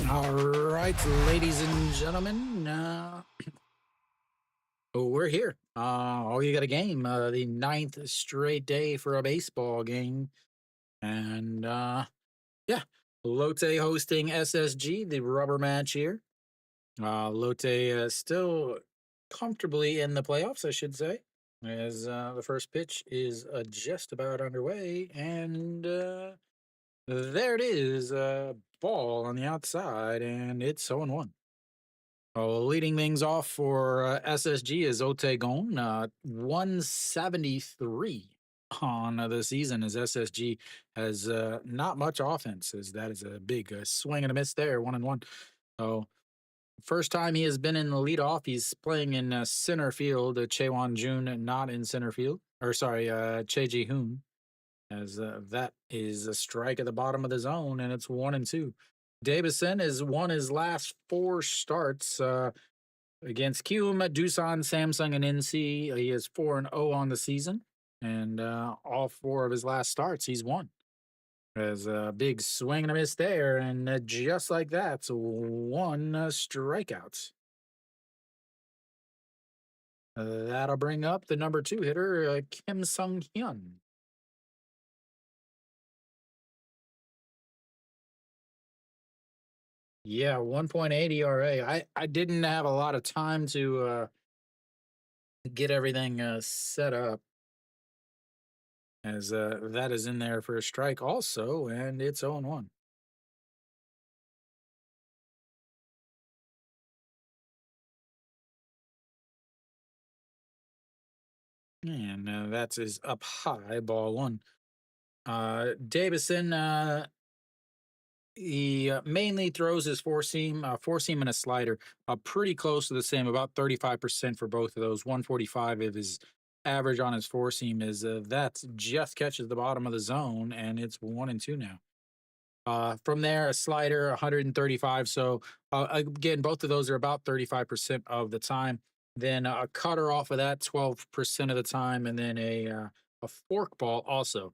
All right, ladies and gentlemen, we're here. You got a game, the ninth straight day for a baseball game. And yeah, Lotte hosting SSG, the rubber match here. Lotte still comfortably in the playoffs, I should say, as the first pitch is just about underway. And there it is, ball on the outside, and it's 0-1. Leading things off for SSG is Otegon, 173 on the season, as SSG has not much offense, as that is a big swing and a miss there, 1-1. So, first time he has been in the leadoff, he's playing in center field. Chaewon Jun not in center field, or sorry, Che Ji Hoon, as that is a strike at the bottom of the zone, and it's 1-2. Davison has won his last four starts. Against Cume, Doosan, Samsung, and NC. He is 4-0 on the season, and all four of his last starts, he's won. There's a big swing and a miss there, and just like that, so one strikeout. That'll bring up the number 2 hitter, Kim Sung Hyun. Yeah, 1.8 ERA. I didn't have a lot of time to get everything set up, as that is in there for a strike also, and it's 0-1. And that's his up high, ball one. Davison, he mainly throws his four seam and a slider, pretty close to the same, about 35% for both of those. 145 of his average on his four seam is that just catches the bottom of the zone, and it's 1-2 now. From there, a slider, 135. So again, both of those are about 35% of the time. Then a cutter off of that, 12% of the time, and then a fork ball also.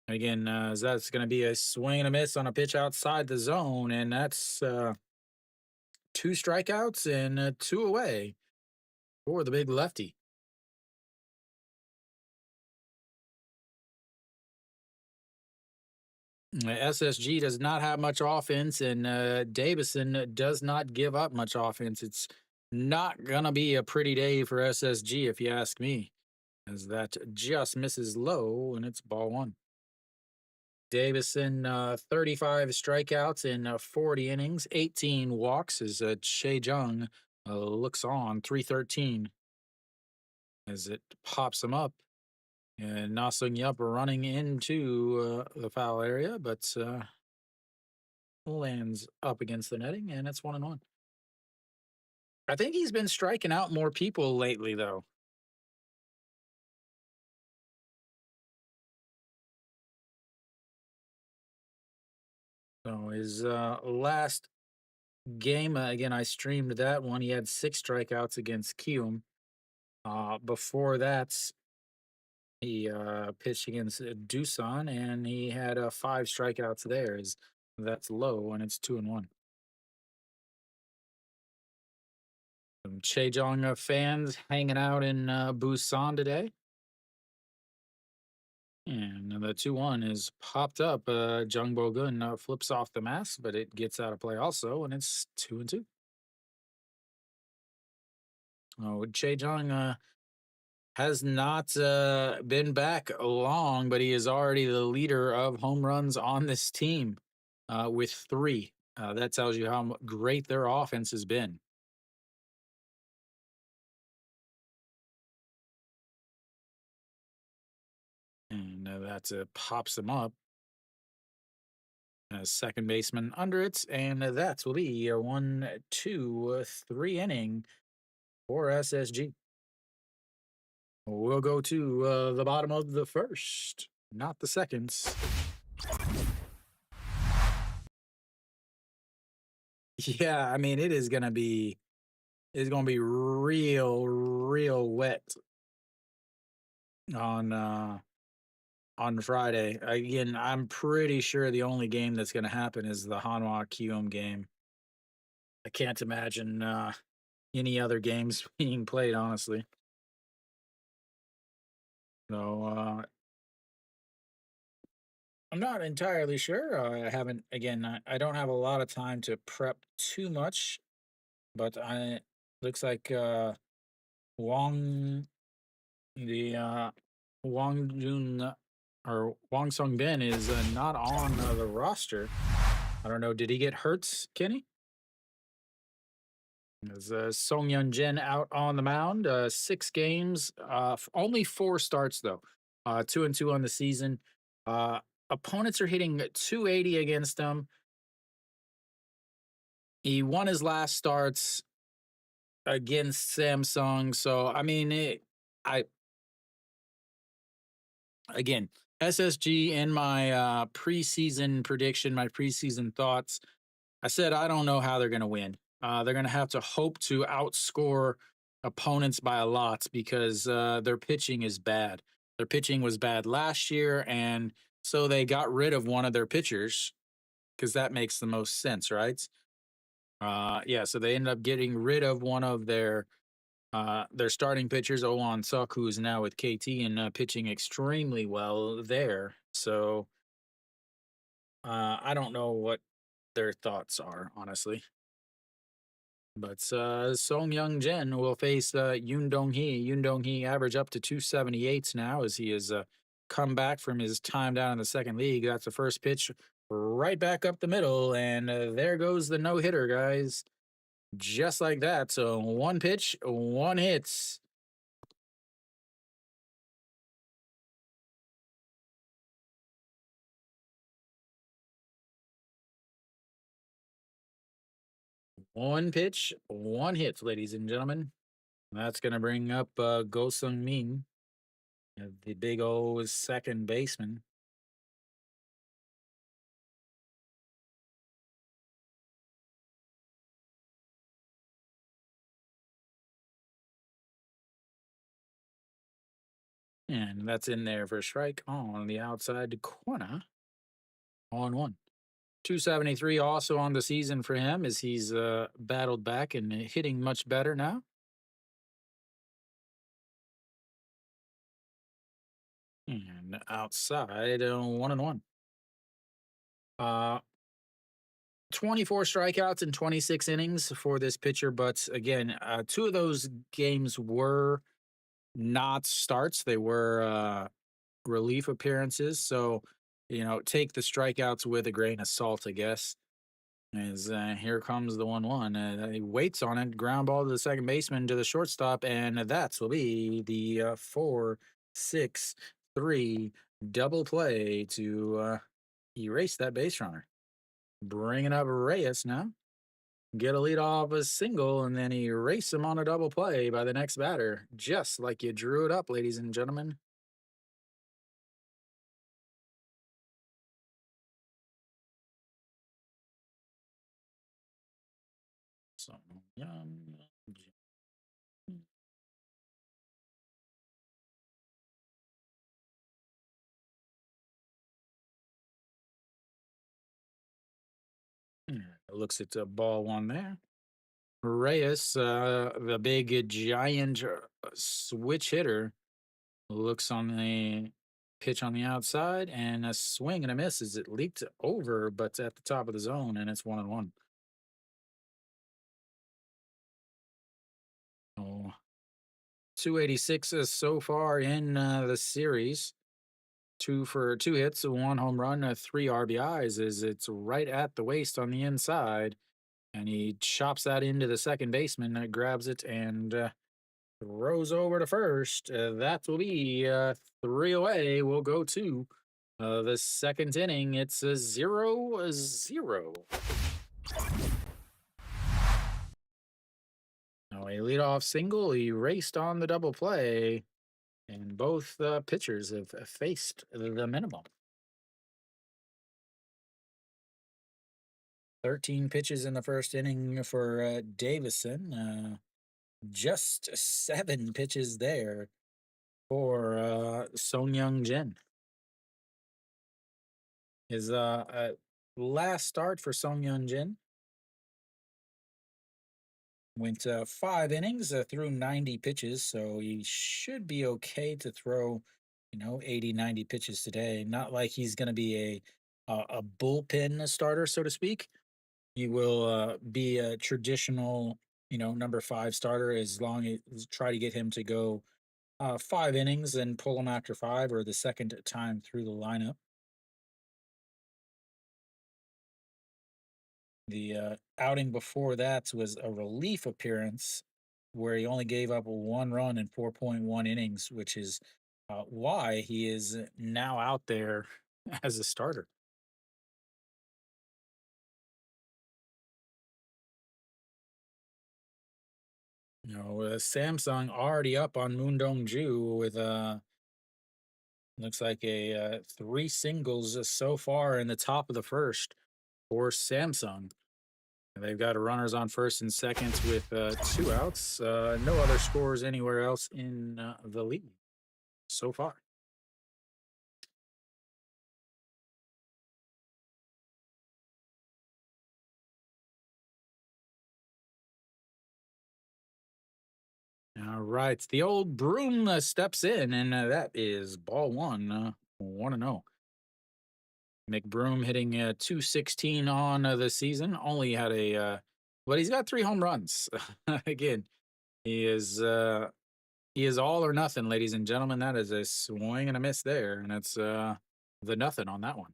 Again, that's going to be a swing and a miss on a pitch outside the zone, and that's 2 strikeouts and 2 away for the big lefty. SSG does not have much offense, and Davison does not give up much offense. It's not going to be a pretty day for SSG, if you ask me, as that just misses low, and it's ball one. Davison, 35 strikeouts in 40 innings, 18 walks, as Shea Jung looks on, 313, as it pops him up. And Na Sung Yup running into the foul area, but lands up against the netting, and it's 1-1. I think he's been striking out more people lately, though. So his last game, again, I streamed that one. He had 6 strikeouts against Kium. Before that, he pitched against Doosan, and he had 5 strikeouts there. That's low, and it's 2-1. Some Chejong fans hanging out in Busan today. And the 2-1 is popped up. Jung Bo Gun flips off the mask, but it gets out of play also, and it's 2-2. Oh, Chejong has not been back long, but he is already the leader of home runs on this team with 3. That tells you how great their offense has been. And that pops him up. Second baseman under it, and that will be a 1-2-3 inning for SSG. We'll go to the bottom of the first, not the seconds. Yeah, I mean it's gonna be real wet on Friday. Again, I'm pretty sure the only game that's gonna happen is the Hanwha Kium game. I can't imagine any other games being played, honestly. So I'm not entirely sure. I haven't, again, I don't have a lot of time to prep too much, but I looks like Wong, the Wang Jun or Wang Sung Bin is not on the roster. I don't know. Did he get hurt, Kenny? Is Song Yun Jin out on the mound? 6 games, only 4 starts though. 2-2 on the season. Uh, Opponents are hitting 280 against him. He won his last starts against Samsung, so I mean, I again SSG in my preseason prediction, my preseason thoughts. I said I don't know how they're going to win. They're going to have to hope to outscore opponents by a lot because their pitching is bad. Their pitching was bad last year, and so they got rid of one of their pitchers because that makes the most sense, right? Yeah, so they ended up getting rid of one of their starting pitchers, Owan Suk, who is now with KT and pitching extremely well there. So I don't know what their thoughts are, honestly. But Song Young Jin will face Yoon Dong Hee. Yoon Dong Hee average up to 278 now as he has come back from his time down in the second league. That's the first pitch right back up the middle. And there goes the no hitter, guys. Just like that. So one pitch, one hit. One pitch, one hit, ladies and gentlemen. That's going to bring up Go Sung Min, the big old second baseman. And that's in there for a strike on the outside corner on one. 273 also on the season for him as he's battled back and hitting much better now. And outside, 1-1. Uh, 24 strikeouts in 26 innings for this pitcher, but again, 2 of those games were not starts. They were relief appearances. So, take the strikeouts with a grain of salt, I guess. As here comes the 1-1. He waits on it, ground ball to the second baseman to the shortstop, and that will be the 4-6-3 double play to erase that base runner. Bringing up Reyes now. Get a lead off a single, and then erase him on a double play by the next batter, just like you drew it up, ladies and gentlemen. So, looks at the ball one there. Reyes, the big giant switch hitter, looks on the pitch on the outside and a swing and a miss as it leaped over, but at the top of the zone, and it's 1-1. Oh, 286 is so far in the series. 2 for 2 hits, 1 home run, 3 RBIs. Is it's right at the waist on the inside, and he chops that into the second baseman, grabs it, and throws over to first. That will be 3 away. We'll go to the second inning. It's a 0-0. Now a leadoff single. He raced on the double play, and both pitchers have faced the minimum. 13 pitches in the first inning for Davison. Just 7 pitches there for Song Young Jin. His last start for Song Young Jin Went 5 innings, threw 90 pitches, so he should be okay to throw, 80, 90 pitches today. Not like he's going to be a bullpen starter, so to speak. He will be a traditional, number five starter as long as try to get him to go 5 innings and pull him after five or the second time through the lineup. The outing before that was a relief appearance where he only gave up 1 run in 4.1 innings, which is why he is now out there as a starter. Samsung already up on Moondong Ju with looks like a three singles so far in the top of the first for Samsung. And they've got runners on first and seconds with two outs. No other scores anywhere else in the league so far. All right, the old broom steps in, and that is ball one. 1-0. McBroom hitting 216 on the season. Only had but he's got 3 home runs. Again, he is he is all or nothing, ladies and gentlemen. That is a swing and a miss there, and it's the nothing on that one.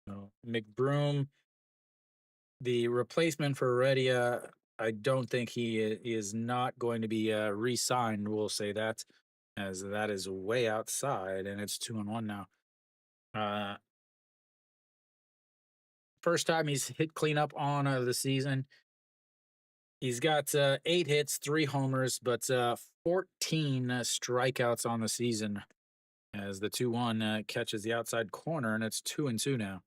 So McBroom, the replacement for Heredia, I don't think is not going to be re-signed. We'll say that, as that is way outside, and it's 2-1 now. Uh, First time he's hit cleanup on the season. He's got 8 hits, 3 homers, but 14 strikeouts on the season. As the 2-1 catches the outside corner, and it's 2-2 now.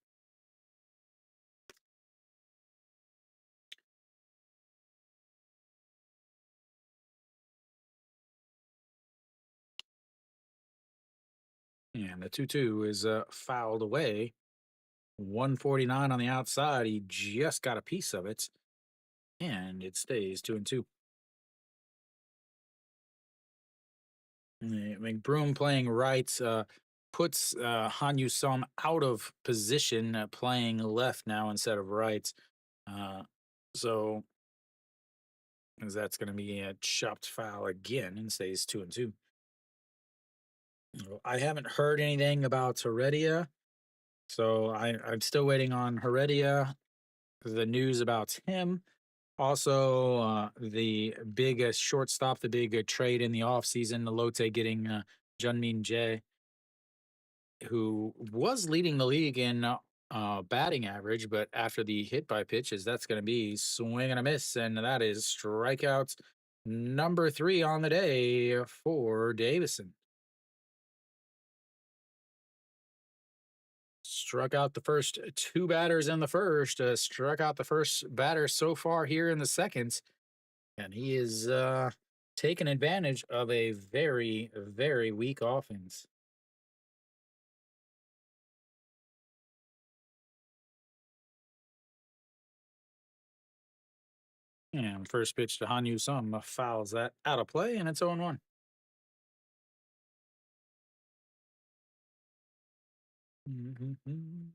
And the 2-2 is fouled away. 149 on the outside. He just got a piece of it, and it stays 2-2. McBroom playing right puts Han Yu Sum out of position, playing left now instead of right. Uh, so as that's going to be a chopped foul again and stays 2-2. I haven't heard anything about Heredia, so I'm still waiting on Heredia, the news about him. Also, the big shortstop, the big trade in the offseason, the Lotte getting Junmin Jae, who was leading the league in batting average, but after the hit by pitches, that's going to be swing and a miss, and that is strikeouts number 3 on the day for Davison. Struck out the first 2 batters in the first, struck out the first batter so far here in the second, and he is taking advantage of a very, very weak offense. And first pitch to Hanyu Sum fouls that out of play, and it's 0-1. Mhm.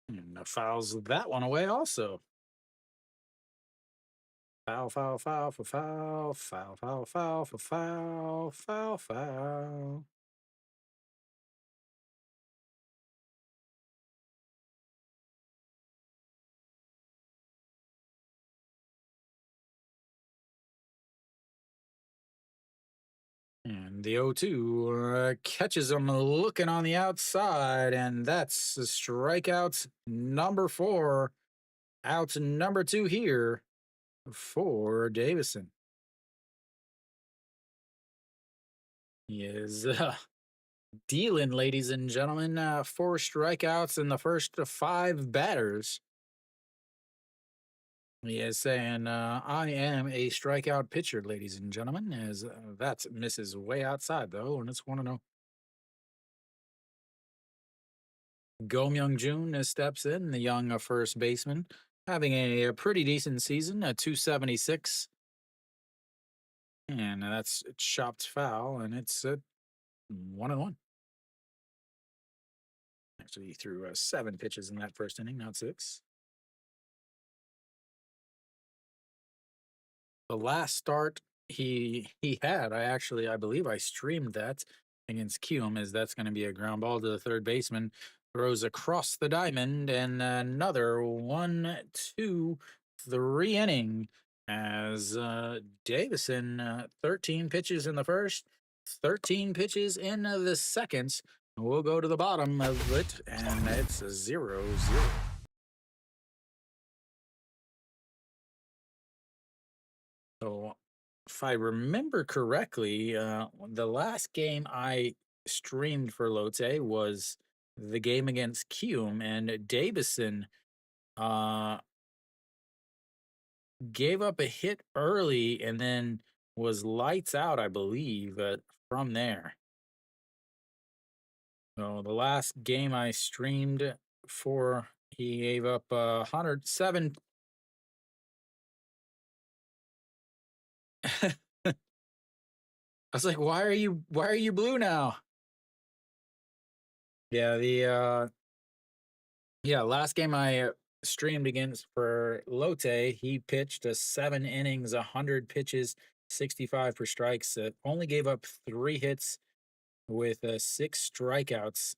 And fouls that one away also. Foul, foul, foul for foul, foul, foul, foul for foul, foul, foul. And the 0-2 catches him looking on the outside, and that's strikeout number 4. Out number 2 here for Davison. He is dealing, ladies and gentlemen, 4 strikeouts in the first 5 batters. He is saying, I am a strikeout pitcher, ladies and gentlemen, as that misses way outside, though, and it's 1 0. Go Myung Jun steps in, the young first baseman, having a pretty decent season, a 276. And that's chopped foul, and it's 1 1. Actually, he threw 7 pitches in that first inning, not six. The last start he had, I believe I streamed that against Kium, as that's going to be a ground ball to the third baseman, throws across the diamond, and another 1, 2, 3 inning as Davison 13 pitches in the first, 13 pitches in the second. We'll go to the bottom of it, and it's a 0-0. So, if I remember correctly, the last game I streamed for Lotte was the game against Kium, and Davison uh, gave up a hit early and then was lights out, I believe, from there. So, the last game I streamed for, he gave up 107. I was like, why are you blue now? Yeah, last game I streamed against for Lotte, he pitched a 7 innings, 100 pitches, 65 for strikes. Only gave up 3 hits with 6 strikeouts.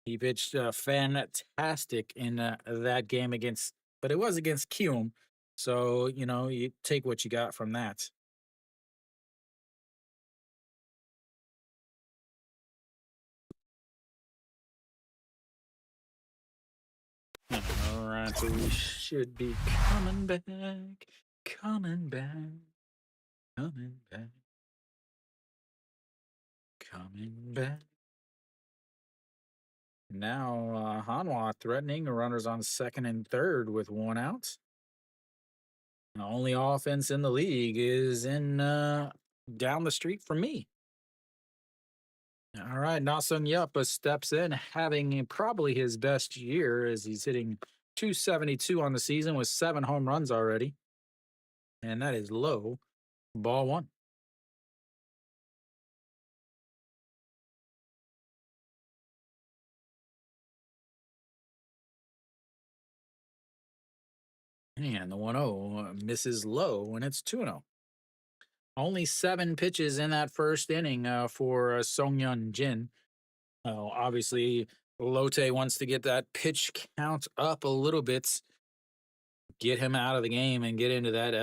He pitched fantastic in that game against, but it was against Kium. So, you take what you got from that. All right, so we should be coming back, coming back, coming back, coming back. Now, Hanwha threatening runners on second and third with 1 out. The only offense in the league is in down the street from me. All right, Nasung Yupa steps in, having probably his best year as he's hitting 272 on the season with 7 home runs already. And that is low. Ball one. And the 1-0 misses low, and it's 2-0. Only 7 pitches in that first inning for Song Yun Jin. Obviously, Lotte wants to get that pitch count up a little bit, get him out of the game, and get into that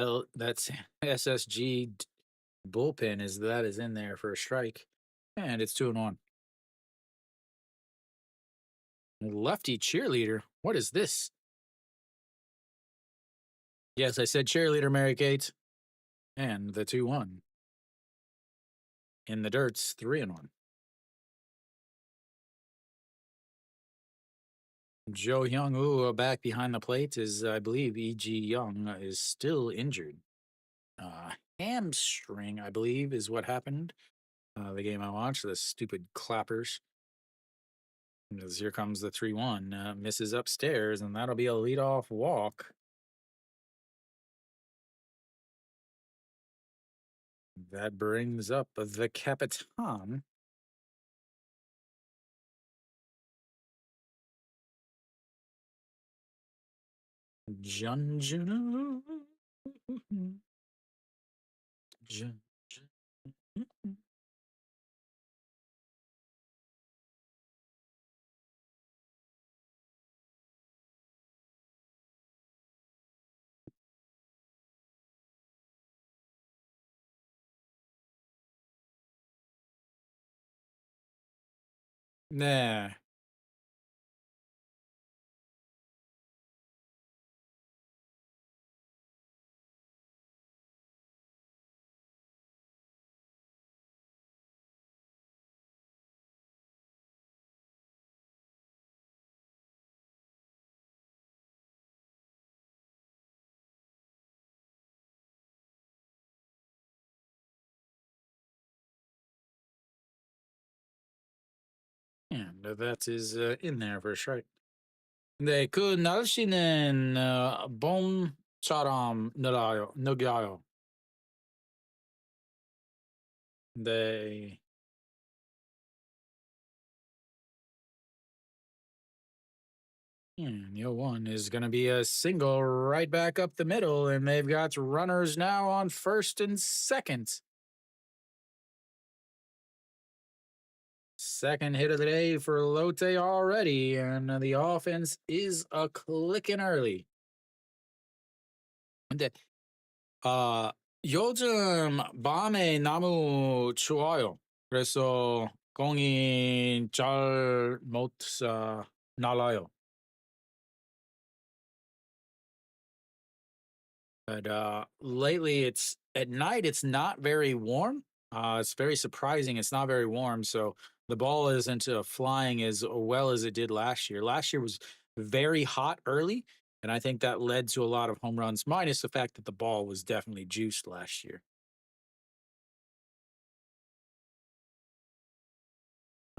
SSG bullpen as that is in there for a strike, and it's 2-1. Lefty cheerleader. What is this? Yes, I said cheerleader, Mary Kate, and the 2-1. In the dirt's 3-1. Joe Young, back behind the plate is, I believe, E.G. Young is still injured. Hamstring, I believe, is what happened. The game I watched, the stupid clappers. As here comes the 3-1, misses upstairs, and that'll be a leadoff walk. That brings up the Capitan. Jun Juno. Jun, Jun. Nah. And that is in there for sure. 네, 그 날씨는 봄처럼 느껴요. 네. And yo one is going to be a single right back up the middle, and they've got runners now on first and second. Second hit of the day for Lotte already, and the offense is a clicking early. 근데 요즘 밤에 너무 추워요. 그래서 공이 잘못 날아요. But lately, it's at night. It's not very warm. It's very surprising. It's not very warm, so the ball isn't flying as well as it did last year. Last year was very hot early, and I think that led to a lot of home runs. Minus the fact that the ball was definitely juiced last year.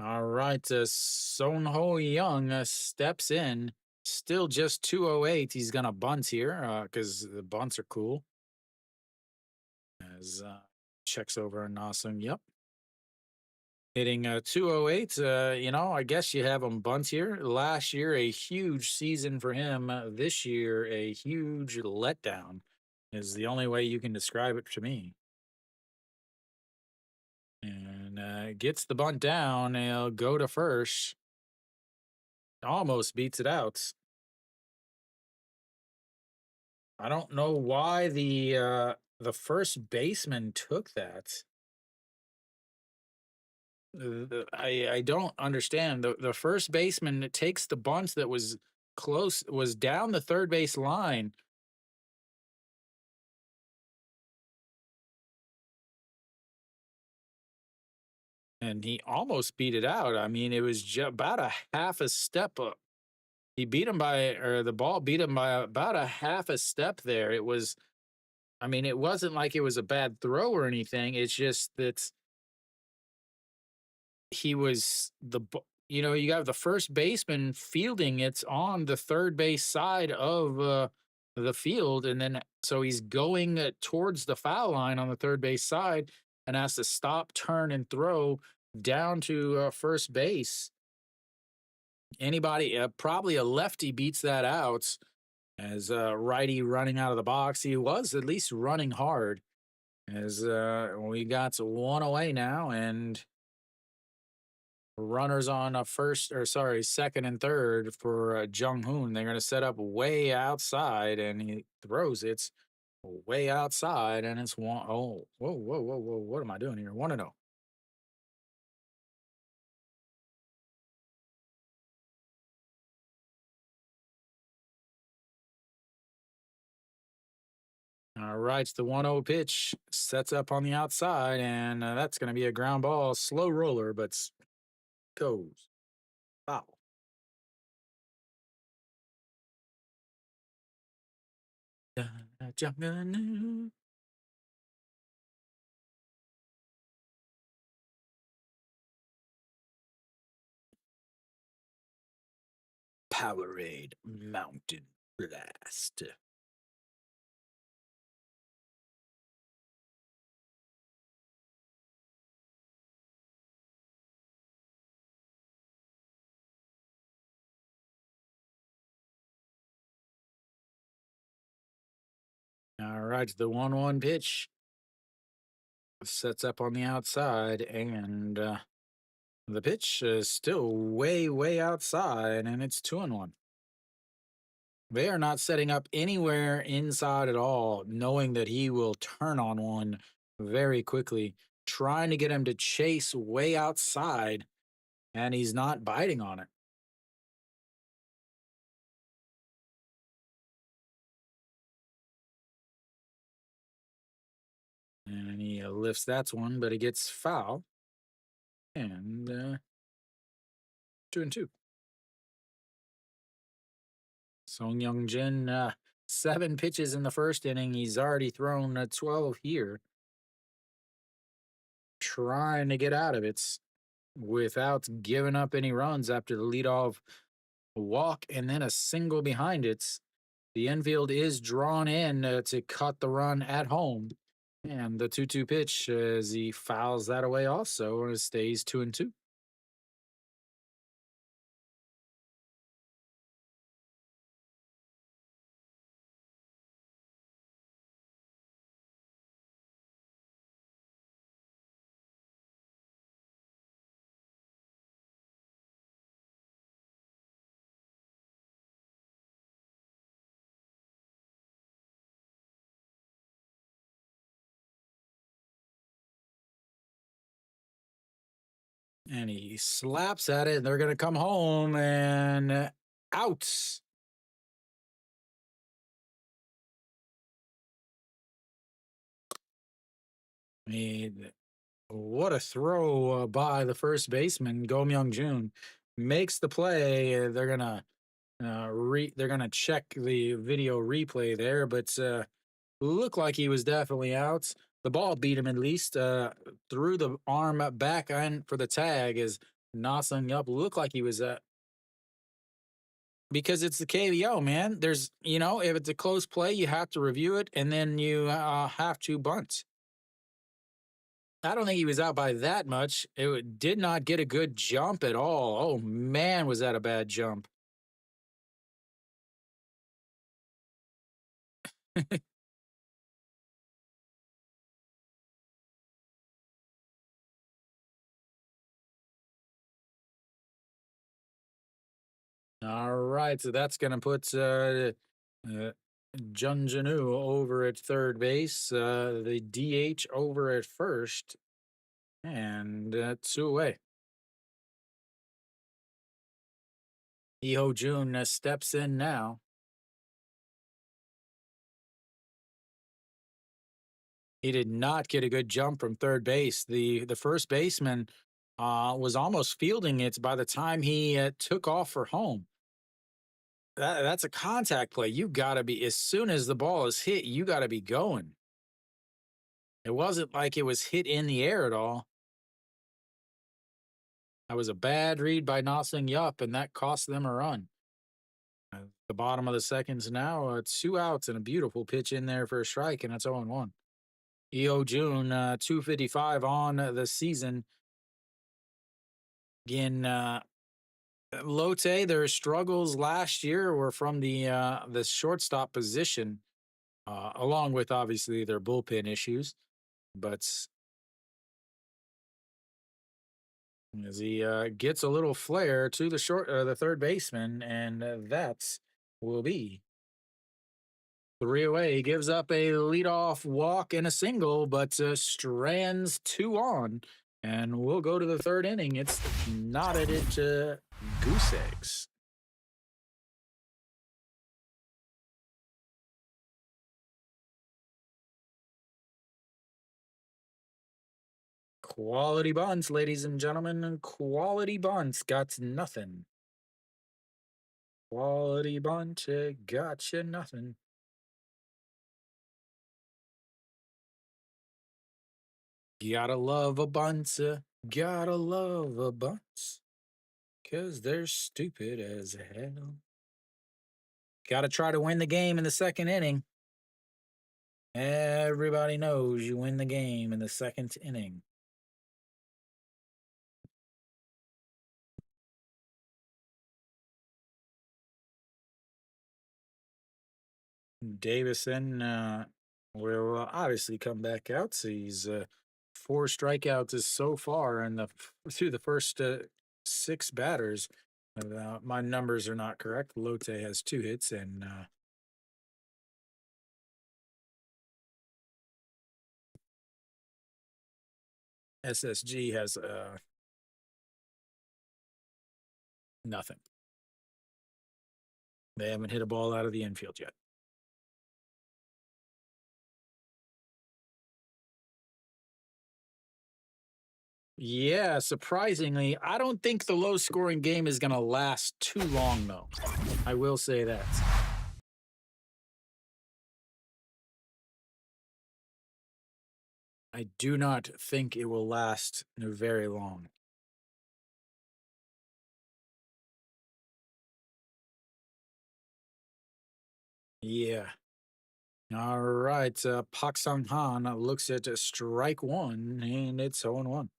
All right, Son Ho Young steps in. Still just 208. He's gonna bunt here because the bunts are cool. As checks over and awesome. Yep. Hitting 208. I guess you have him bunt here. Last year, a huge season for him. This year, a huge letdown is the only way you can describe it to me. And gets the bunt down. He'll go to first. Almost beats it out. I don't know why the first baseman took that. I don't understand. The first baseman takes the bunt that was close, was down the third base line. And he almost beat it out. I mean, it was about a half a step up. He beat him by, or the ball beat him by about a half a step there. It was, I mean, it wasn't like it was a bad throw or anything. It's just that he was you got the first baseman fielding it's on the third base side of the field, and then so he's going towards the foul line on the third base side and has to stop, turn, and throw down to first base. Anybody, probably a lefty, beats that out. As righty running out of the box, he was at least running hard. As we got one away now, and runners on second and third for Jung Hoon. They're going to set up way outside, and he throws it way outside, and it's one. Oh, whoa, whoa, whoa, whoa! What am I doing here? 1-0. All right, the 1-0 pitch sets up on the outside, and that's going to be a ground ball, slow roller, but goes foul. Powerade Mountain Blast. All right, the 1-1 pitch sets up on the outside, and the pitch is still way, way outside, and it's 2-1. They are not setting up anywhere inside at all, knowing that he will turn on one very quickly, trying to get him to chase way outside, and he's not biting on it. And he lifts that one, but he gets foul. And 2-2. Song Young Jin, 7 pitches in the first inning. He's already thrown 12 here. Trying to get out of it. without giving up any runs after the leadoff walk and then a single behind it. The infield is drawn in to cut the run at home. And the 2-2 pitch as he fouls that away also and it stays 2-2. And he slaps at it. And they're going to come home and out. I mean, what a throw by the first baseman, Go Myung Jun. Makes the play. They're gonna check the video replay there, but looked like he was definitely out. The ball beat him at least. Threw the arm back on for the tag as Nosung up. Looked like he was because it's the KBO, man. If it's a close play, you have to review it and then you have to bunt. I don't think he was out by that much. It did not get a good jump at all. Oh man, was that a bad jump? All right, so that's going to put Junjanu over at third base, the DH over at first, and two away. Iho Jun steps in now. He did not get a good jump from third base. The first baseman was almost fielding it by the time he took off for home. That's a contact play. You got to be, as soon as the ball is hit, you got to be going. It wasn't like it was hit in the air at all. That was a bad read by Nosing Yup, and that cost them a run. At the bottom of the seconds now, 2 outs and a beautiful pitch in there for a strike, and it's 0-1. EO June, 255 on the season. Again, Lotte, their struggles last year were from the shortstop position, along with obviously their bullpen issues. But as he gets a little flare to the third baseman, and that will be 3 away. He gives up a leadoff walk and a single, but strands 2 on, and we'll go to the third inning. It's knotted it goose eggs. Quality bunts, ladies and gentlemen. Quality bunts got nothing. Quality bunt, gotcha nothing. Gotta love a bunt, gotta love a bunt, 'cause they're stupid as hell. Gotta try to win the game in the second inning. Everybody knows you win the game in the second inning. Davison will obviously come back out. So he's 4 strikeouts is so far in through the first 6 batters. My numbers are not correct. Lotte has 2 hits and SSG has nothing. They haven't hit a ball out of the infield yet. Yeah, surprisingly, I don't think the low scoring game is going to last too long, though. I will say that. I do not think it will last very long. Yeah. All right. Pak Sung Han looks at strike one, and it's 0 1.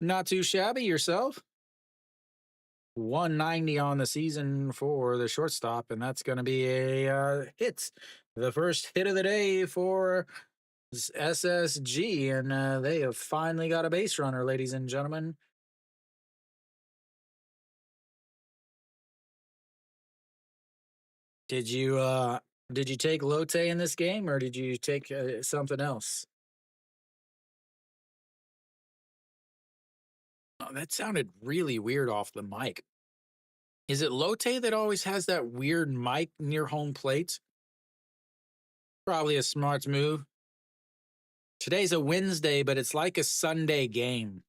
Not too shabby yourself. 190 on the season for the shortstop, and that's going to be a hit. The first hit of the day for SSG, and they have finally got a base runner, ladies and gentlemen. Did you take Lotte in this game, or did you take something else? Oh, that sounded really weird off the mic. Is it Lotte that always has that weird mic near home plate? Probably a smart move. Today's a Wednesday, but it's like a Sunday game.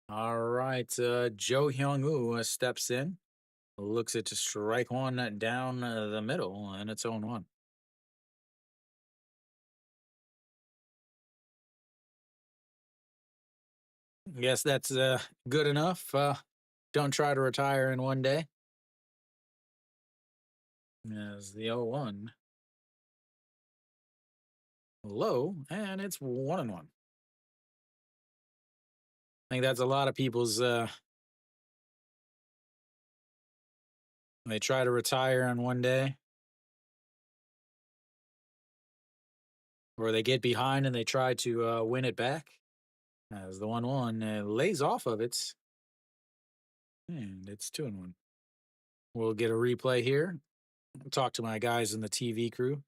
All right, Joe Hyung Woo steps in, looks at to strike one down the middle, and it's 0 1. Guess that's good enough. Don't try to retire in one day. As the 0 1 low, and it's 1 1. I think that's a lot of people's. They try to retire in one day, or they get behind and they try to win it back. As the 1 1 lays off of it, and it's 2 1. We'll get a replay here. Talk to my guys in the TV crew.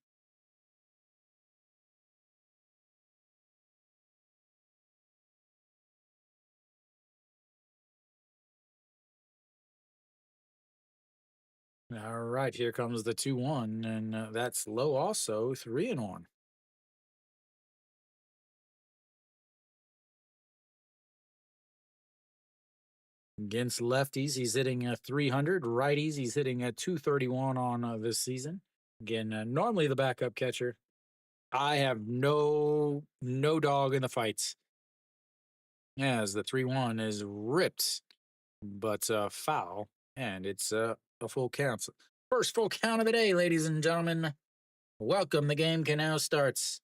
All right, here comes the 2 1, and that's low also, 3 and 1. Against lefties, he's hitting a 300. Righties, he's hitting a 231 on this season. Again, normally the backup catcher. I have no dog in the fights. As the 3 1 is ripped, but foul, and it's a full count. First full count of the day, ladies and gentlemen. Welcome. The game can now starts.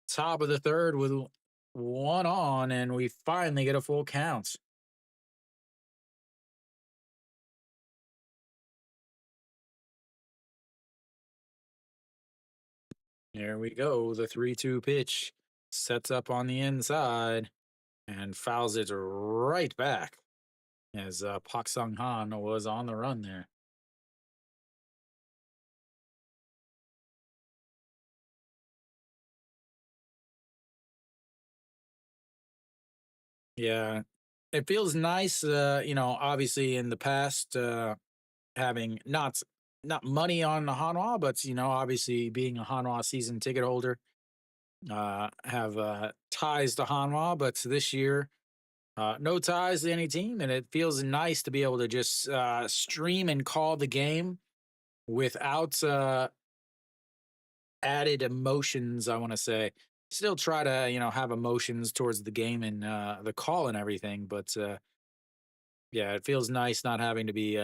Top of the third with one on, and we finally get a full count. Here we go. The 3-2 pitch sets up on the inside and fouls it right back as Pak Sung Han was on the run there. Yeah, it feels nice. Obviously in the past, having not money on the Hanwha, but obviously being a Hanwha season ticket holder, have ties to Hanwha. But this year, no ties to any team, and it feels nice to be able to just stream and call the game without added emotions. I want to say, still try to have emotions towards the game and the call and everything, but yeah, it feels nice not having to be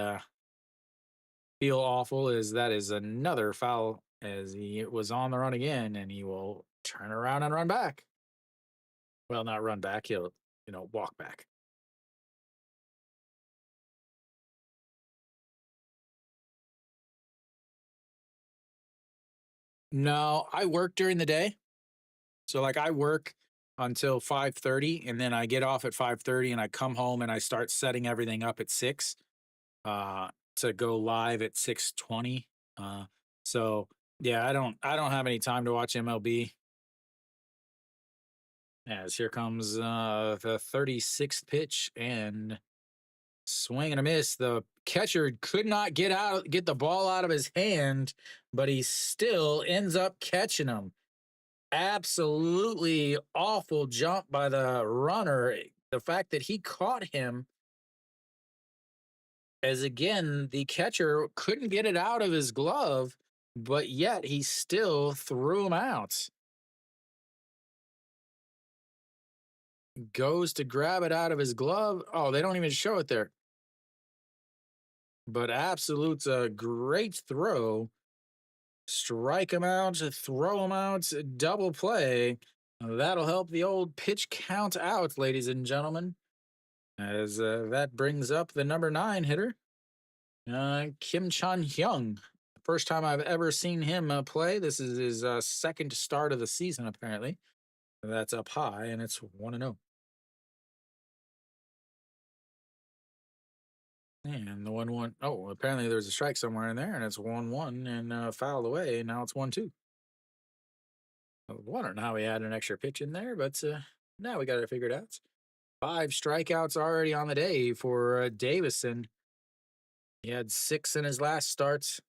feel awful. As that is another foul as he was on the run again, and he will turn around and run back. Well, not run back. He'll walk back. No, I work during the day. So like I work until 5:30 and then I get off at 5:30 and I come home and I start setting everything up at 6 uh to go live at 6:20. So yeah, I don't have any time to watch MLB. As here comes the 36th pitch and swing and a miss. The catcher could not get the ball out of his hand, but he still ends up catching him. Absolutely awful jump by the runner. The fact that he caught him, as again, the catcher couldn't get it out of his glove, but yet he still threw him out. Goes to grab it out of his glove. Oh, they don't even show it there. but absolute great throw. Strike him out, throw him out, double play. That'll help the old pitch count out, ladies and gentlemen, as that brings up the number 9 hitter, Kim Chan Hyung. First time I've ever seen him play. This is his second start of the season, apparently. That's up high, and it's 1-0. And the 1-1. Oh, apparently there's a strike somewhere in there, and it's 1-1 and fouled away. Now it's 1-2. I was wondering how he had an extra pitch in there, but now we got it figured out. 5 strikeouts already on the day for Davison. He had 6 in his last starts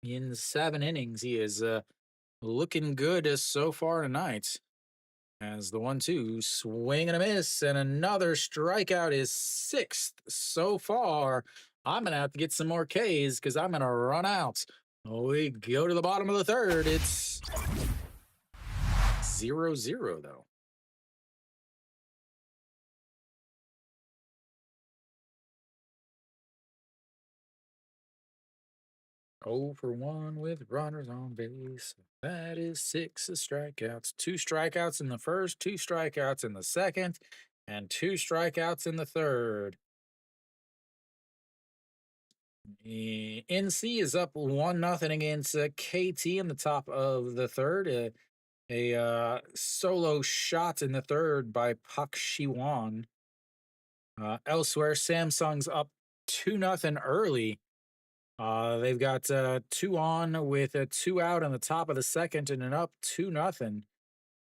in 7 innings. He is looking good so far tonight. As the 1-2 swing and a miss, and another strikeout is 6th so far. I'm gonna have to get some more Ks because I'm gonna run out. We go to the bottom of the third. It's 0-0 though. Oh for 1 with runners on base. That is 6 strikeouts. 2 strikeouts in the first, 2 strikeouts in the second, and 2 strikeouts in the third. NC is up 1-0 against KT in the top of the third. A solo shot in the third by Pak Shiwan. Elsewhere, Samsung's up 2-0 early. They've got 2 on with a 2 out on the top of the second and an up 2-0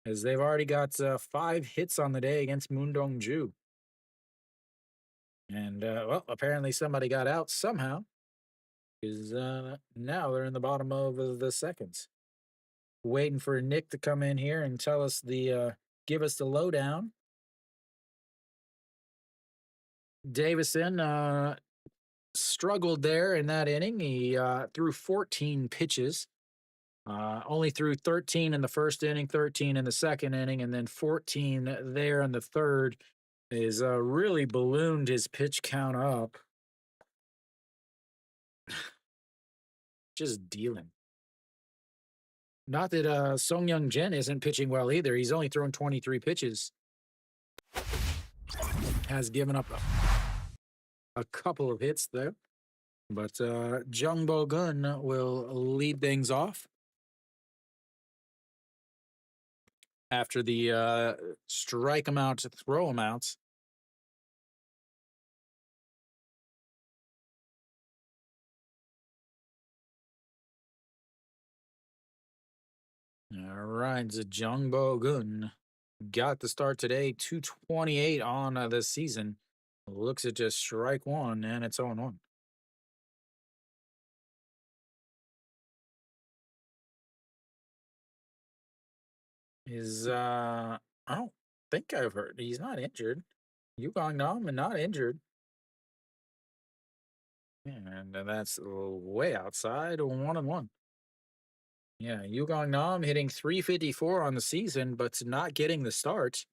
as they've already got 5 hits on the day against Moondong Ju. And, well, apparently somebody got out somehow because now they're in the bottom of the seconds. Waiting for Nick to come in here and tell us give us the lowdown. Davison struggled there in that inning. He threw 14 pitches. Only threw 13 in the first inning, 13 in the second inning, and then 14 there in the third. Is really ballooned his pitch count up. Just dealing. Not that Song Young Jin isn't pitching well either. He's only thrown 23 pitches. Has given up a couple of hits there. But Jung Bo Gun will lead things off. After the strike him out to throw him out. All right, Jung Bo Gun got the start today, 228 on the season. Looks at just strike 1, and it's 0-1. I don't think I've heard. He's not injured. Yu Gong Nam and not injured. And that's way outside, 1-1. Yeah, Yu Gong Nam hitting 354 on the season, but not getting the start.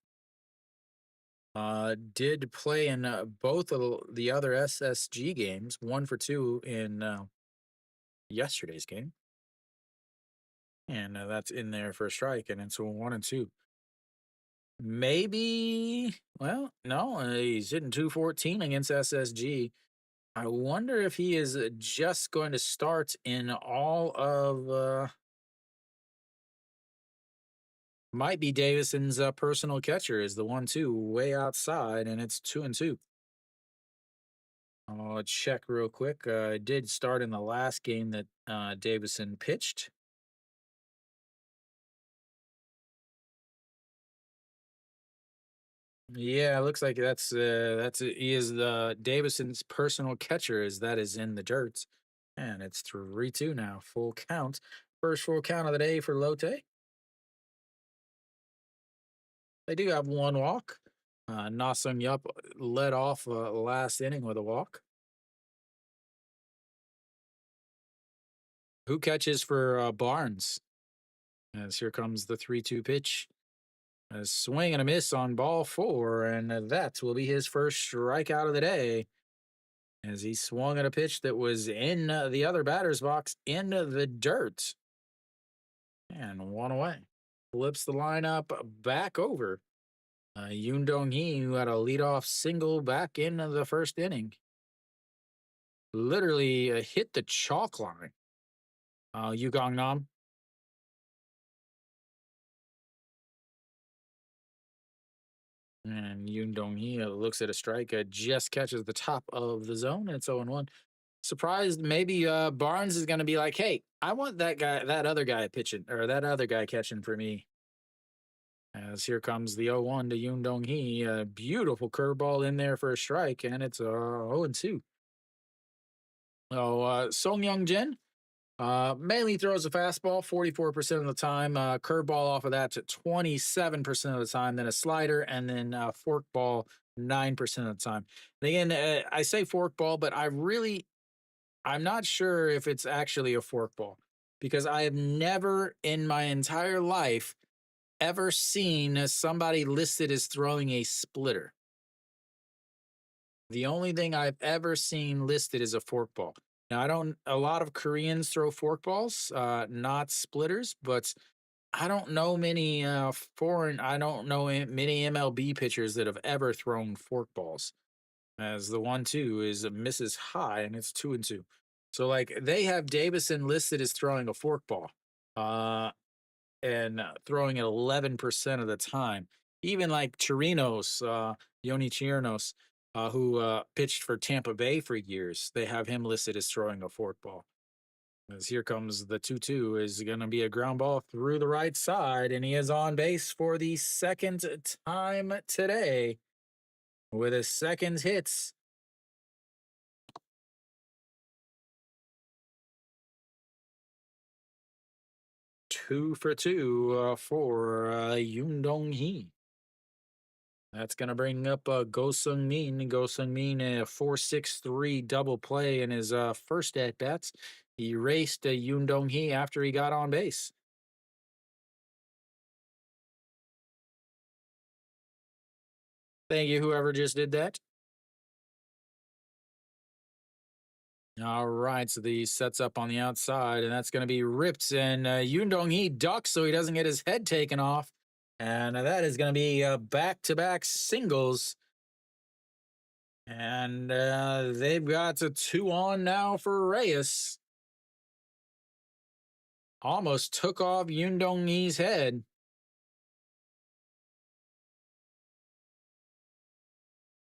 Did play in both of the other SSG games, 1 for 2 in yesterday's game. And that's in there for a strike, and it's a 1-2. Maybe, well, no, he's hitting 214 against SSG. I wonder if he is just going to start in all of. Might be Davison's personal catcher is the 1-2 way outside, and it's 2-2. I'll check real quick. Did start in the last game that Davison pitched. Yeah, it looks like he is the Davison's personal catcher as that is in the dirt. And it's 3-2 now. Full count. First full count of the day for Lotte. They do have 1 walk. Na Sung Yup led off last inning with a walk. Who catches for Barnes? As here comes the 3-2 pitch. A swing and a miss on ball 4, and that will be his first strikeout of the day. as he swung at a pitch that was in the other batter's box into the dirt and one away. Flips the lineup back over. Yoon Dong Hee, who had a leadoff single back in the first inning, literally hit the chalk line. Yu Gong Nam. And Yoon Dong Hee looks at a strike, just catches the top of the zone, and it's 0-1. Surprised maybe Barnes is going to be like, hey, I want that other guy pitching, or that other guy catching for me. As here comes the 0-1 to Yoon Dong Hee. A beautiful curveball in there for a strike, and it's 0-2. So Song Young Jin mainly throws a fastball 44% of the time, curveball off of that to 27% of the time, then a slider, and then forkball 9% of the time. And again, I say forkball, but I'm not sure if it's actually a forkball because I have never in my entire life ever seen somebody listed as throwing a splitter. The only thing I've ever seen listed is a forkball. Now, a lot of Koreans throw forkballs, not splitters, but I don't know many I don't know many MLB pitchers that have ever thrown forkballs. As the 1-2 is misses high and it's 2-2. So, like, they have Davison listed as throwing a forkball. And throwing it 11% of the time. Even like Chirinos, Yoni Chirinos, who pitched for Tampa Bay for years, they have him listed as throwing a forkball. As here comes the 2-2 is going to be a ground ball through the right side, and he is on base for the second time today with his second hits. Two for two for Yoon Dong Hee. That's going to bring up Go Sung Min. Go Sung Min, a 4.63 double play in his first at bats. He raced Yoon Dong Hee after he got on base. Thank you, whoever just did that. All right, so the sets up on the outside, and that's going to be ripped. And Yoon Dong Hee ducks so he doesn't get his head taken off. And that is going to be back-to-back singles. And they've got a 2 on now for Reyes. Almost took off Yoon Dong Hee's head.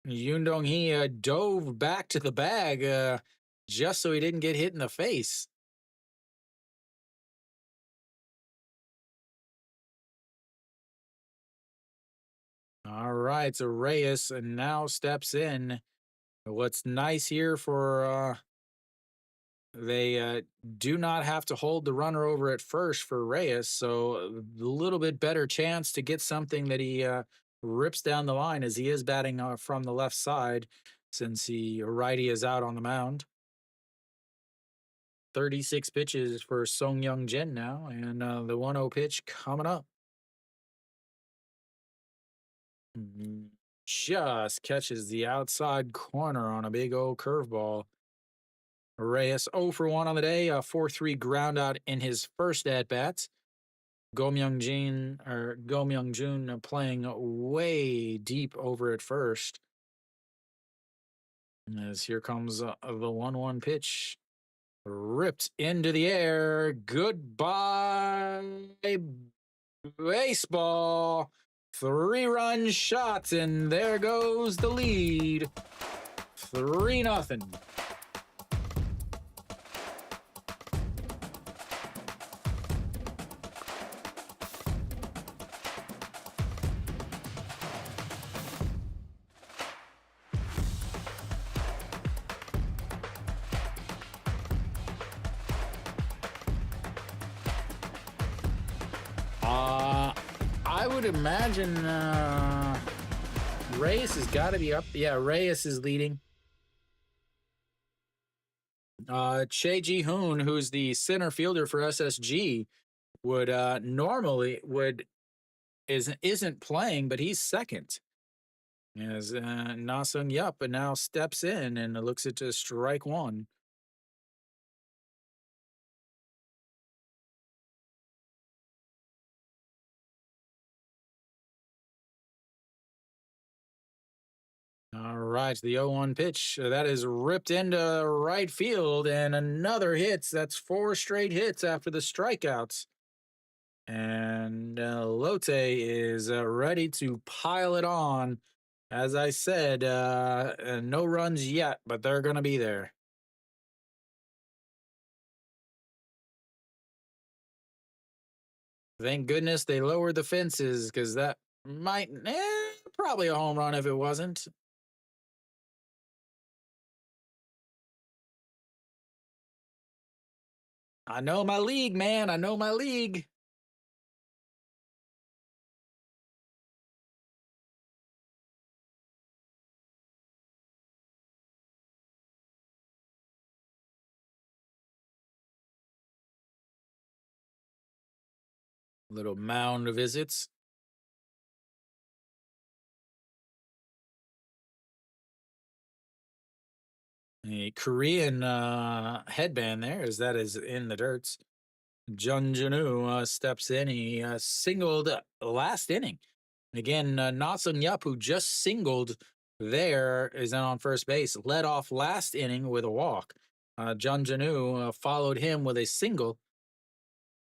Yoon Dong Hee dove back to the bag just so he didn't get hit in the face. All right, so Reyes now steps in. What's nice here for they do not have to hold the runner over at first for Reyes, so a little bit better chance to get something that he rips down the line as he is batting from the left side since he righty is out on the mound. 36 pitches for Song Young Jin now, and the 1-0 pitch coming up. Just catches the outside corner on a big old curveball. Reyes 0 for 1 on the day, a 4-3 ground out in his first at bat. Go Myung Jun playing way deep over at first. As here comes the 1-1 pitch. Ripped into the air. Goodbye, baseball. 3-run shot, and there goes the lead. 3-0. I would imagine Reyes has got to be up. Yeah, Reyes is leading. Che Ji-hoon, who's the center fielder for SSG, would normally isn't playing, but he's second. As Na Sung Yup now steps in and looks at strike one. All right, the 0-1 pitch that is ripped into right field, and another hits. That's four straight hits after the strikeouts. And Lotte is ready to pile it on. As I said, no runs yet, but they're going to be there. Thank goodness they lowered the fences because that might, probably a home run if it wasn't. I know my league, man. I know my league. Little mound visits. A Korean headband there, as that is in the dirts. Jun Junu steps in. He singled last inning. Again, Nasum Yup, who just singled there, is then on first base. Led off last inning with a walk. Jun Junu followed him with a single.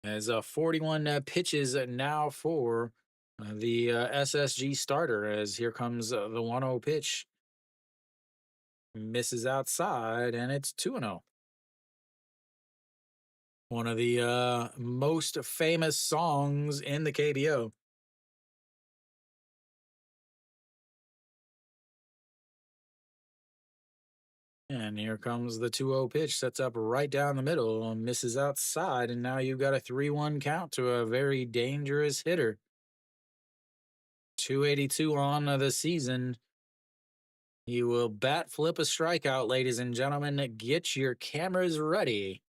As 41 pitches now for the SSG starter. As here comes the 1-0 pitch. Misses outside, and it's 2-0. One of the most famous songs in the KBO. And here comes the 2-0 pitch. Sets up right down the middle, misses outside, and now you've got a 3-1 count to a very dangerous hitter. 282 on the season. He will bat flip a strikeout, ladies and gentlemen. Get your cameras ready.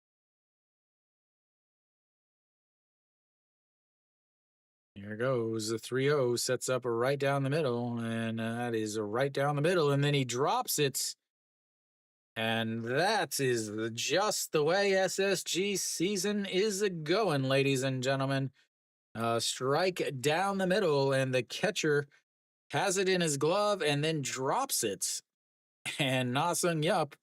Here goes the 3-0, sets up right down the middle, and that is right down the middle, and then he drops it. And that is just the way SSG season is going, ladies and gentlemen. Strike down the middle, and the catcher has it in his glove and then drops it. And Nasung Yup,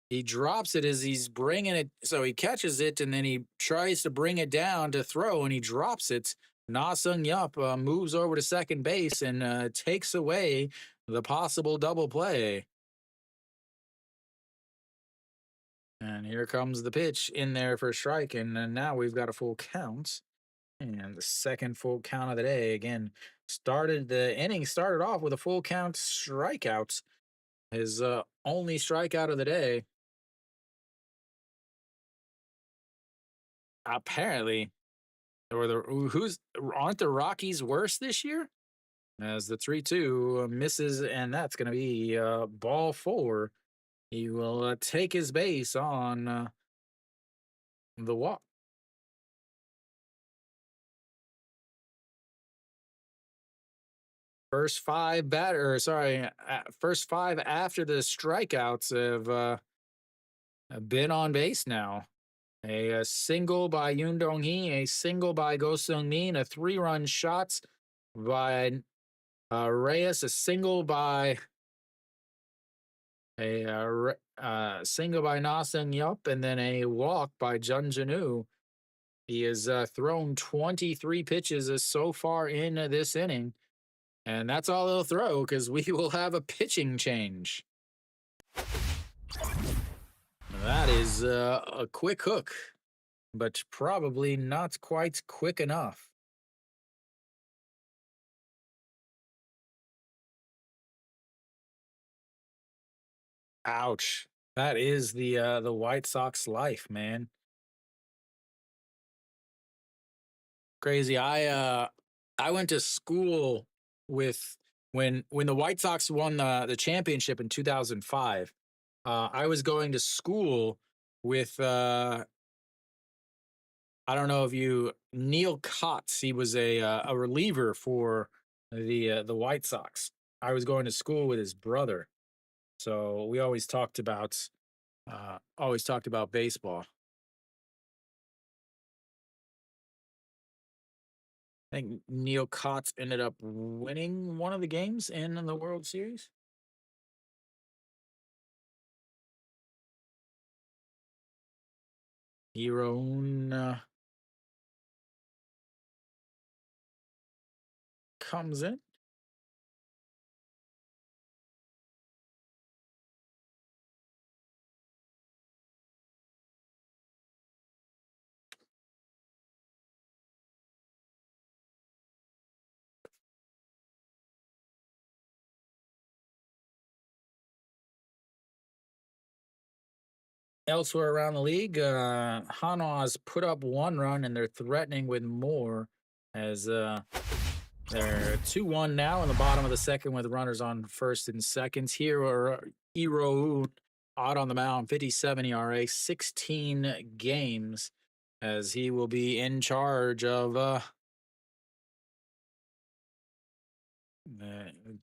he drops it as he's bringing it. So he catches it and then he tries to bring it down to throw and he drops it. Nasung Yup moves over to second base and takes away the possible double play. And here comes the pitch in there for a strike. And now we've got a full count. And the second full count of the day. Again, the inning started off with a full count strikeout. His only strikeout of the day. Apparently, or aren't the Rockies worse this year? As the 3-2 misses, and that's going to be ball four. He will take his base on the walk. First five first five after the strikeouts have been on base now. A single by Yoon Dong Hee, a single by Go Sung Min, a 3-run shots by Reyes, a single by single by Na Sung Yup, and then a walk by Jun Janu. He has thrown 23 pitches so far in this inning, and that's all he'll throw because we will have a pitching change. That is a quick hook, but probably not quite quick enough. Ouch. That is the White Sox life, man. Crazy. I went to school with when the White Sox won the championship in 2005. I was going to school with I don't know if you Neil Kotz. He was a reliever for the White Sox. I was going to school with his brother, so we always talked about baseball. I think Neil Kotz ended up winning one of the games in the World Series. Iroon comes in. Elsewhere around the league, Hanwha's put up 1 run and they're threatening with more as they're 2-1 now in the bottom of the second with runners on first and seconds. Here are Iroon out on the mound, 57 ERA, 16 games as he will be in charge of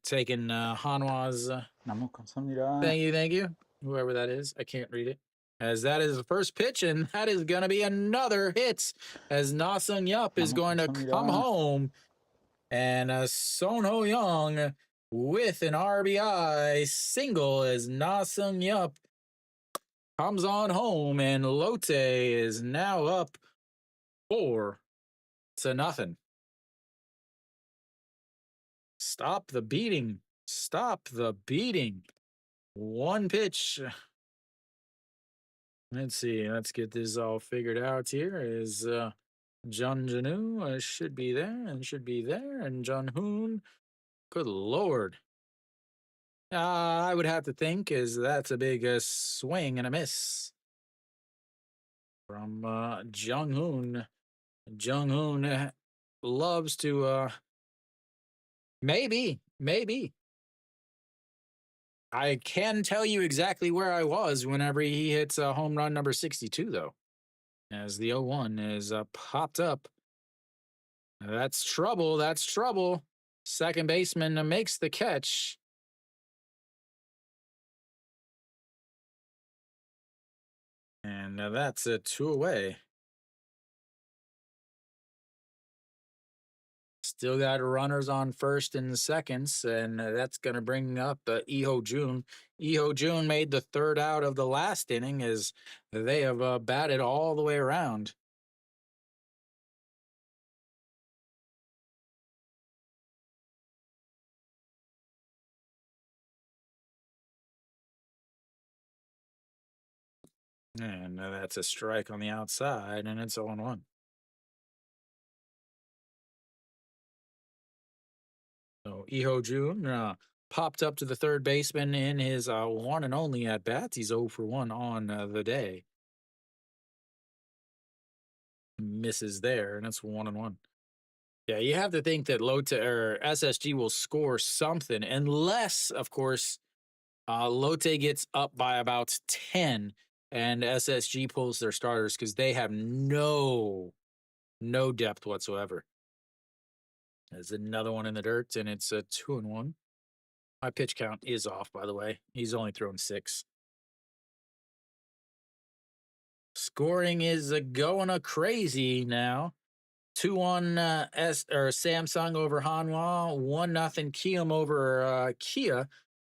taking Hanwha's. Thank you. Whoever that is, I can't read it. As that is the first pitch, and that is going to be another hit. As Na Sung Yup is going to come home, and Son Ho Young with an RBI single as Na Sung Yup comes on home, and Lotte is now up 4-0. Stop the beating. Stop the beating. One pitch. Let's see. Let's get this all figured out here. Is Jun Janu should be there and should be there. And Jun Hoon, good Lord. I would have to think is that's a big swing and a miss from Jung Hoon. Jung Hoon loves to maybe. I can tell you exactly where I was whenever he hits home run number 62, though, as the 0-1 is popped up. That's trouble. That's trouble. Second baseman makes the catch. And that's a 2 away. Still got runners on first and seconds, and that's going to bring up Iho Jun. Iho Jun made the third out of the last inning as they have batted all the way around. And that's a strike on the outside, and it's 0-1. So Iho Jun popped up to the third baseman in his one and only at bats. He's 0 for 1 on the day. Misses there, and it's 1-1. Yeah, you have to think that Lotte or SSG will score something, unless, of course, Lotte gets up by about 10 and SSG pulls their starters because they have no depth whatsoever. There's another one in the dirt, and it's a 2-1. My pitch count is off, by the way. He's only thrown 6. Scoring is going crazy now. 2-1 Samsung over Hanwha, 1-0 Kium over Kia,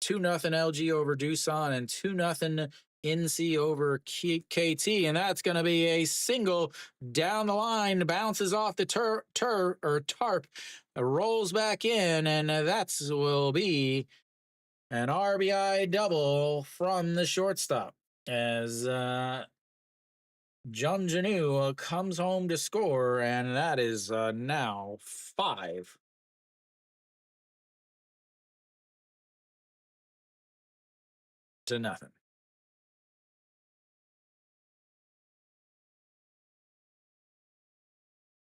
2-0 LG over Doosan, and 2-0 NC over KT. And that's going to be a single down the line, bounces off the tarp, rolls back in, and that will be an RBI double from the shortstop as Jun Janu comes home to score, and that is now 5-0.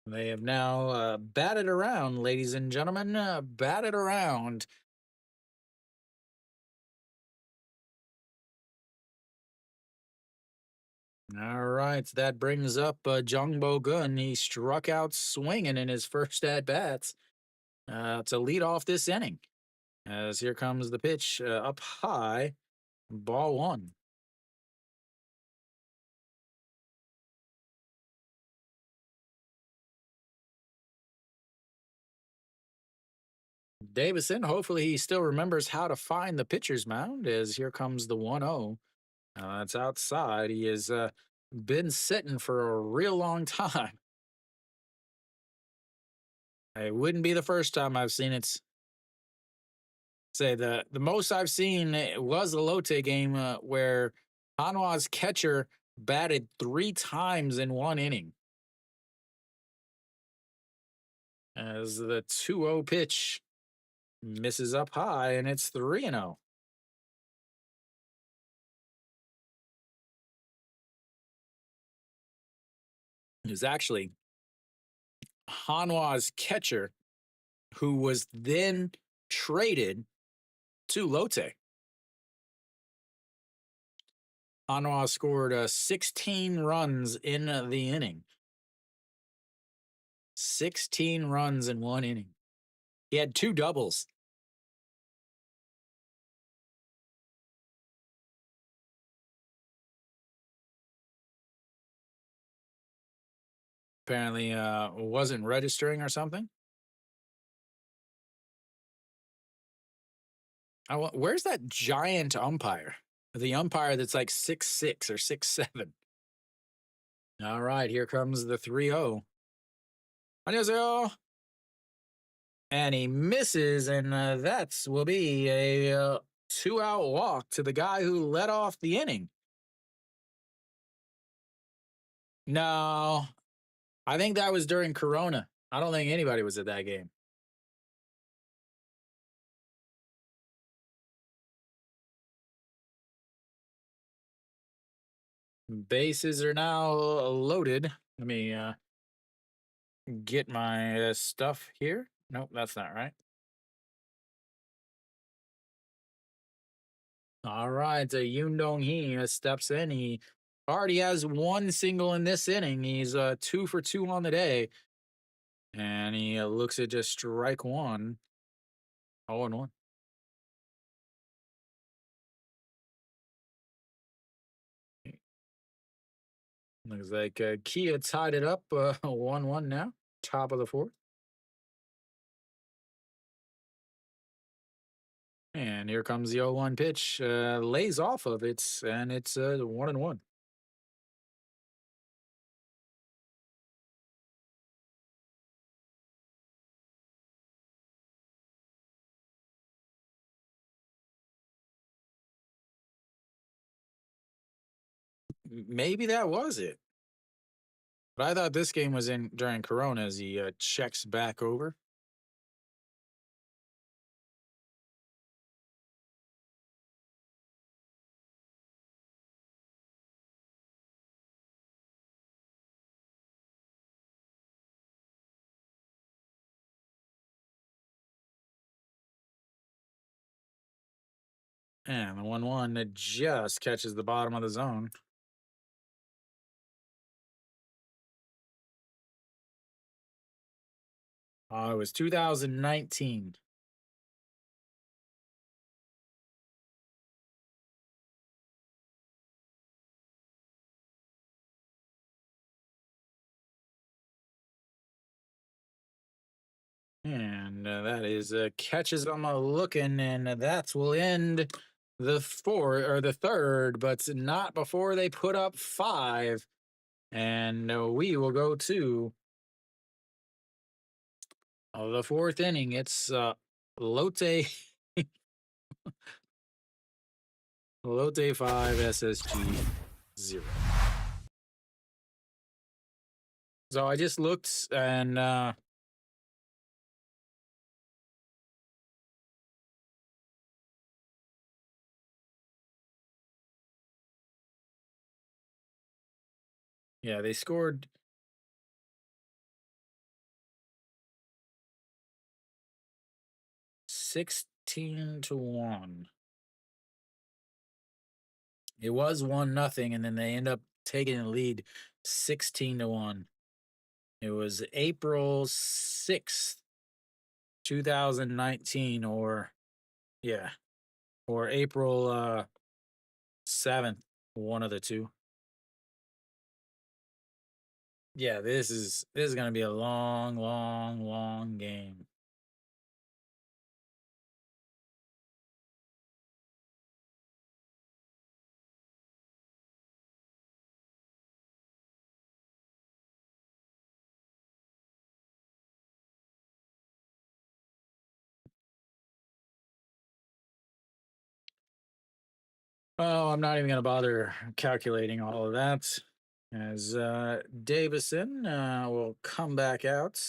They have now batted around, ladies and gentlemen, batted around. All right, that brings up Jung Bo Gun. He struck out swinging in his first at bats to lead off this inning. As here comes the pitch up high, ball one. Davison, hopefully he still remembers how to find the pitcher's mound as here comes the 1-0. That's outside. He has been sitting for a real long time. It wouldn't be the first time I've seen it. Say the most I've seen was the Lotte game where Hanwha's catcher batted 3 times in 1 inning. As the 2-0 pitch misses up high, and it's 3-0. It was actually Hanwha's catcher who was then traded to Lotte. Hanwha scored 16 runs in the inning. 16 runs in 1 inning. He had 2 doubles. Apparently, wasn't registering or something. Where's that giant umpire? The umpire that's like 6'6" or 6'7". All right, here comes the 3-0. 안녕하세요. And he misses, and that will be a 2-out walk to the guy who led off the inning. No, I think that was during Corona. I don't think anybody was at that game. Bases are now loaded. Let me get my stuff here. Nope, that's not right. All right, Yoon Dong Hee steps in. He already has 1 single in this inning. He's 2 for 2 on the day, and he looks at just strike one. 0-1. Looks like Kia tied it up 1-1 now. Top of the fourth. And here comes the 0-1 pitch. Lays off of it, and it's 1-1. Maybe that was it. But I thought this game was in during Corona as he checks back over. And the 1-1 that just catches the bottom of the zone. It was 2019. And that is catches I'm looking, and that will end the third, but not before they put up 5. And we will go to the 4th inning. It's Lotte Lotte 5, SSG 0. So I just looked, and yeah, they scored 16-1. It was 1-0, and then they end up taking the lead 16-1. It was April 6th, 2019, or Yeah, or April 7th, one of the two. Yeah, this is gonna be a long, long, long game. Oh, I'm not even gonna bother calculating all of that. As Davison will come back out,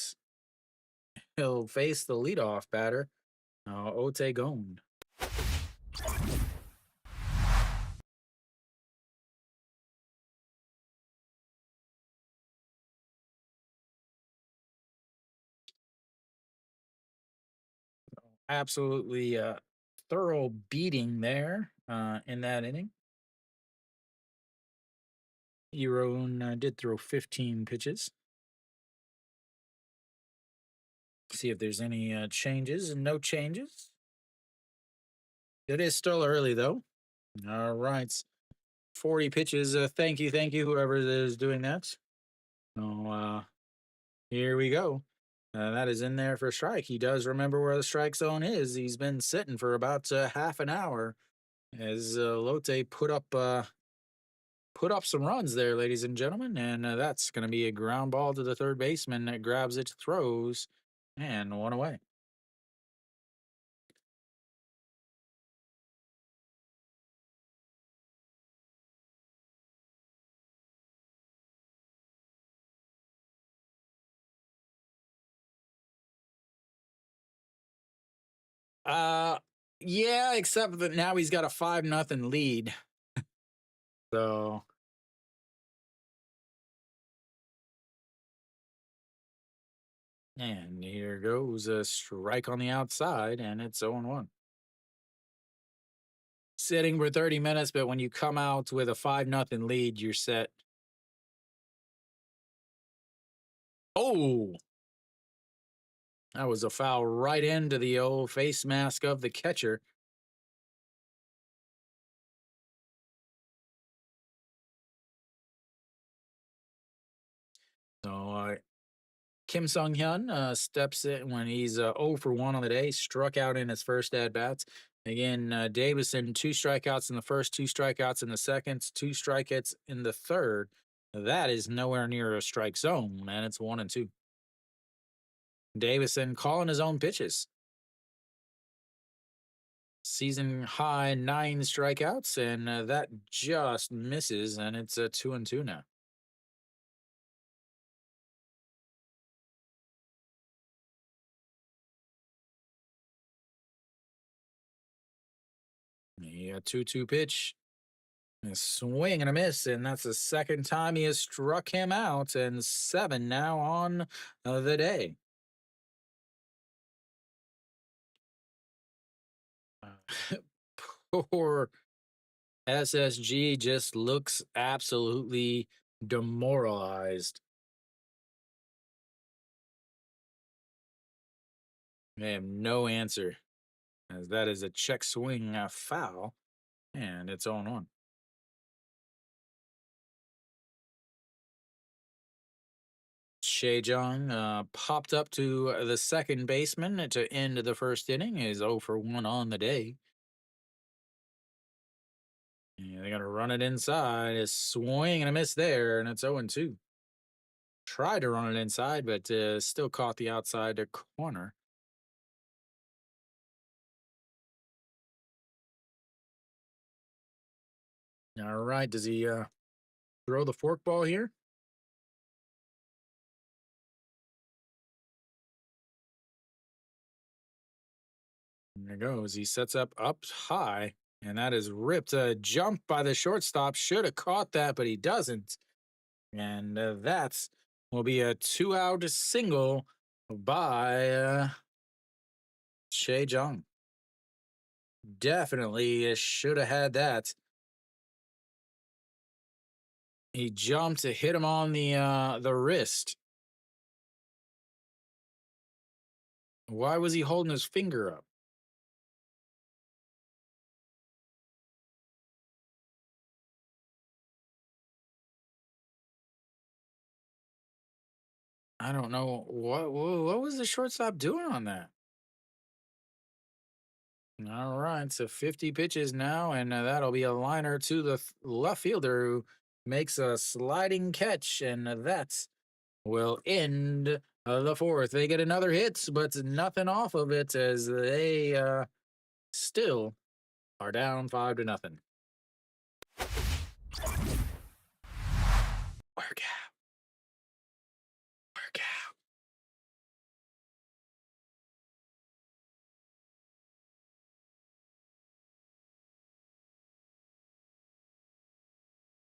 he'll face the leadoff batter, Ote Gone. Absolutely thorough beating there in that inning. Euron did throw 15 pitches. See if there's any changes. No changes. It is still early though. All right. 40 pitches. Thank you, whoever is doing that. So here we go. That is in there for strike. He does remember where the strike zone is. He's been sitting for about half an hour as Lotte put up some runs there, ladies and gentlemen, and that's going to be a ground ball to the third baseman that grabs it, throws, and one away. Uh, yeah, except that now he's got a 5-0 lead. So, and here goes a strike on the outside, and it's 0-1. Sitting for 30 minutes, but when you come out with a 5-0 lead, you're set. Oh, that was a foul right into the old face mask of the catcher. So Kim Sung Hyun steps in when he's 0 for 1 on the day, struck out in his first at bats. Again, Davison, 2 strikeouts in the first, 2 strikeouts in the second, 2 strikeouts in the third. That is nowhere near a strike zone, man. It's 1-2. Davison calling his own pitches. Season high 9 strikeouts, and that just misses, and it's a 2-2 now. A 2-2 pitch. A swing and a miss, and that's the second time he has struck him out, and 7 now on the day. Poor SSG just looks absolutely demoralized. They have no answer, as that is a check swing foul, and it's on 1. Jong popped up to the second baseman to end the first inning. Is 0 for 1 on the day. Yeah, they got to run it inside. A swing and a miss there, and it's 0-2. Tried to run it inside, but still caught the outside corner. All right, does he throw the forkball here? There goes. He sets up high, and that is ripped. A jump by the shortstop. Should have caught that, but he doesn't. And that's will be a 2-out single by Jung. Definitely should have had that. He jumped to hit him on the wrist. Why was he holding his finger up? I don't know what was the shortstop doing on that. All right, so 50 pitches now, and that'll be a liner to the left fielder who makes a sliding catch, and that will end the fourth. They get another hit, but nothing off of it as they still are down 5-0. Work out, work out.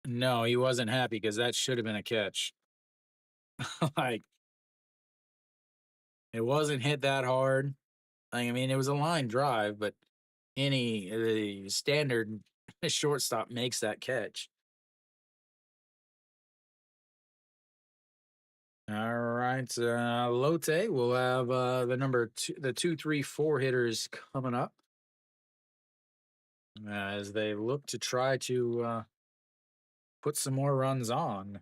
No, he wasn't happy because that should have been a catch. Like it wasn't hit that hard. I mean, it was a line drive, but any standard shortstop makes that catch. All right, Lotte will have the number two, the 2, 3, 4 hitters coming up as they look to try to put some more runs on.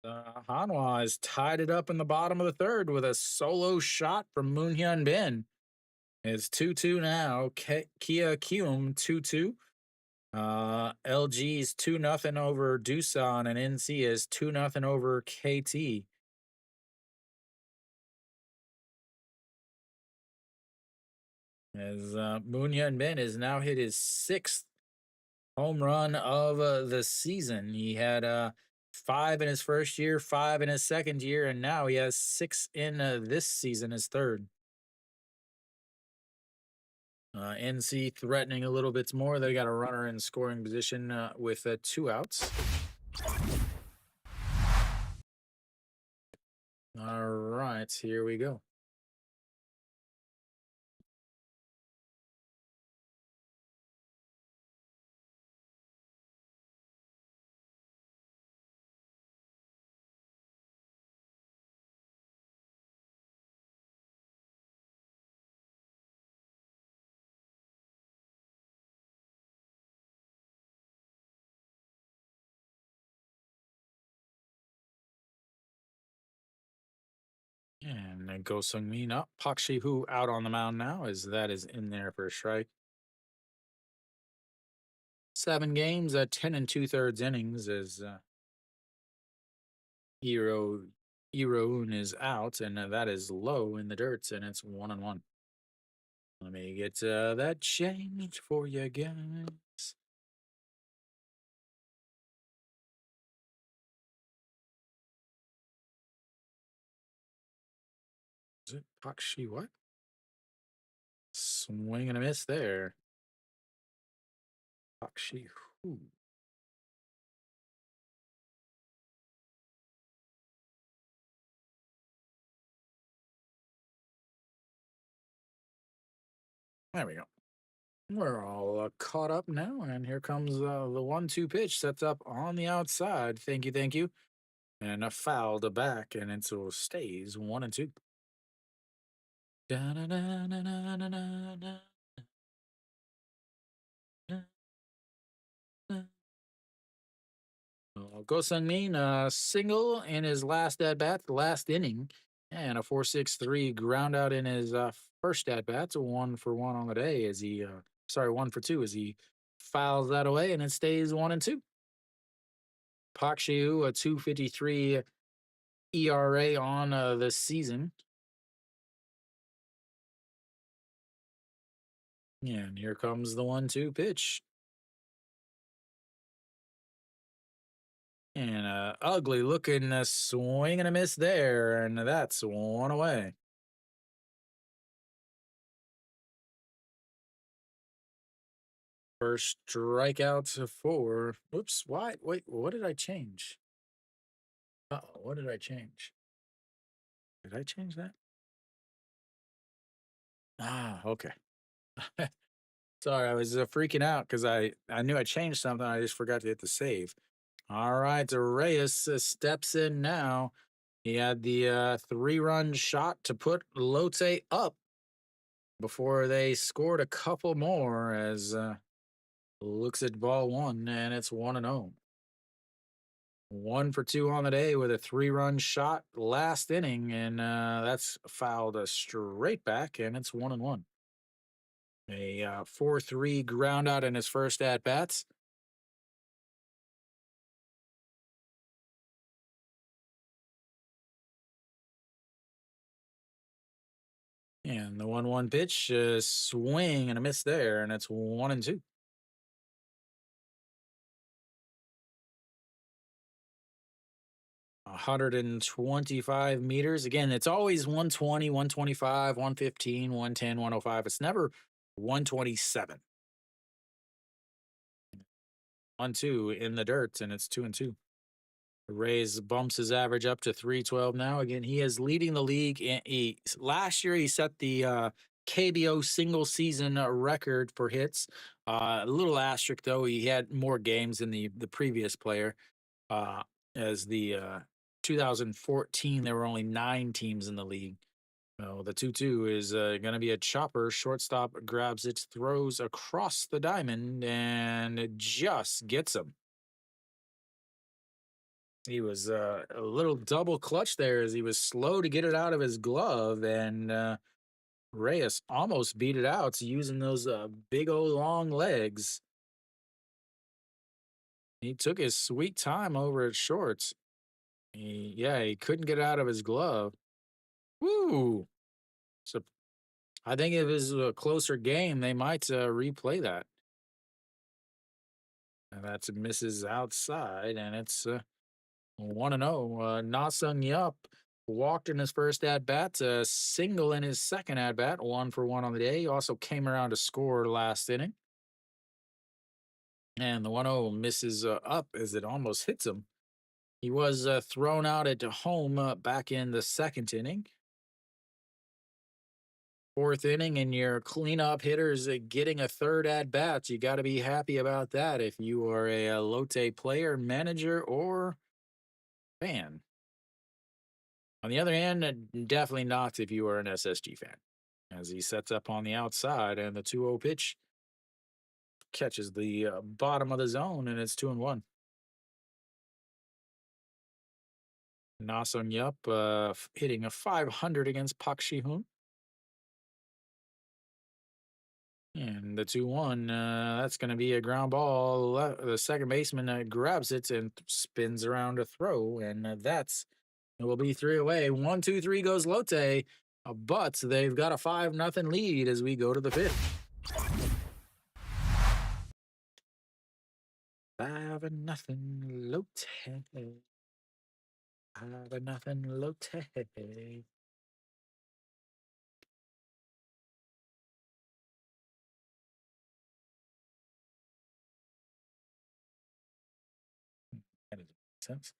Hanwha has tied it up in the bottom of the third with a solo shot from Moon Hyun Bin. It's 2-2 now. Kia Kium 2-2. LG's 2-0 over Doosan, and NC is 2-0 over KT. As Moon Hyun Bin has now hit his sixth home run of the season. He had 5 in his first year, 5 in his second year, and now he has 6 in this season, his third. NC threatening a little bit more. They got a runner in scoring position with 2 outs. All right, here we go. And then Go Sung Min up. Pak Shi Hu out on the mound now, as that is in there for a strike. 7 games at 10 and 2/3 innings as Iro Iroun is out, and that is low in the dirt, and it's 1-1. Let me get that change for you guys. Is it Pak Shi what? Swing and a miss there. Pak Shi Hu. There we go. We're all caught up now, and here comes the 1-2 pitch. Sets up on the outside. Thank you, thank you. And a foul to back, and it still stays 1-2. Go Sung Min, single in his last at bat, the last inning, and a 4.63 ground out in his first at bat, 1-for-1 on the day as he, sorry, 1-for-2 as he fouls that away, and it stays 1-2. Pak Shiu, a 2.53 ERA on the season. And here comes the 1-2 pitch. And ugly looking swing and a miss there, and that's 1 away. First strikeout for. Oops, why? Wait, what did I change? What did I change? Did I change that? Okay. Sorry, I was freaking out because I knew I changed something. I just forgot to hit the save. All right, Reyes steps in now. He had the 3-run shot to put Lotte up before they scored a couple more as looks at ball 1, and it's 1-0. 1 for 2 on the day with a 3-run shot last inning, and that's fouled straight back, and it's 1-1. A 4-3 ground out in his first at bats. And the 1-1 pitch, swing and a miss there, and it's 1-2. 125 meters. Again, it's always 120, 125, 115, 110, 105. It's never 127. 1-2 in the dirt, and it's 2-2. Rays bumps his average up to 312 now. Again, he is leading the league. Last year he set the KBO single season record for hits. A little asterisk though, he had more games than the previous player. Uh, as the 2014, there were only 9 teams in the league. So the 2-2 is going to be a chopper. Shortstop grabs it, throws across the diamond, and it just gets him. He was a little double clutch there as he was slow to get it out of his glove, and Reyes almost beat it out using those big old long legs. He took his sweet time over at shorts. He couldn't get it out of his glove. Woo! So I think if it was a closer game, they might replay that. And that's misses outside, and it's 1-0. Na Sung Yup walked in his first at bat, single in his second at bat, 1 for 1 on the day. He also came around to score last inning. And the 1-0 misses up as it almost hits him. He was thrown out at home back in the second inning. Fourth inning, and your cleanup hitters getting a third at bat. You got to be happy about that if you are a Lotte player, manager, or fan. On the other hand, definitely not if you are an SSG fan, as he sets up on the outside, and the 2-0 pitch catches the bottom of the zone, and it's 2-1. Na Sung Yup hitting a 500 against Pak Shi-hoon. And the 2-1, that's going to be a ground ball. The second baseman grabs it and spins around to throw, and it will be 3 away. 1-2-3 goes Lotte, but they've got a 5-0 lead as we go to the fifth. 5-0 Lotte. 5-0 Lotte. That doesn't make sense.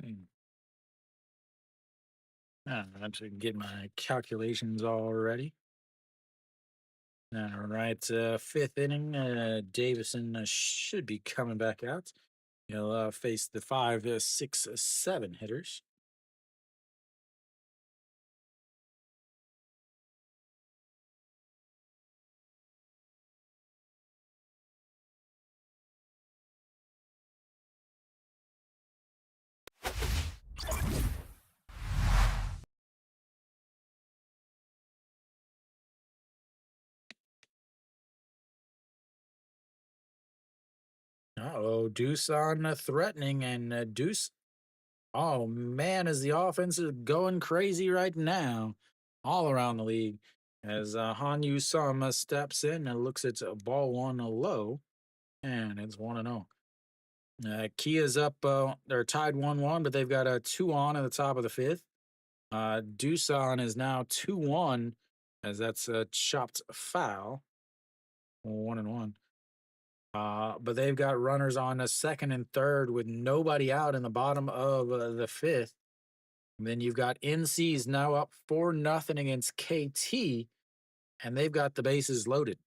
Hmm. I have to get my calculations all ready. All right, fifth inning. Davison should be coming back out. He'll face the 5, 6, 7 hitters. Oh, Deuce on threatening, and Deuce. Oh man, is the offense is going crazy right now, all around the league. As Han Yu Sum steps in and looks at ball one low, and it's 1-0. Kia's up. They're tied 1-1, but they've got a 2 on at the top of the fifth. Doosan is now 2-1, as that's a chopped foul. 1-1. But they've got runners on a second and third with nobody out in the bottom of the fifth. And then you've got NC's now up 4-0 against KT, and they've got the bases loaded.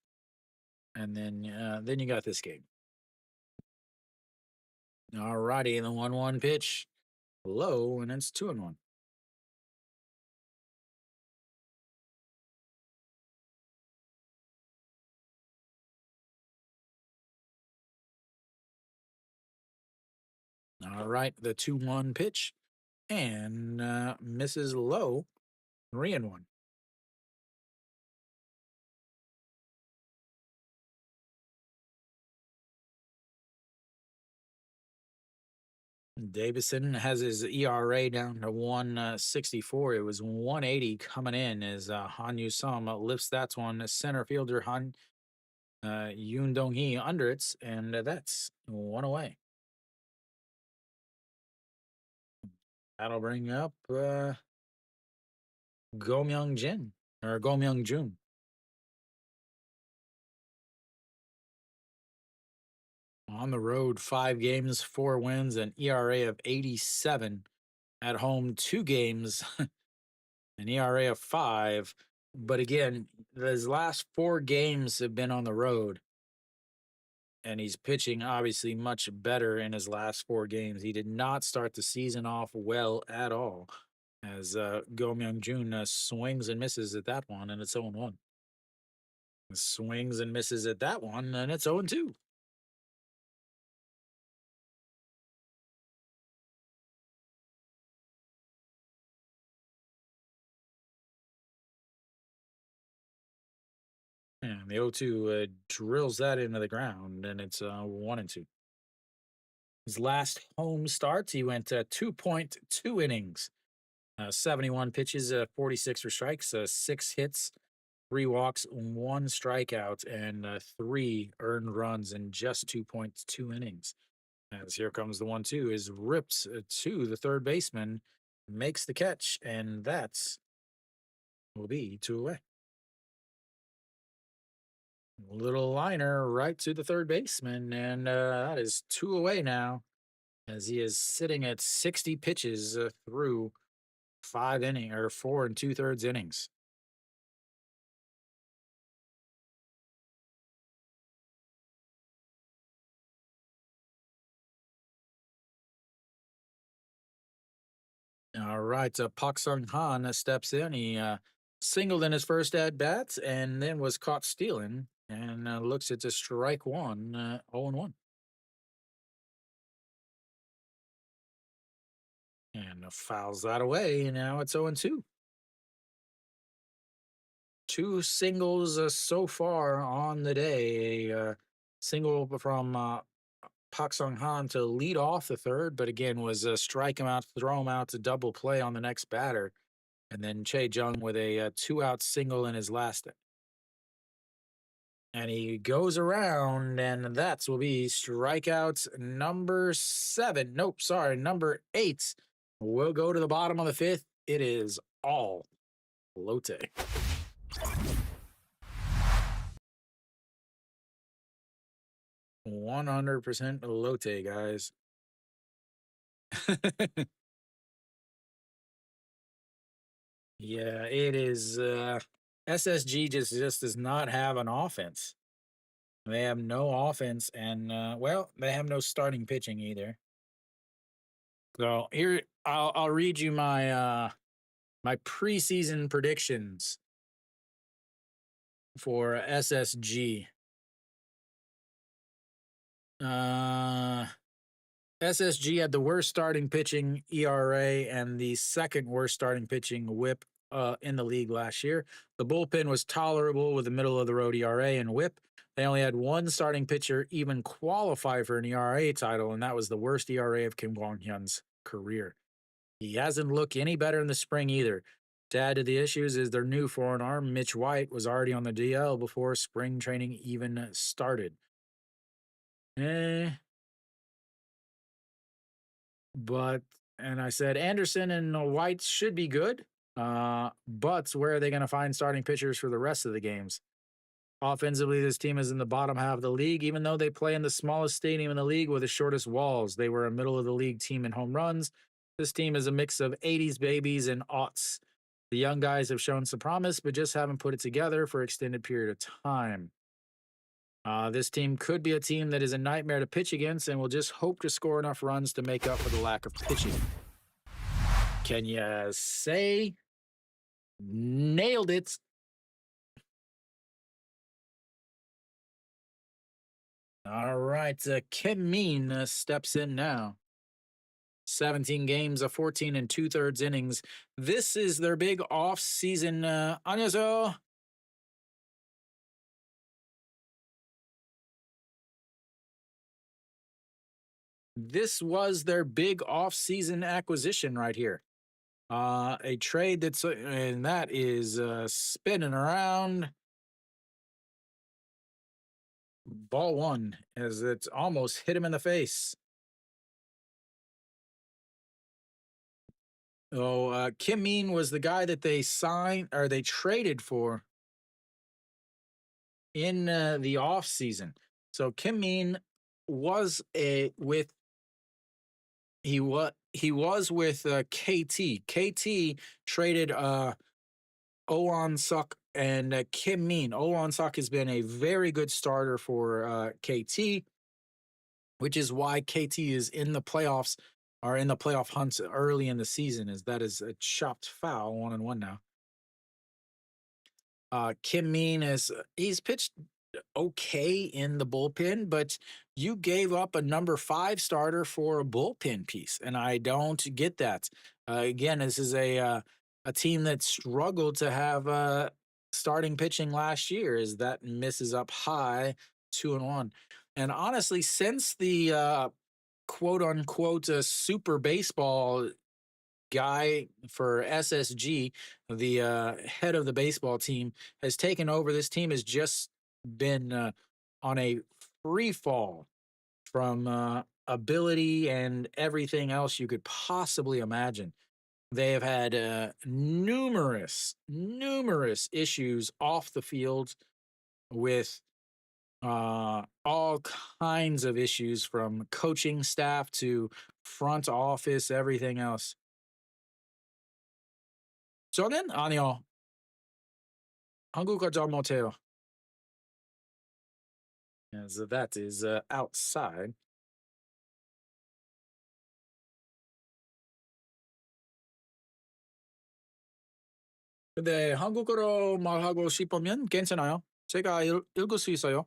And then you got this game. All righty, the 1-1 pitch, low, and it's 2-1. All right, the 2-1 pitch, and misses low, 3-1. Davison has his ERA down to 164. It was 180 coming in as Han Yu Sum lifts that one. Center fielder Han Yoon Dong Hee under it, and that's one away. That'll bring up Go Myung Jin or Go Myung Jun. On the road, 5 games, 4 wins, an ERA of 87. At home, 2 games, an ERA of 5. But again, his last 4 games have been on the road, and he's pitching obviously much better in his last 4 games. He did not start the season off well at all, as Go Myung Jun swings and misses at that one, and it's 0-1. Swings and misses at that one, and it's 0-2. And the 0-2 drills that into the ground, and it's 1-2. His last home starts, he went 2.2 innings, 71 pitches, 46 for strikes, 6 hits, 3 walks, 1 strikeout, and 3 earned runs in just 2.2 innings. As here comes the 1-2, is ripped to the third baseman, makes the catch, and that's will be 2 away. Little liner right to the third baseman, and that is 2 away now, as he is sitting at 60 pitches through 4 and 2/3 innings. All right, Pak Sung Han steps in. He singled in his first at bat, and then was caught stealing, and looks at to strike one, 0-1, and fouls that away. And now it's 0-2. 2 singles so far on the day. A single from Pak Sung Han to lead off the third, but again was strike him out, throw him out to double play on the next batter. And then Che Jung with a 2-out single in his last. And he goes around, and that's will be strikeouts number 7. Nope, sorry, number 8. We'll go to the bottom of the fifth. It is all Lotte. 100% Lotte, guys. Yeah, it is. SSG just does not have an offense. They have no offense, and well, they have no starting pitching either. So here, I'll read you my preseason predictions for SSG. SSG had the worst starting pitching ERA and the second worst starting pitching WHIP in the league last year. The bullpen was tolerable with a middle of the road ERA and WHIP. They only had one starting pitcher even qualify for an ERA title, and that was the worst ERA of Kim Kwang-hyun's career. He hasn't looked any better in the spring either. To add to the issues is their new foreign arm, Mitch White, was already on the DL before spring training even started. Eh, but and I said Anderson and White should be good. But where are they going to find starting pitchers for the rest of the games? Offensively, this team is in the bottom half of the league, even though they play in the smallest stadium in the league with the shortest walls. They were a middle of the league team in home runs. This team is a mix of 80s babies and aughts. The young guys have shown some promise, but just haven't put it together for extended period of time. This team could be a team that is a nightmare to pitch against and will just hope to score enough runs to make up for the lack of pitching. Can you say nailed it? All right, Kim Mean steps in now. 17 games of 14 and two-thirds innings. This is their big off-season. 안녕하세요. This was their big off-season acquisition right here. A trade and that is spinning around. Ball one as it's almost hit him in the face. Oh, Kim Mean was the guy that they signed or they traded for in the off season. So Kim Mean was a with he was with KT. KT traded Owan Suk and Kim Mean. Owan Suk has been a very good starter for KT, which is why KT is in the playoffs or in the playoff hunts early in the season. Is that is a chopped foul, 1-1 now. Kim Mean is he's pitched okay in the bullpen, but you gave up a number 5 starter for a bullpen piece, and I don't get that. Again, this is a team that struggled to have starting pitching last year. Is that misses up high 2-1, and honestly, since the quote unquote super baseball guy for SSG, the head of the baseball team, has taken over. This team has just been on a free fall from ability and everything else you could possibly imagine. They have had numerous issues off the field with all kinds of issues from coaching staff to front office, everything else. 저는 아니요. 한국어 잘 못해요. As that is outside. 근데 한국어로 말하고 싶으면 괜찮아요. 제가 읽을 수 있어요.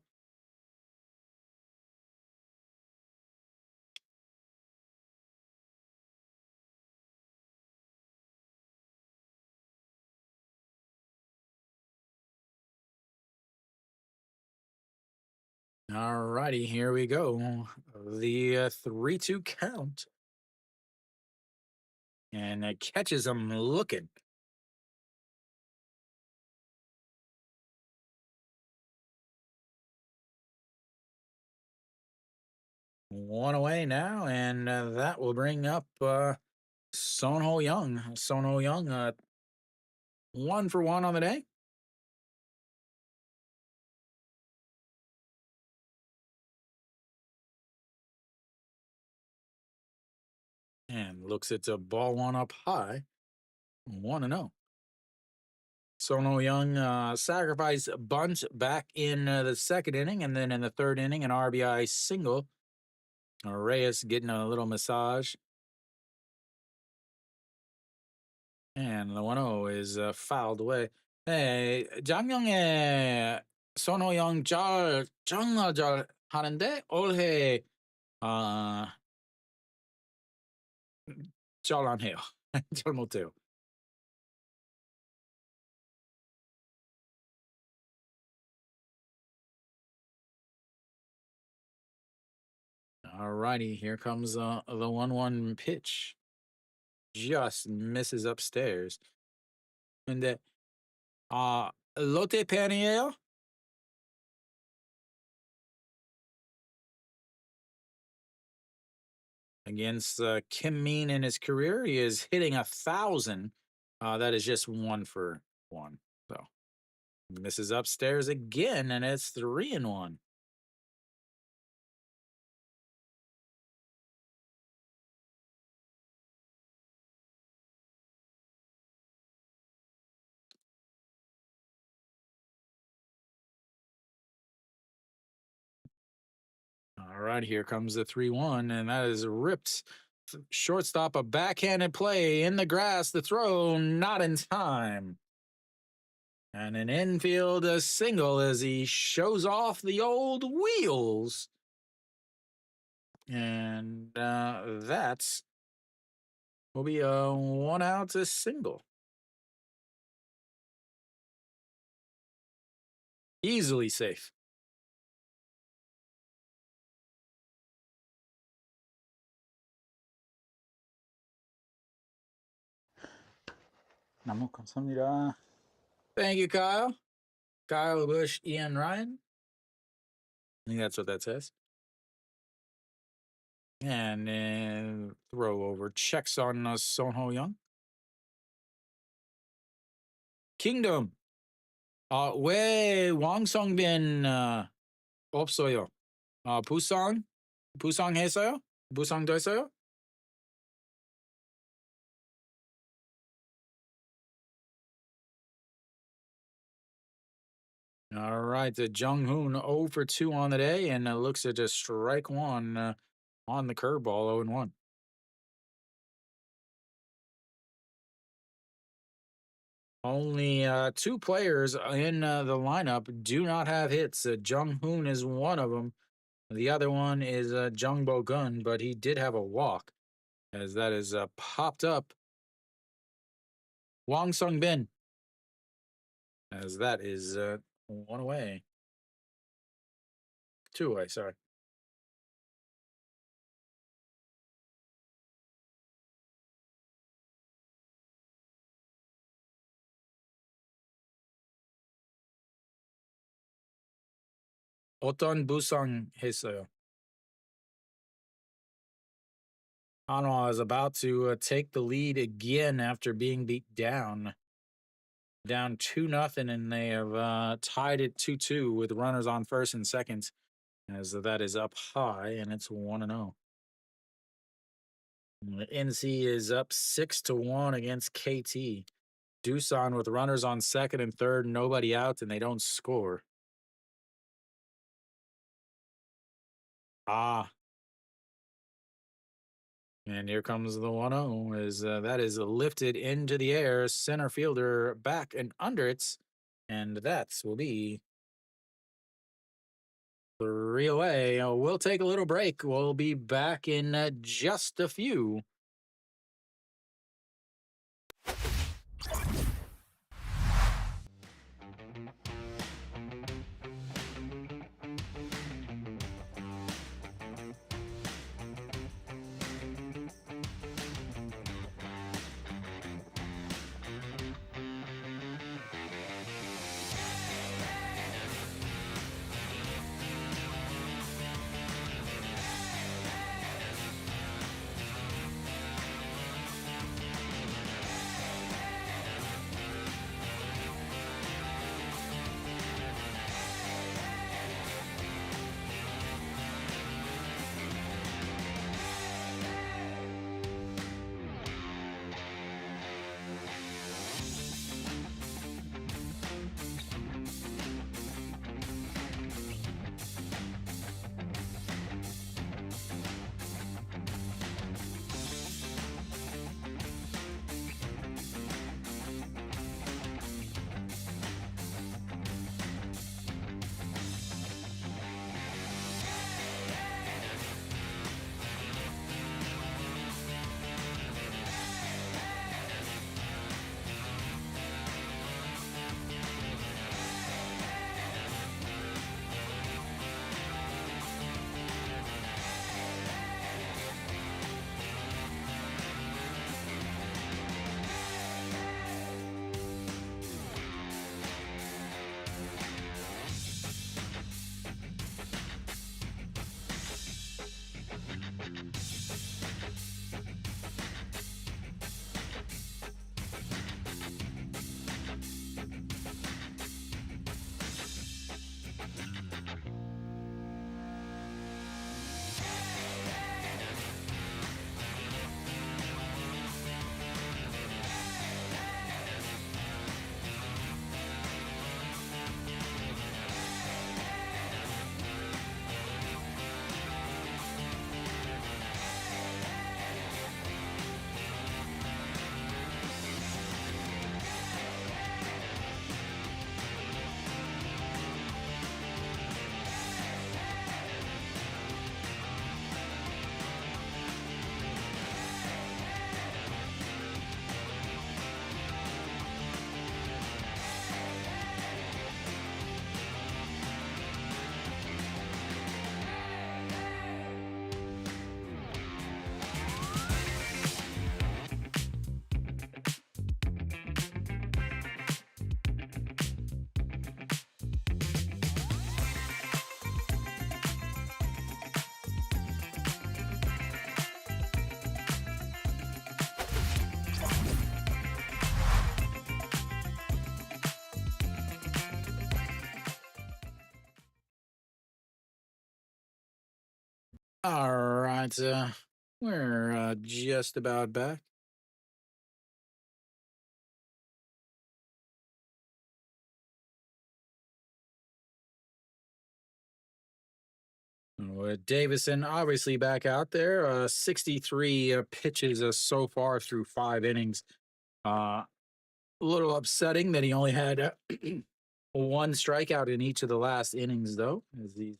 All righty, here we go. The 3-2 count. And it catches him looking. One away now, and that will bring up Son Ho Young. Son Ho Young, 1 for 1 on the day. And looks at the ball one up high. 1-0. Sono Young sacrificed a bunt back in the second inning, and then in the third inning, an RBI single. Reyes getting a little massage. And the 1-0 is fouled away. 네, 작년에 손호영 정말 잘 하는데 올해 잘 안 해요. 잘 못해요. All righty, here comes the 1-1 pitch. Just misses upstairs. 근데 롯데 팬이에요? against Kim Mean in his career. He is hitting 1,000. That is just 1 for 1. So this is upstairs again, and it's 3-1. All right, here comes the 3-1, and that is ripped. Shortstop, a backhanded play in the grass. The throw not in time. And an infield a single as he shows off the old wheels. And that will be a 1-out single. Easily safe. 너무 감사합니다. Thank you, Kyle. Kyle Bush, Ian Ryan. I think that's what that says. And then throw over. Checks on Son Ho Young. Kingdom. 왜 왕성빈 없어요? 부상했어요? 부상됐어요? All right, Jung Hoon 0 for 2 on the day, and looks at just strike one on the curveball, 0-1. Only 2 players in the lineup do not have hits. Jung Hoon is one of them. The other one is Jung Bo Gun, but he did have a walk, as that is popped up. Wang Sung Bin, as that is 1 away. 2 away, sorry. 어떤 부상 했어요? Hanwha is about to take the lead again after being beat down. Down 2-0, and they have tied it 2-2 with runners on first and second, as that is up high, and it's 1-0. NC is up 6-1 against KT. Doosan with runners on second and third, nobody out, and they don't score. And here comes the 1-0, as that is lifted into the air. Center fielder back and under it, and that will be 3 away. We'll take a little break. We'll be back in just a few. All right, we're just about back. With Davison obviously back out there, 63 pitches so far through 5 innings. A little upsetting that he only had one strikeout in each of the last innings, though, as he's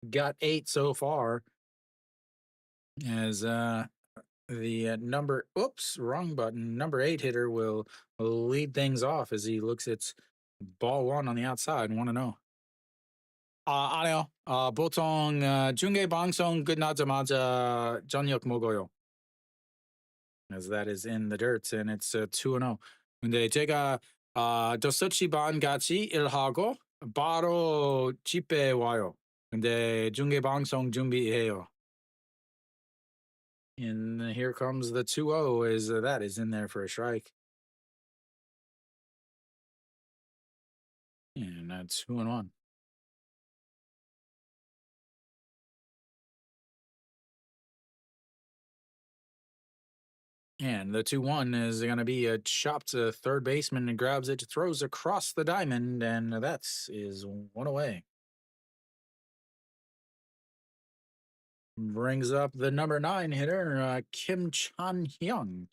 got eight so far. As the oops, wrong button, number eight hitter will lead things off as he looks at ball one on the outside, 1-0. 아니요. 보통 중계 방송 끝나자마자 저녁 먹어요. As that is in the dirt and it's 2-0. 근데 제가 5시 반까지 일하고 바로 집에 와요. 근데 중계 방송 준비해요. And here comes the 2-0 as that is in there for a strike. And that's 2-1. And the 2-1 is going to be a chopped to third baseman and grabs it, throws across the diamond, and that is one away. Brings up the number 9 hitter, Kim Chan Hyung.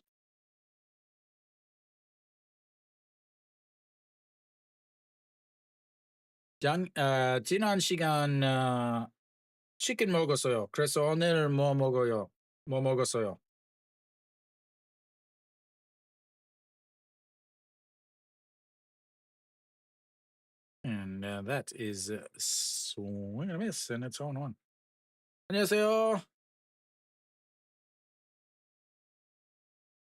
지난 시간 치킨 먹었어요. 그래서 오늘 뭐 먹어요? 뭐 먹었어요? And that is swing and a miss, and it's 0-1. 안녕하세요.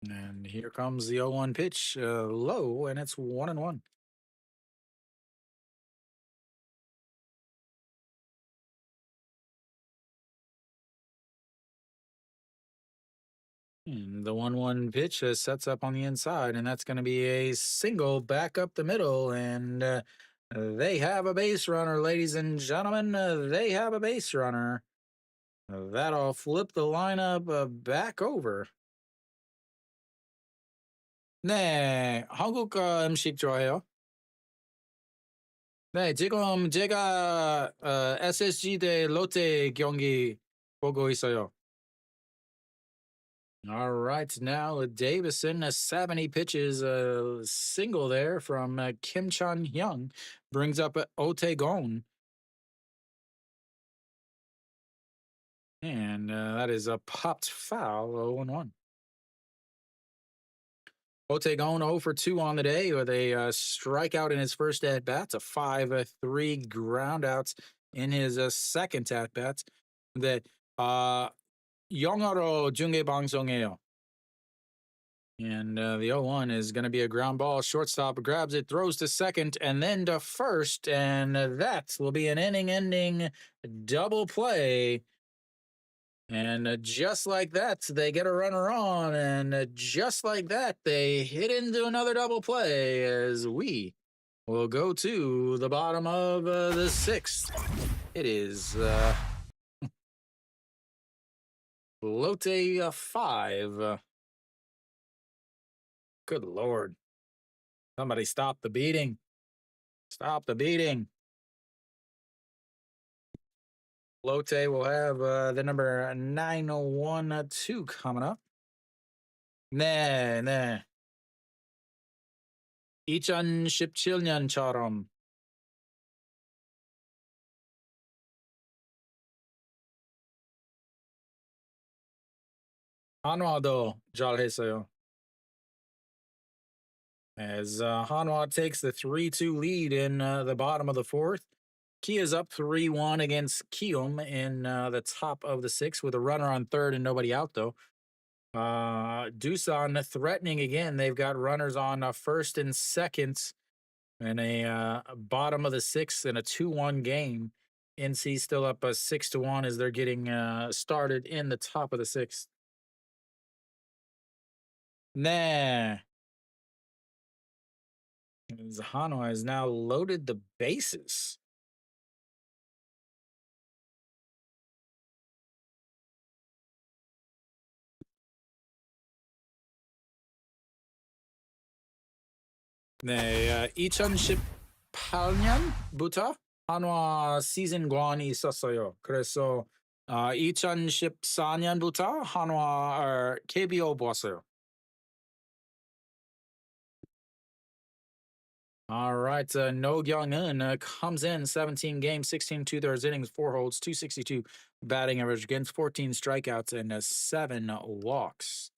And here comes the 0-1 pitch, low, and it's 1-1. And the 1-1 pitch sets up on the inside, and that's going to be a single back up the middle. And they have a base runner, ladies and gentlemen. They have a base runner. That'll flip the lineup back over. 네, 한국 음식 좋아해요? 네, 지금 제가 SSG 대 롯데 경기 보고 있어요. All right, now Davison, 70 pitches, a single there from Kim Chan Hyung, brings up Otegon. And that is a popped foul, 0-1. Otegon 0 for 2 on the day with a strikeout in his first at bats, a 5-3 ground outs in his second at bats. 네, 영어로 중계 방송해요. And the 0-1 is going to be a ground ball. Shortstop grabs it, throws to second, and then to first. And that will be an inning ending double play. And just like that, they get a runner on. And just like that, they hit into another double play as we will go to the bottom of the sixth. It is Lotte 5. Good Lord. Somebody stop the beating. Stop the beating. Lotte will have the number 912 coming up. 네, 네. 2017년처럼. 한화도 잘했어요. As Hanwha takes the 3-2 lead in the bottom of the fourth. Kia's up 3-1 against Kium in the top of the sixth with a runner on third and nobody out, though. Doosan threatening again. They've got runners on first and second in a bottom of the sixth in a 2-1 game. NC still up 6-1 as they're getting started in the top of the sixth. Nah. Hanwha has now loaded the bases. 네, 2018년부터 한화 시즌 1이 있었어요. 그래서 2014년부터 한화 KBO 보았어요. All right, No Young-un comes in 17 games, 16 2/3 innings, 4 holds, 262 batting average against 14 strikeouts and 7 walks.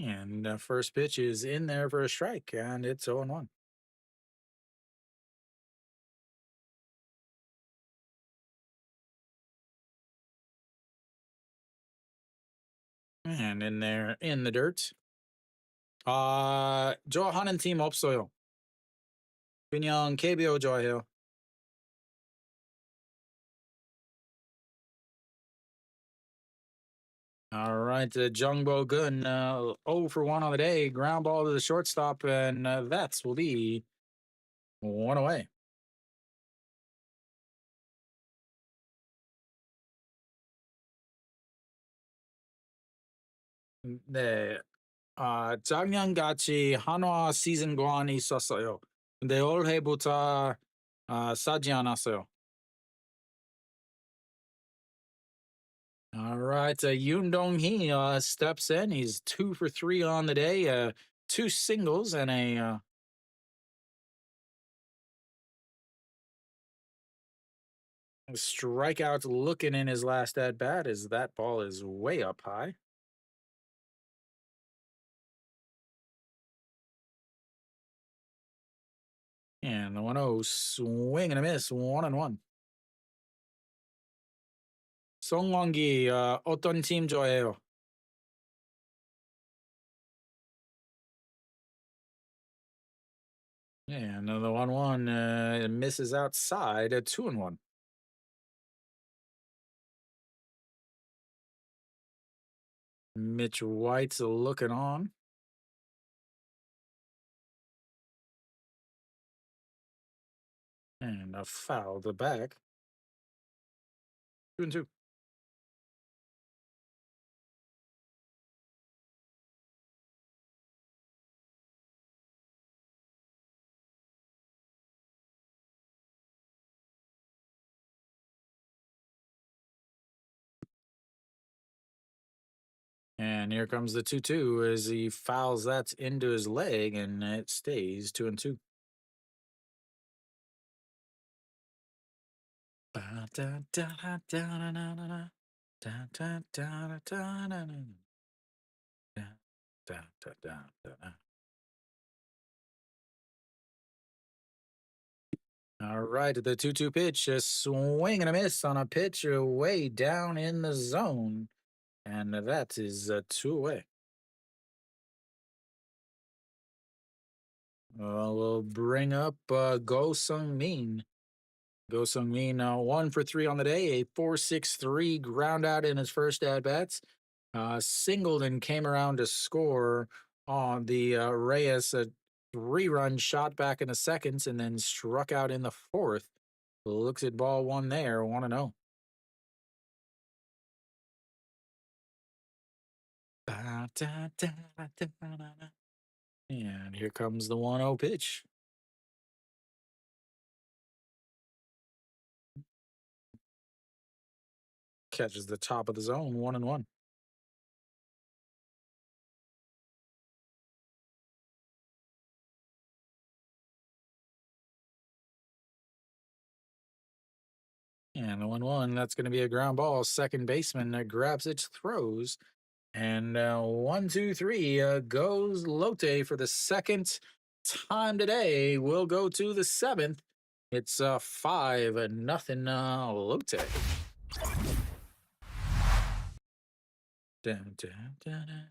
And first pitch is in there for a strike, and it's 0-1. And in there, in the dirt. 좋아하는 팀 없어요. 그냥 KBO 좋아해요. All right, Jungbo Gun, 0 for 1 on the day. Ground ball to the shortstop, and that will be one away. 네, 작년같이 한화 시즌 1이 있었어요. 근데 올해부터 싸지 않았어요. All right, Yoon Dong-hee steps in. He's 2 for 3 on the day, 2 singles and a strikeout looking in his last at bat as that ball is way up high. And the 1-0 swing and a miss, 1-1. 송원기, 어떤 팀 좋아해요? And the 1-1 misses outside, 2-1. Mitch White's looking on. And a foul to back. 2-2. And here comes the 2-2 as he fouls that into his leg, and it stays 2-2. All right, the 2-2 pitch, a swing and a miss on a pitch way down in the zone. And that is 2 away. We'll bring up Go Sung Min. Go Sung Min, 1 for 3 on the day, a 4.63 ground out in his first at bats. Singled and came around to score on the Reyes 3-run shot back in the seconds and then struck out in the fourth. Looks at ball one there, 1-0. And here comes the 1-0 pitch. Catches the top of the zone, 1-1. And the 1-1, that's going to be a ground ball. Second baseman grabs it, throws. And 1-2-3 goes Lotte for the second time today. We'll go to the seventh. It's 5-0 Lotte. Dun, dun, dun, dun.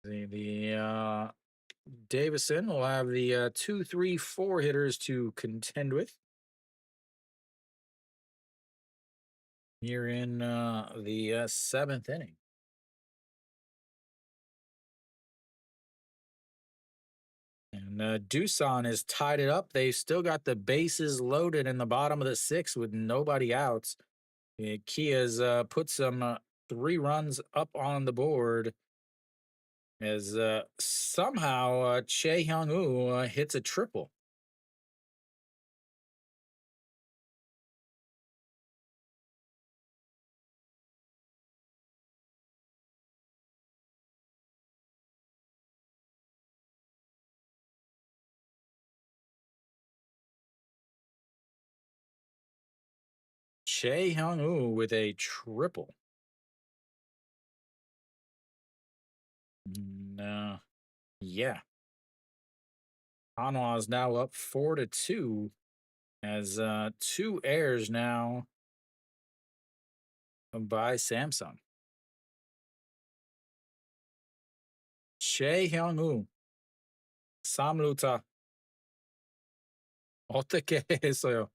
The Davison will have the 2, 3, 4 hitters to contend with. Here in the seventh inning. And Doosan has tied it up. They've still got the bases loaded in the bottom of the sixth with nobody outs. Kia's put some 3 runs up on the board as somehow Che Hyung-woo hits a triple. Che Hyung-woo with a triple. No, yeah. Hanwha is now up 4-2 as 2 errors now by Samsung. Che Hyung-woo, 삼루타 어떻게 했어요?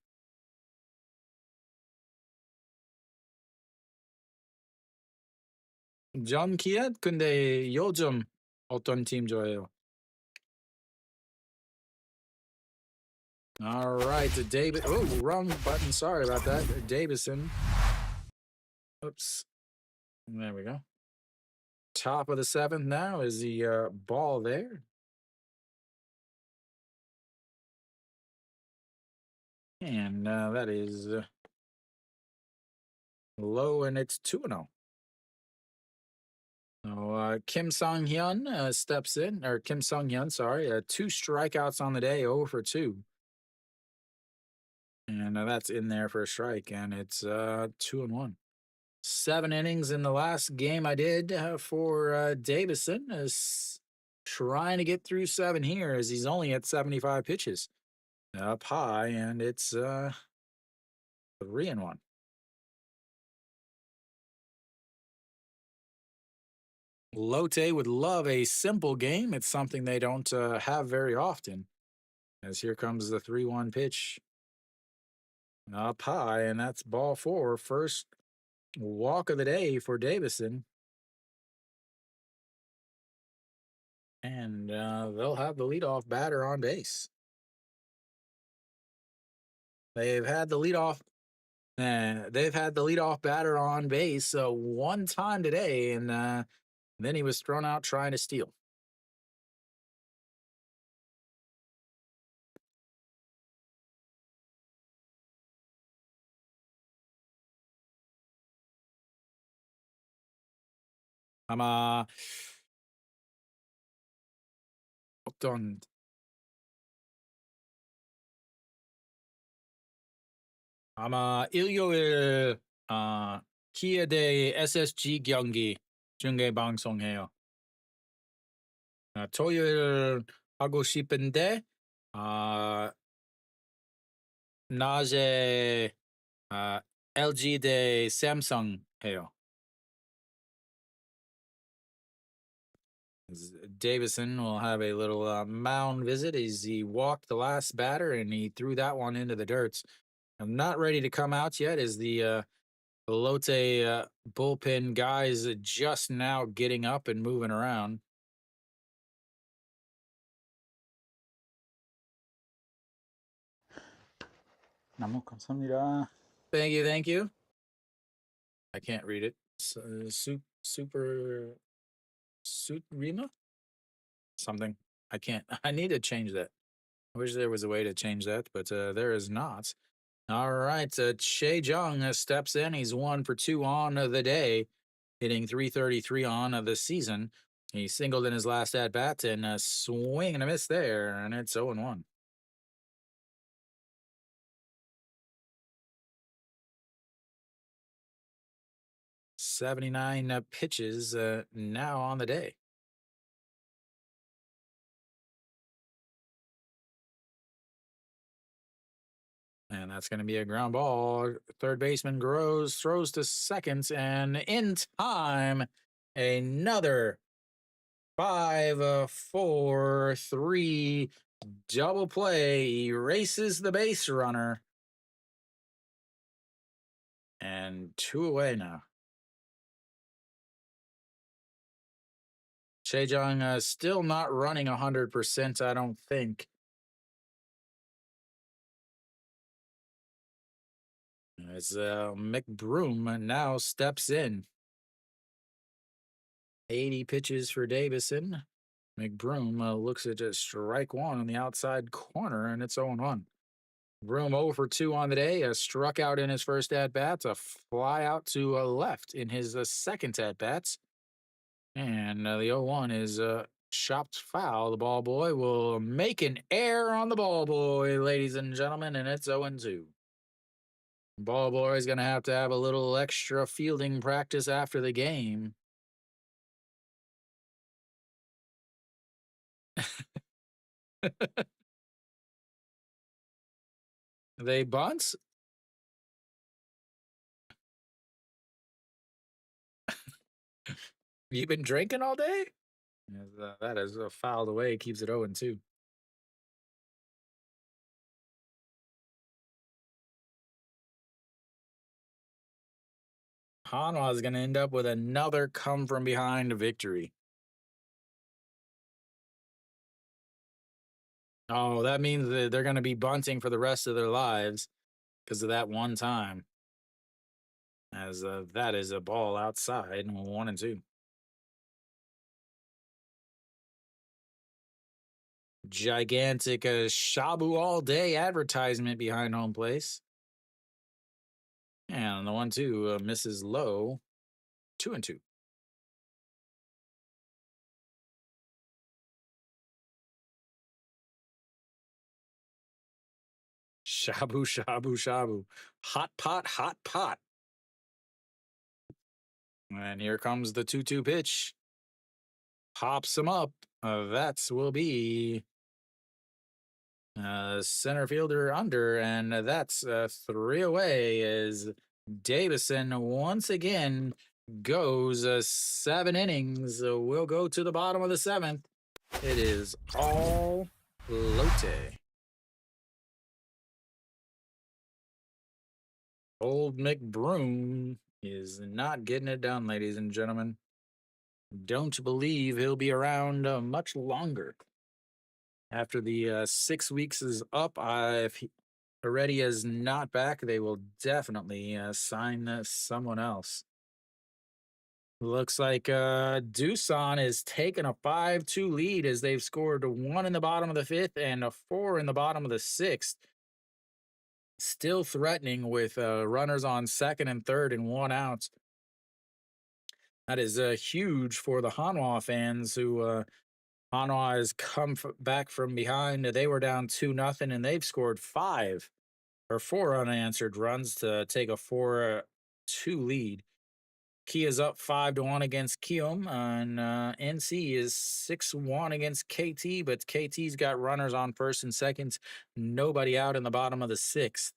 존 키엣? 근데 요즘 어떤 팀 좋아해요? All right, to David. Oh, wrong button. Sorry about that. Davison. Oops. There we go. Top of the seventh now. Is the ball there? And that is low, and it's 2-0. So Kim Sung-hyun steps in, or Kim Sung-hyun, sorry. 2 strikeouts on the day, 0 for 2. And that's in there for a strike, and it's 2-1. 7 innings in the last game I did for Davison. Is trying to get through 7 here as he's only at 75 pitches. Up high, and it's 3-1. Lotte would love a simple game. It's something they don't have very often. As here comes the 3-1 pitch. Up high, and that's ball 4. First walk of the day for Davison. And they'll have the leadoff batter on base. They've had the leadoff batter on base 1 time today, and then he was thrown out trying to steal. 아마 어떤 아마 일요일 키에 대 SSG 경기 중계 방송해요. 토요일 하고 싶은데 낮에 LG 대 삼성 해요. Davison will have a little mound visit as he walked the last batter and he threw that one into the dirt. I'm not ready to come out yet as the Lotte bullpen guys just now getting up and moving around. 너무 감사합니다. Thank you, thank you. I can't read it. Super Suit Rima? Something. I can't. I need to change that. I wish there was a way to change that, but there is not. All right. Che Jung steps in. He's 1 for 2 on the day, hitting .333 on the season. He singled in his last at bat and a swing and a miss there, and it's 0-1. .79 pitches now on the day. And that's going to be a ground ball. Third baseman Groves throws to second, and in time, another 5-4-3 double play erases the base runner. And 2 away now. Chejong still not running 100%, I don't think. As McBroom now steps in. 80 pitches for Davison. McBroom looks at just strike one on the outside corner, and it's 0-1. Broom 0 for 2 on the day. Struck out in his first at bats. A fly out to left in his second at bats. And the 0-1 is chopped foul. The ball boy will make an error on the ball boy, ladies and gentlemen, and it's 0-2. Ball boy is going to have a little extra fielding practice after the game. They bunts. You been drinking all day? Yes, that is fouled away. Keeps it 0-2. Hanwha is going to end up with another come from behind victory. Oh, that means that they're going to be bunting for the rest of their lives because of that one time. As that is a ball outside, 1-2. Gigantic Shabu all day advertisement behind home place. And the 1-2 misses low, 2-2. Shabu, shabu, shabu. Hot pot, hot pot. And here comes the 2-2 pitch. Pops him up. That will be center fielder under, and that's 3 away as Davison once again goes 7 innings. We'll go to the bottom of the 7th. It is all Lotte. Old McBroom is not getting it done, ladies and gentlemen. Don't believe he'll be around much longer. After the 6 weeks is up, if he already is not back, they will definitely sign someone else. Looks like Doosan is taking a 5-2 lead as they've scored 1 in the bottom of the 5th and a 4 in the bottom of the 6th. Still threatening with runners on second and third and 1 out. That is huge for the Hanwha fans who Hanwha has come back from behind. They were down 2-0 and they've scored 4 unanswered runs to take a 4-2 lead. Kia is up 5-1 against Kium, and NC is 6-1 against KT, but KT's got runners on first and second, nobody out in the bottom of the 6th.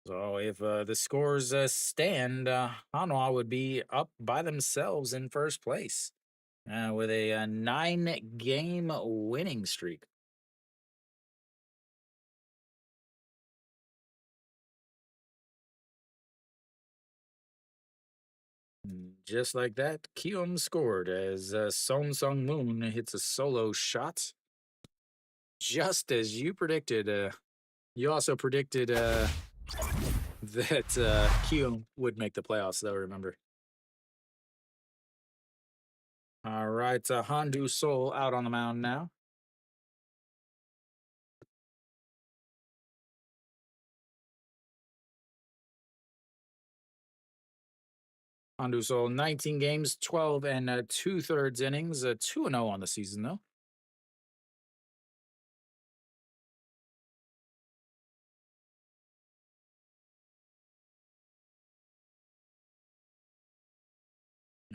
So if the scores stand, Hanwha would be up by themselves in first place with a 9-game winning streak. Just like that, Kium scored as Song Sung Moon hits a solo shot. Just as you predicted. You also predicted that Kium would make the playoffs, though, remember. All right, Handu Sol out on the mound now. Handu Sol, 19 games, 12 and 2/3 innings, 2-0 on the season, though.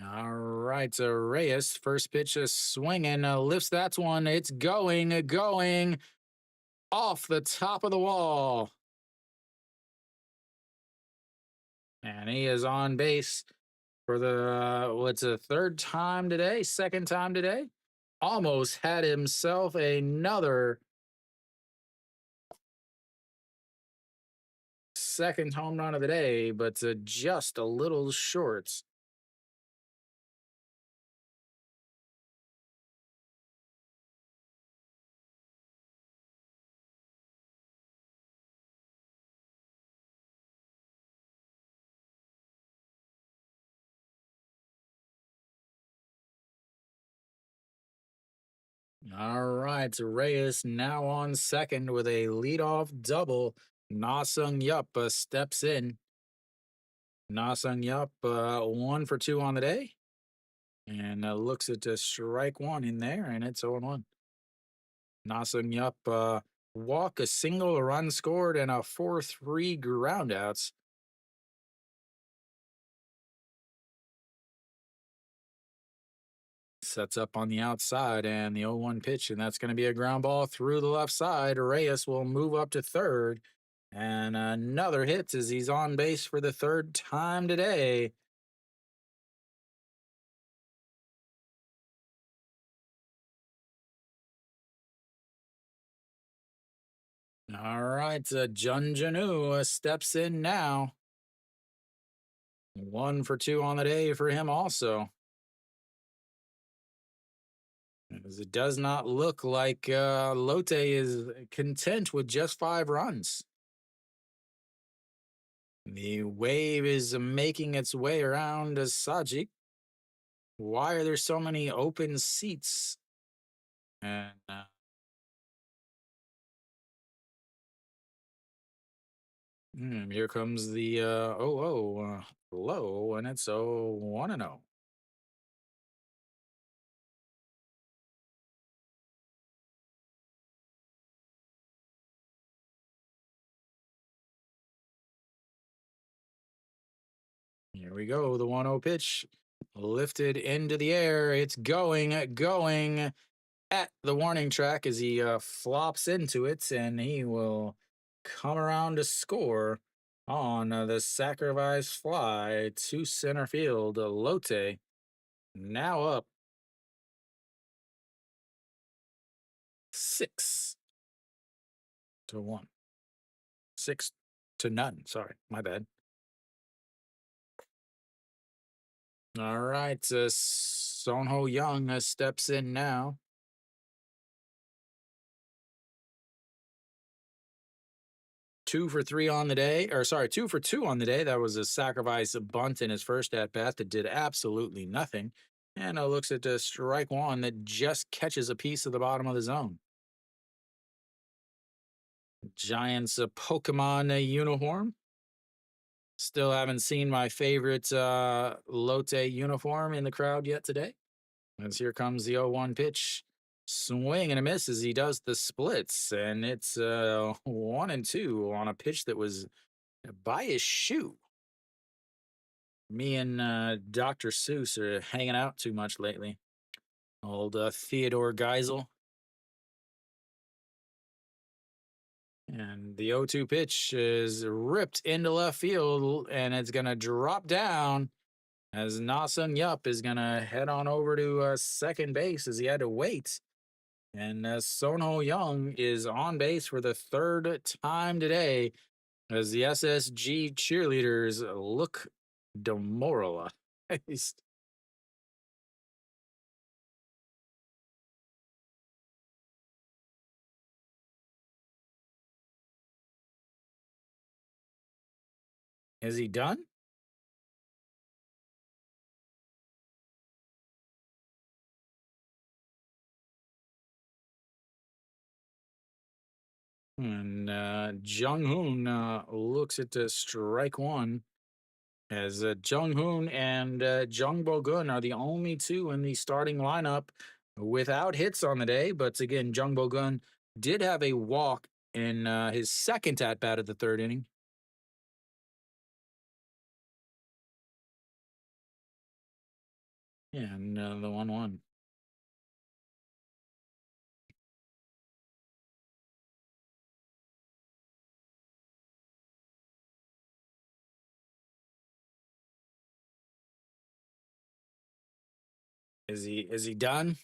All right, Reyes, first pitch, a swing and lifts that one. It's going off the top of the wall. And he is on base for the, what's the third time today? Second time today? Almost had himself another second home run of the day, but just a little short. All right, Reyes now on second with a leadoff double. Nasung Yup steps in. Nasung Yup, 1 for 2 on the day, and looks at strike one in there, and it's 0-1. Nasung Yup, walk, a single, a run scored, and a 4-3 groundouts. Sets up on the outside and the 0-1 pitch, and that's going to be a ground ball through the left side. Reyes will move up to third, and another hit as he's on base for the third time today. All right, Jun Janu steps in now. 1 for 2 on the day for him also. As it does not look like Lotte is content with just 5 runs. The wave is making its way around Sajik. Why are there so many open seats? And here comes the low, and it's 1-0. Here we go. The 1-0 pitch lifted into the air. It's going at the warning track as he flops into it, and he will come around to score on the sacrifice fly to center field. Lotte now up 6-1. 6-0. Sorry, my bad. All right, Sonho Young steps in now. 2 for 3 on the day, or sorry, 2 for 2 on the day. That was a sacrifice bunt in his first at bat that did absolutely nothing. And looks at strike one that just catches a piece of the bottom of the zone. Giants Pokemon uniform. Still haven't seen my favorite Lotte uniform in the crowd yet today. As here comes the 0-1 pitch. Swing and a miss as he does the splits. And it's 1-2 on a pitch that was by his shoe. Me and Dr. Seuss are hanging out too much lately. Old Theodore Geisel. And the 0-2 pitch is ripped into left field, and it's going to drop down as Nasun Yup is going to head on over to second base as he had to wait. And Sonho Young is on base for the third time today as the SSG cheerleaders look demoralized. Is he done? And Jung Hoon looks at strike one as Jung Hoon and Jung Bo Gun are the only two in the starting lineup without hits on the day. But again, Jung Bo Gun did have a walk in his second at bat of the third inning. Yeah, and the 1-1. Is he done?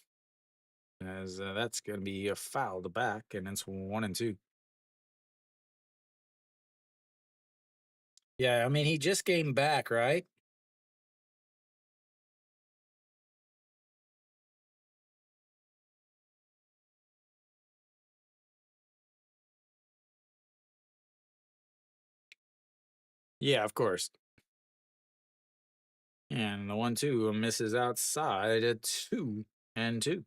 As that's going to be fouled back, and it's 1-2. Yeah, I mean he just came back, right? Yeah, of course. And the 1-2 misses outside at 2-2.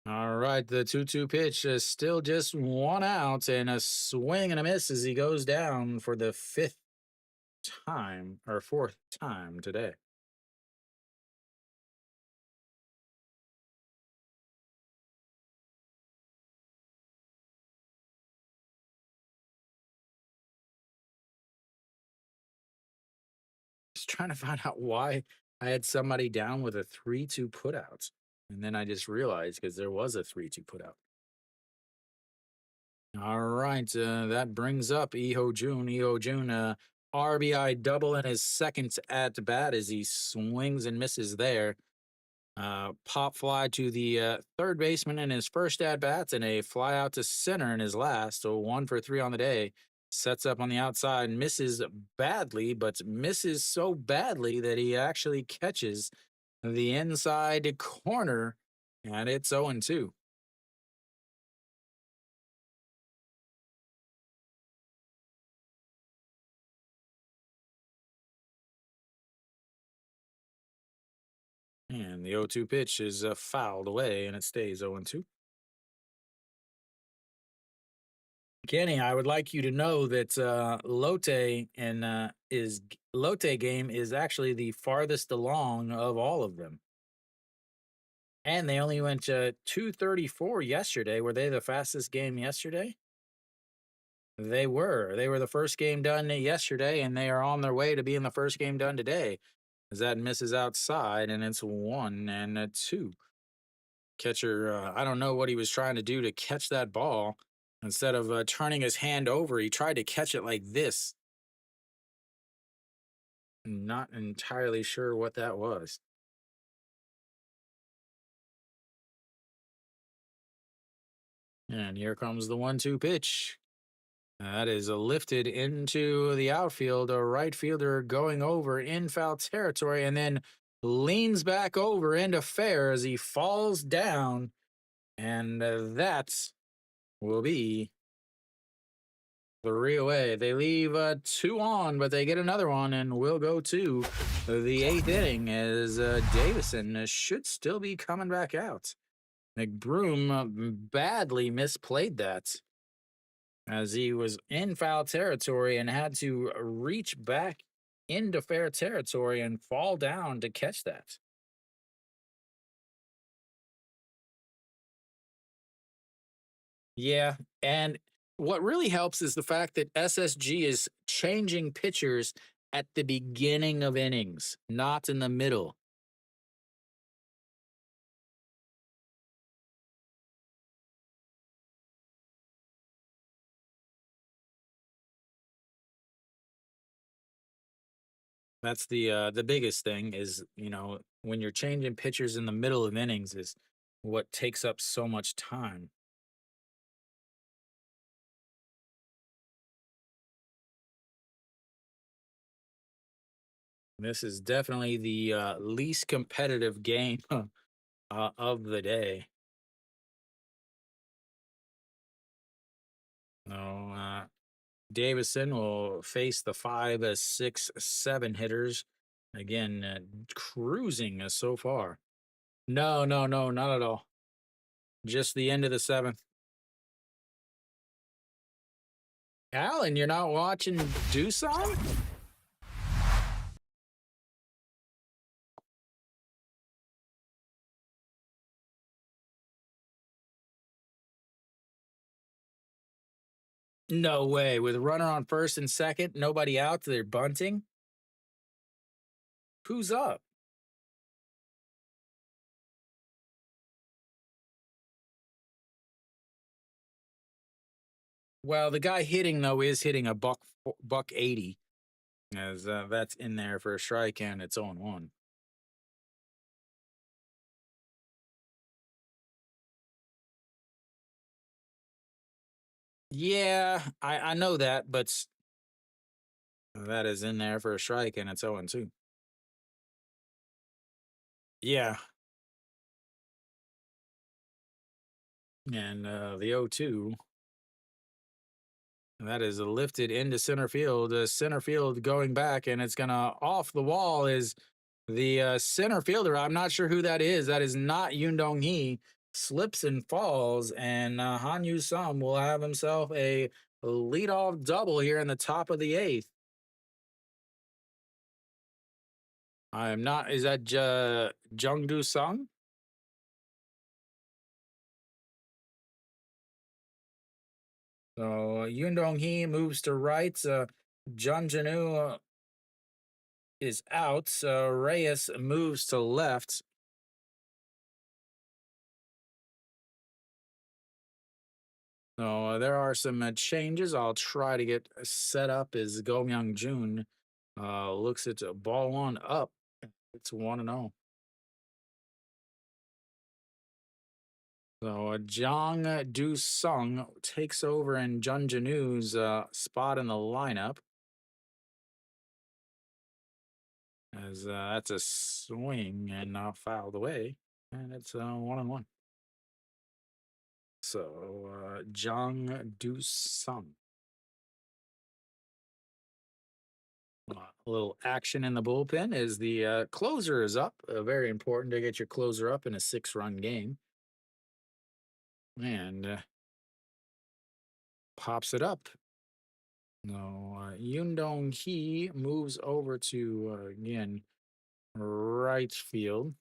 All right, the 2-2 pitch is still just one out and a swing and a miss as he goes down for the fifth time or fourth time today. Just trying to find out why I had somebody down with a 3-2 putout. And then I just realized because there was a 3-2 putout. All right, that brings up Eho June. Eho June, RBI double in his second at bat as he swings and misses there. Pop fly to the third baseman in his first at bats and a fly out to center in his last. So 1 for 3 on the day. Sets up on the outside, misses badly, but misses so badly that he actually catches the inside corner, and it's 0-2. And the 0-2 pitch is fouled away, and it stays 0-2. Kenny, I would like you to know that Lotte and is Lotte game is actually the farthest along of all of them, and they only went 234 yesterday. Were they the fastest game yesterday? They were. They were the first game done yesterday, and they are on their way to being the first game done today. As that misses outside, and it's 1-2. Catcher, I don't know what he was trying to do to catch that ball. Instead of turning his hand over, he tried to catch it like this. Not entirely sure what that was. And here comes the 1-2 pitch. That is lifted into the outfield. A right fielder going over in foul territory and then leans back over into fair as he falls down. And that will be 3 away. They leave 2 on, but they get another one and will go to the eighth inning as Davison should still be coming back out. McBroom badly misplayed that as he was in foul territory and had to reach back into fair territory and fall down to catch that. Yeah, and what really helps is the fact that SSG is changing pitchers at the beginning of innings, not in the middle. That's the biggest thing is, when you're changing pitchers in the middle of innings is what takes up so much time. This is definitely the least competitive game of the day. So, Davison will face the 5, 6, 7 hitters. Again, cruising so far. No, no, no, not at all. Just the end of the seventh. Alan, you're not watching Doosan? No way. With a runner on first and second, nobody out, they're bunting. Who's up? Well, the guy hitting though is hitting a buck 80, as that's in there for a strike and it's on 1. Yeah, I know that, but that is in there for a strike and it's 0-2. Yeah, and the 0-2 that is lifted into center field. Center field going back, and it's gonna off the wall is the center fielder. I'm not sure who that is. That is not Yoon Dong Hee. slips and falls, and Han Yu Sum will have himself a leadoff double here in the top of the eighth. I am not. Is that Jungdu Sung? So Yoon Dong Hee moves to right. Jun Janu is out. Reyes moves to left. So there are some changes. I'll try to get set up as Go Myung Jun looks at ball one up. It's 1-0. So Jang Do Sung takes over in Jun Janu's spot in the lineup. As that's a swing and fouled away. And it's 1-1. So Jang Do Sung. A little action in the bullpen as the closer is up. Very important to get your closer up in a 6-run game. And pops it up. No, Yoon Dong Hee moves over to, again, right field.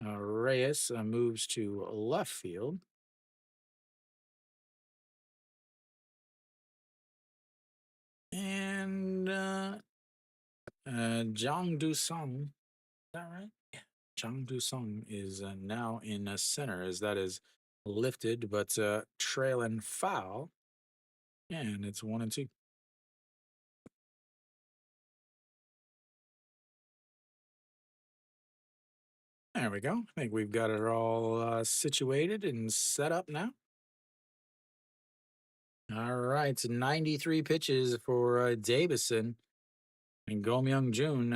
Reyes moves to left field. And Jang Do Sung, is that right? Yeah. Jang Do Sung is now in center as that is lifted, but trailing foul. And it's 1-2. There we go. I think we've got it all situated and set up now. All right, 93 pitches for Davison. And Go Myung Jun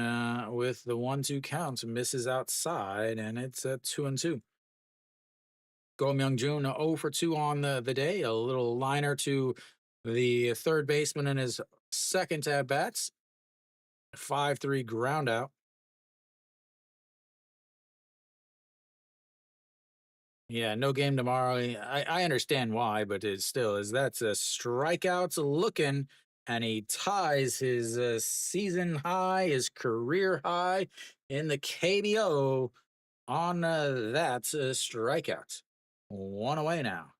with the 1-2 count misses outside, and it's 2-2. Go Myung Jun 0 for 2 on the day. A little liner to the third baseman in his second at bats. 5-3 ground out. Yeah, no game tomorrow. I understand why, but it still is. That's a strikeouts looking, and he ties his season high, his career high in the KBO on that strikeout. One away now.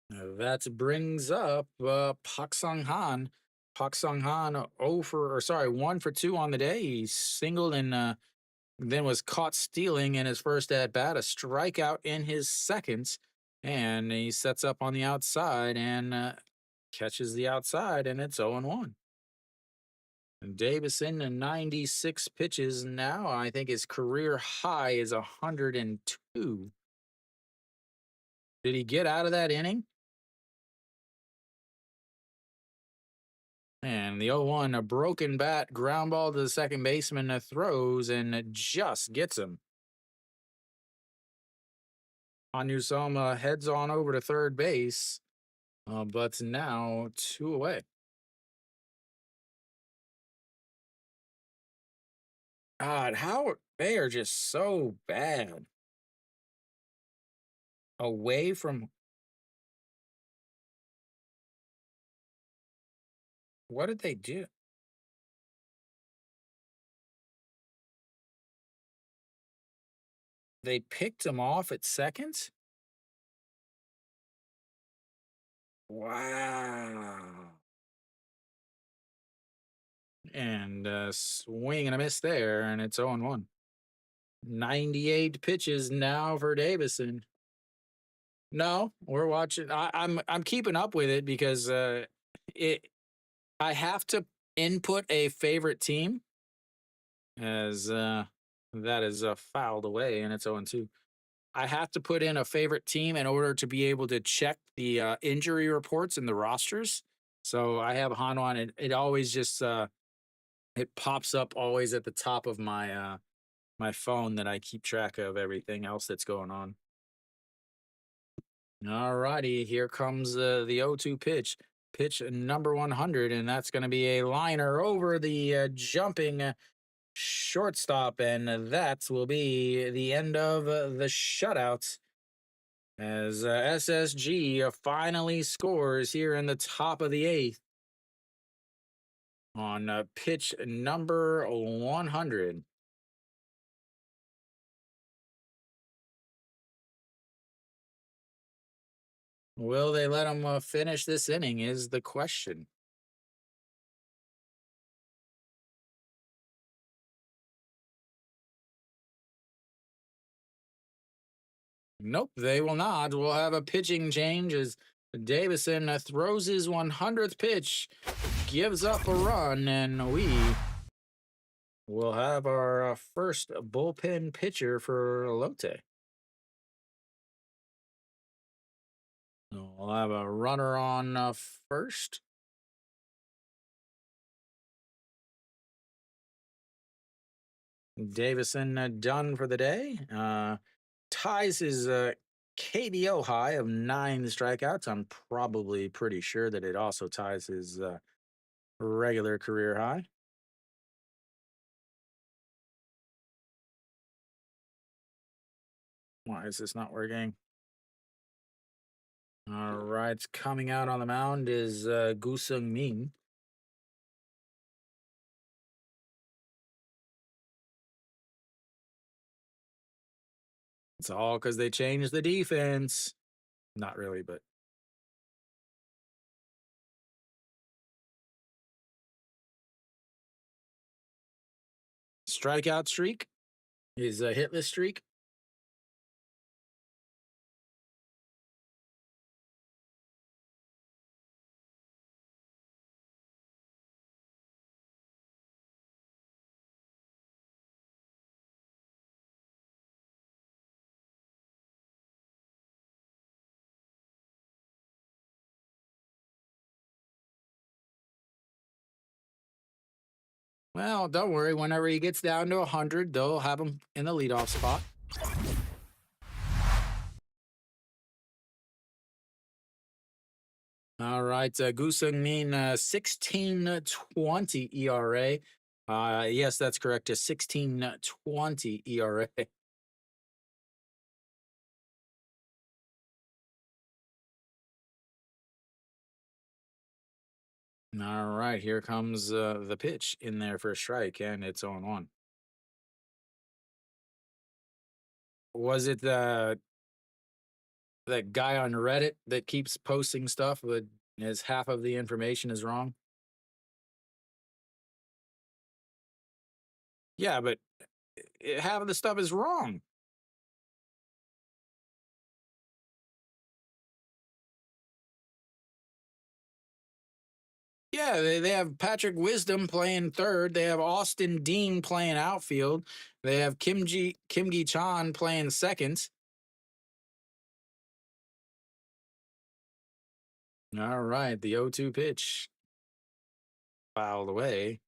That brings up Pak Sung Han. Pak Sung Han 1 for 2 on the day. He singled and then was caught stealing in his first at bat, a strikeout in his second, and he sets up on the outside and catches the outside, and it's 0-1. And Davison, 96 pitches now. I think his career high is 102. Did he get out of that inning? And the 0-1, a broken bat, ground ball to the second baseman, throws and just gets him. Anusama heads on over to third base, but now 2 away. God, how they are just so bad. Away from what did they do? They picked him off at second? Wow. And swing and a miss there, and it's 0-1. 98 pitches now for Davison. No, we're watching. I'm keeping up with it because it I have to input a favorite team as that is fouled away and it's 0-2. I have to put in a favorite team in order to be able to check the injury reports and the rosters. So I have Hanwha, and it always just it pops up always at the top of my my phone that I keep track of everything else that's going on. All righty, here comes the 0-2 pitch. Pitch number 100, and that's going to be a liner over the jumping shortstop, and that will be the end of the shutouts as SSG finally scores here in the top of the eighth on pitch number 100. Will they let him finish this inning? Is the question. Nope, they will not. We'll have a pitching change as Davison throws his 100th pitch, gives up a run, and we will have our first bullpen pitcher for Lotte. So we'll have a runner on first. Davison done for the day. Ties his KBO high of 9 strikeouts. I'm probably pretty sure that it also ties his regular career high. Why is this not working? All right, coming out on the mound is Gu Sung Min. It's all because they changed the defense. Not really, but strikeout streak is a hitless streak. Well, don't worry. Whenever he gets down to 100, they'll have him in the leadoff spot. All right, Gu Sung Min, 16.20 ERA. Yes, that's correct. A 16.20 ERA. All right, here comes the pitch in there for a strike, and it's on 1. Was it that guy on Reddit that keeps posting stuff that is half of the information is wrong? Yeah, but half of the stuff is wrong. Yeah, they have Patrick Wisdom playing third. They have Austin Dean playing outfield. They have Kim Gi Chan playing second. All right, the 0-2 pitch fouled away.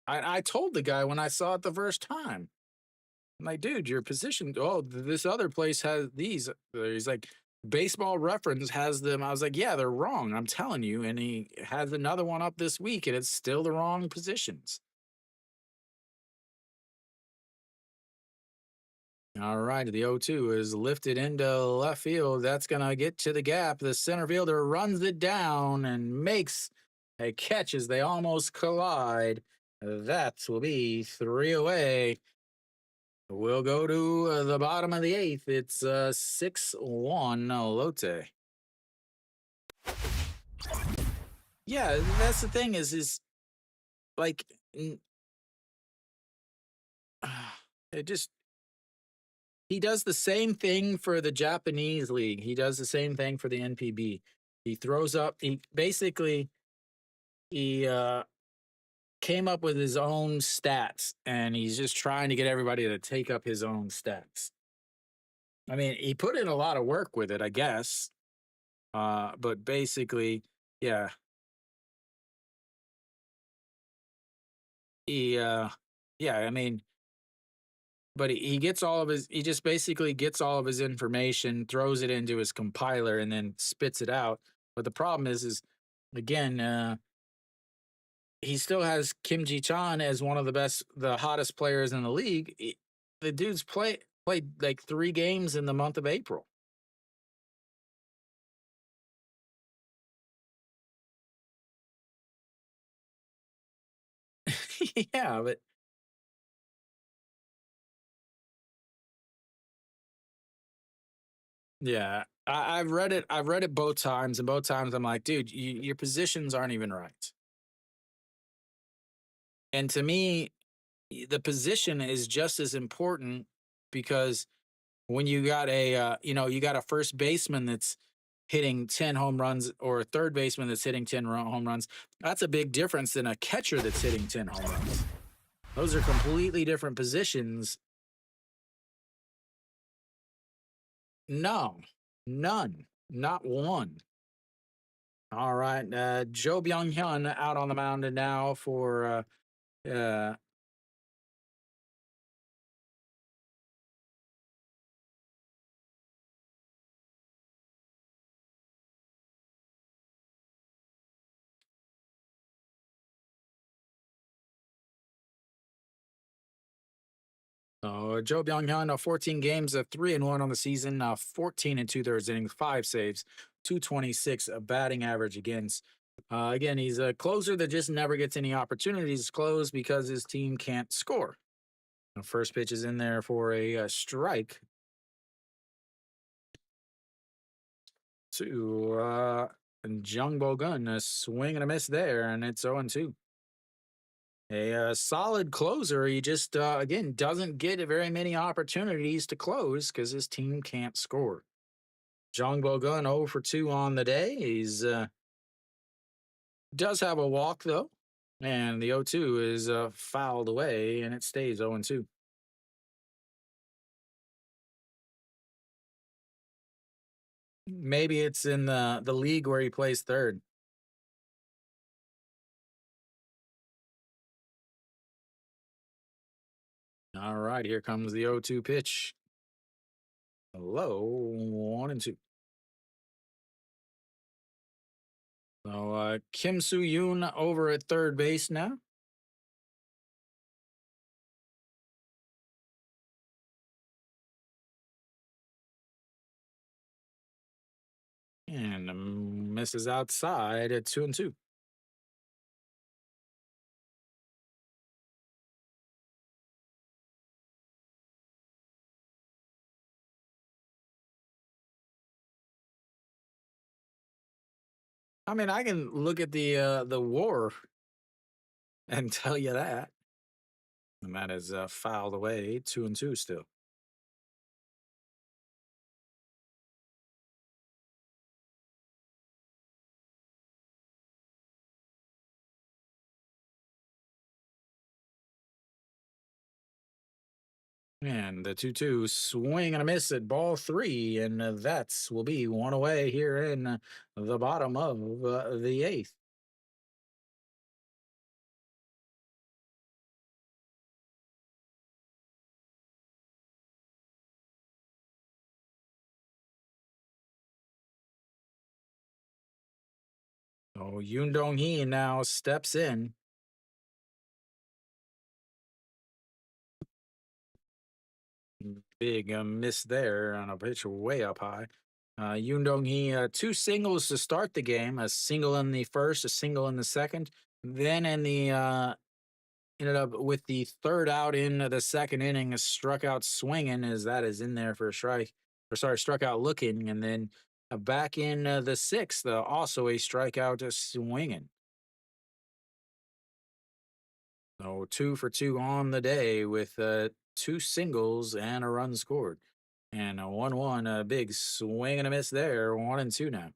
I told the guy when I saw it the first time. I'm like, dude, your position. Oh, this other place has these. He's like, Baseball Reference has them. I was like, yeah, they're wrong. I'm telling you. And he has another one up this week, and it's still the wrong positions. All right, the 0-2 is lifted into left field. That's going to get to the gap. The center fielder runs it down and makes a catch as they almost collide. That will be 3 away. We'll go to the bottom of the eighth. It's 6-1 Lotte. Yeah, that's the thing is like it just he does the same thing for the Japanese league. He does the same thing for the NPB. He throws up. He basically he came up with his own stats, and he's just trying to get everybody to take up his own stats. I mean, he put in a lot of work with it, I guess. But basically, yeah, he yeah, I mean, but he gets all of his he just basically gets all of his information, throws it into his compiler, and then spits it out. But the problem is again, he still has Kim Ji Chan as one of the hottest players in the league. The dude's played like 3 games in the month of April. Yeah, but yeah, I've read it. I've read it both times, and both times I'm like, dude, your positions aren't even right. And to me, the position is just as important because when you got you got a first baseman that's hitting 10 home runs or a third baseman that's hitting 10 home runs, that's a big difference than a catcher that's hitting 10 home runs. Those are completely different positions. No, none, not one. All right, Joe Byung Hyun out on the mound now for Joe Byung Hyun, 14 games, 3-1 on the season, 14 and 2/3 innings, 5 saves, 226 batting average against. Again, he's a closer that just never gets any opportunities to close because his team can't score. The first pitch is in there for a strike to Jung Bo Gun. A swing and a miss there, and it's 0-2. A solid closer. He just, again, doesn't get very many opportunities to close because his team can't score. Jung Bo Gun 0 for 2 on the day. He's does have a walk, though, and the 0-2 is fouled away, and it stays 0-2. Maybe it's in the league where he plays third. All right, here comes the 0-2 pitch. Hello, 1-2. So Kim Soo Yoon over at third base now. And misses outside at 2-2. I mean, I can look at the WAR and tell you that, and that is fouled away 2-2 still. And the 2-2 swing and a miss at ball three, and that's will be one away here in the bottom of the eighth. So Yoon Dong Hee now steps in. Big miss there on a pitch way up high. Yoon Dong Hee, 2 singles to start the game, a single in the first, a single in the second. Then in the ended up with the third out in the second inning, struck out swinging as that is in there for a strike. Or sorry, struck out looking, and then back in the sixth, also a strikeout swinging. So 2 for 2 on the day with 2 singles and a run scored. And a 1-1, a big swing and a miss there, 1-2 now.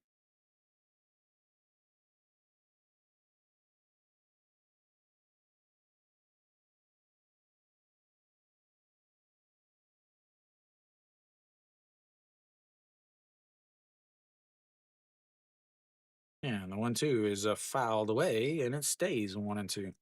And the 1-2 is fouled away, and it stays 1-2.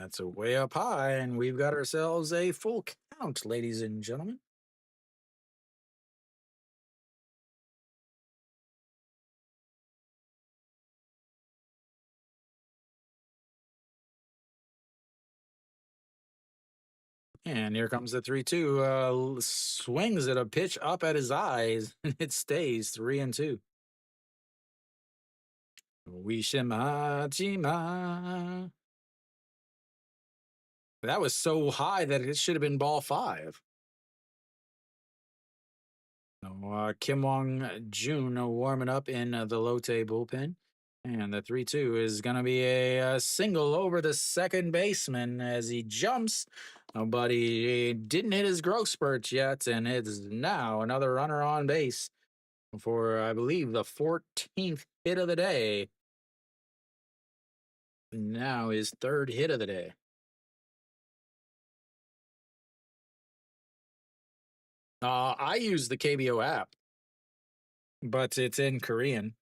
That's a way up high, and we've got ourselves a full count, ladies and gentlemen. And here comes the 3-2. Swings at a pitch up at his eyes, and it stays 3-2. Wishima. That was so high that it should have been ball five. Kim Wong Jun warming up in the Lotte bullpen. And the 3-2 is going to be a single over the second baseman as he jumps, but he didn't hit his growth spurt yet. And it's now another runner on base for, I believe, the 14th hit of the day. Now his third hit of the day. I use the KBO app, but it's in Korean.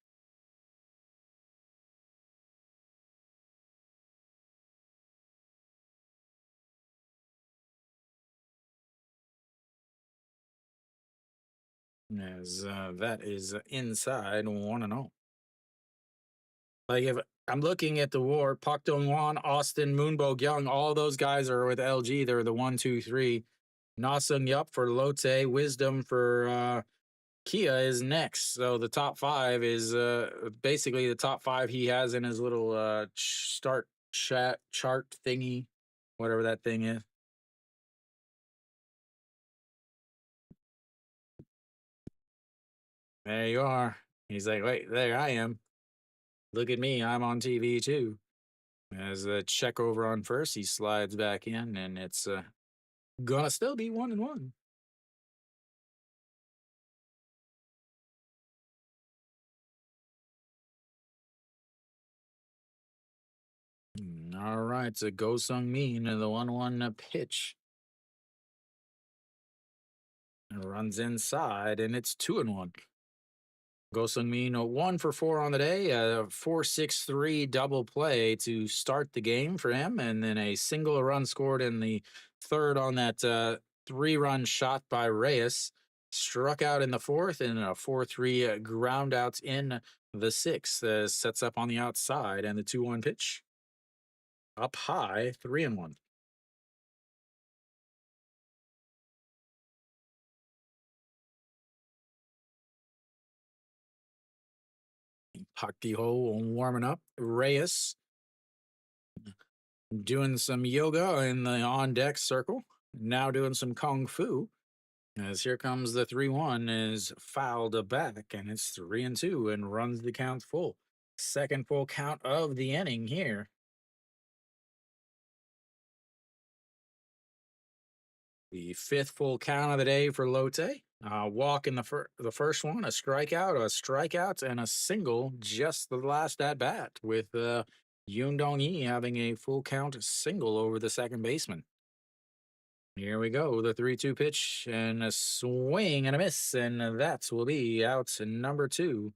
As that is inside 1-0. Like if I'm looking at the war, Pak Dong Wan, Austin, Moonbo Young, all those guys are with LG. They're the 1, 2, 3. Na Sung Yup for Lotte, Wisdom for Kia is next. So the top five is basically the top five he has in his little start chat chart thingy, whatever that thing is. There you are. He's like, wait, there I am. Look at me, I'm on TV too. As a check over on first, he slides back in, and it's gonna still be 1-1. All right, so Go Sung Min and the 1-1 pitch. Runs inside, and it's 2-1. Go Sung Min 1 for 4 on the day, a 4-6-3 double play to start the game for him, and then a single run scored in the third on that 3-run shot by Reyes. Struck out in the fourth, and a 4-3 ground outs in the sixth. Sets up on the outside, and the 2-1 pitch up high, 3-1. Pak Ho warming up. Reyes doing some yoga in the on deck circle. Now doing some kung fu. As here comes the 3-1 is fouled back, and it's 3-2 and runs the count full. Second full count of the inning here. The fifth full count of the day for Lotte. Walk in the first one, a strikeout, and a single just the last at bat, with Yoon Dong Yi having a full count single over the second baseman. Here we go, the 3-2 pitch, and a swing and a miss, and that will be out number 2.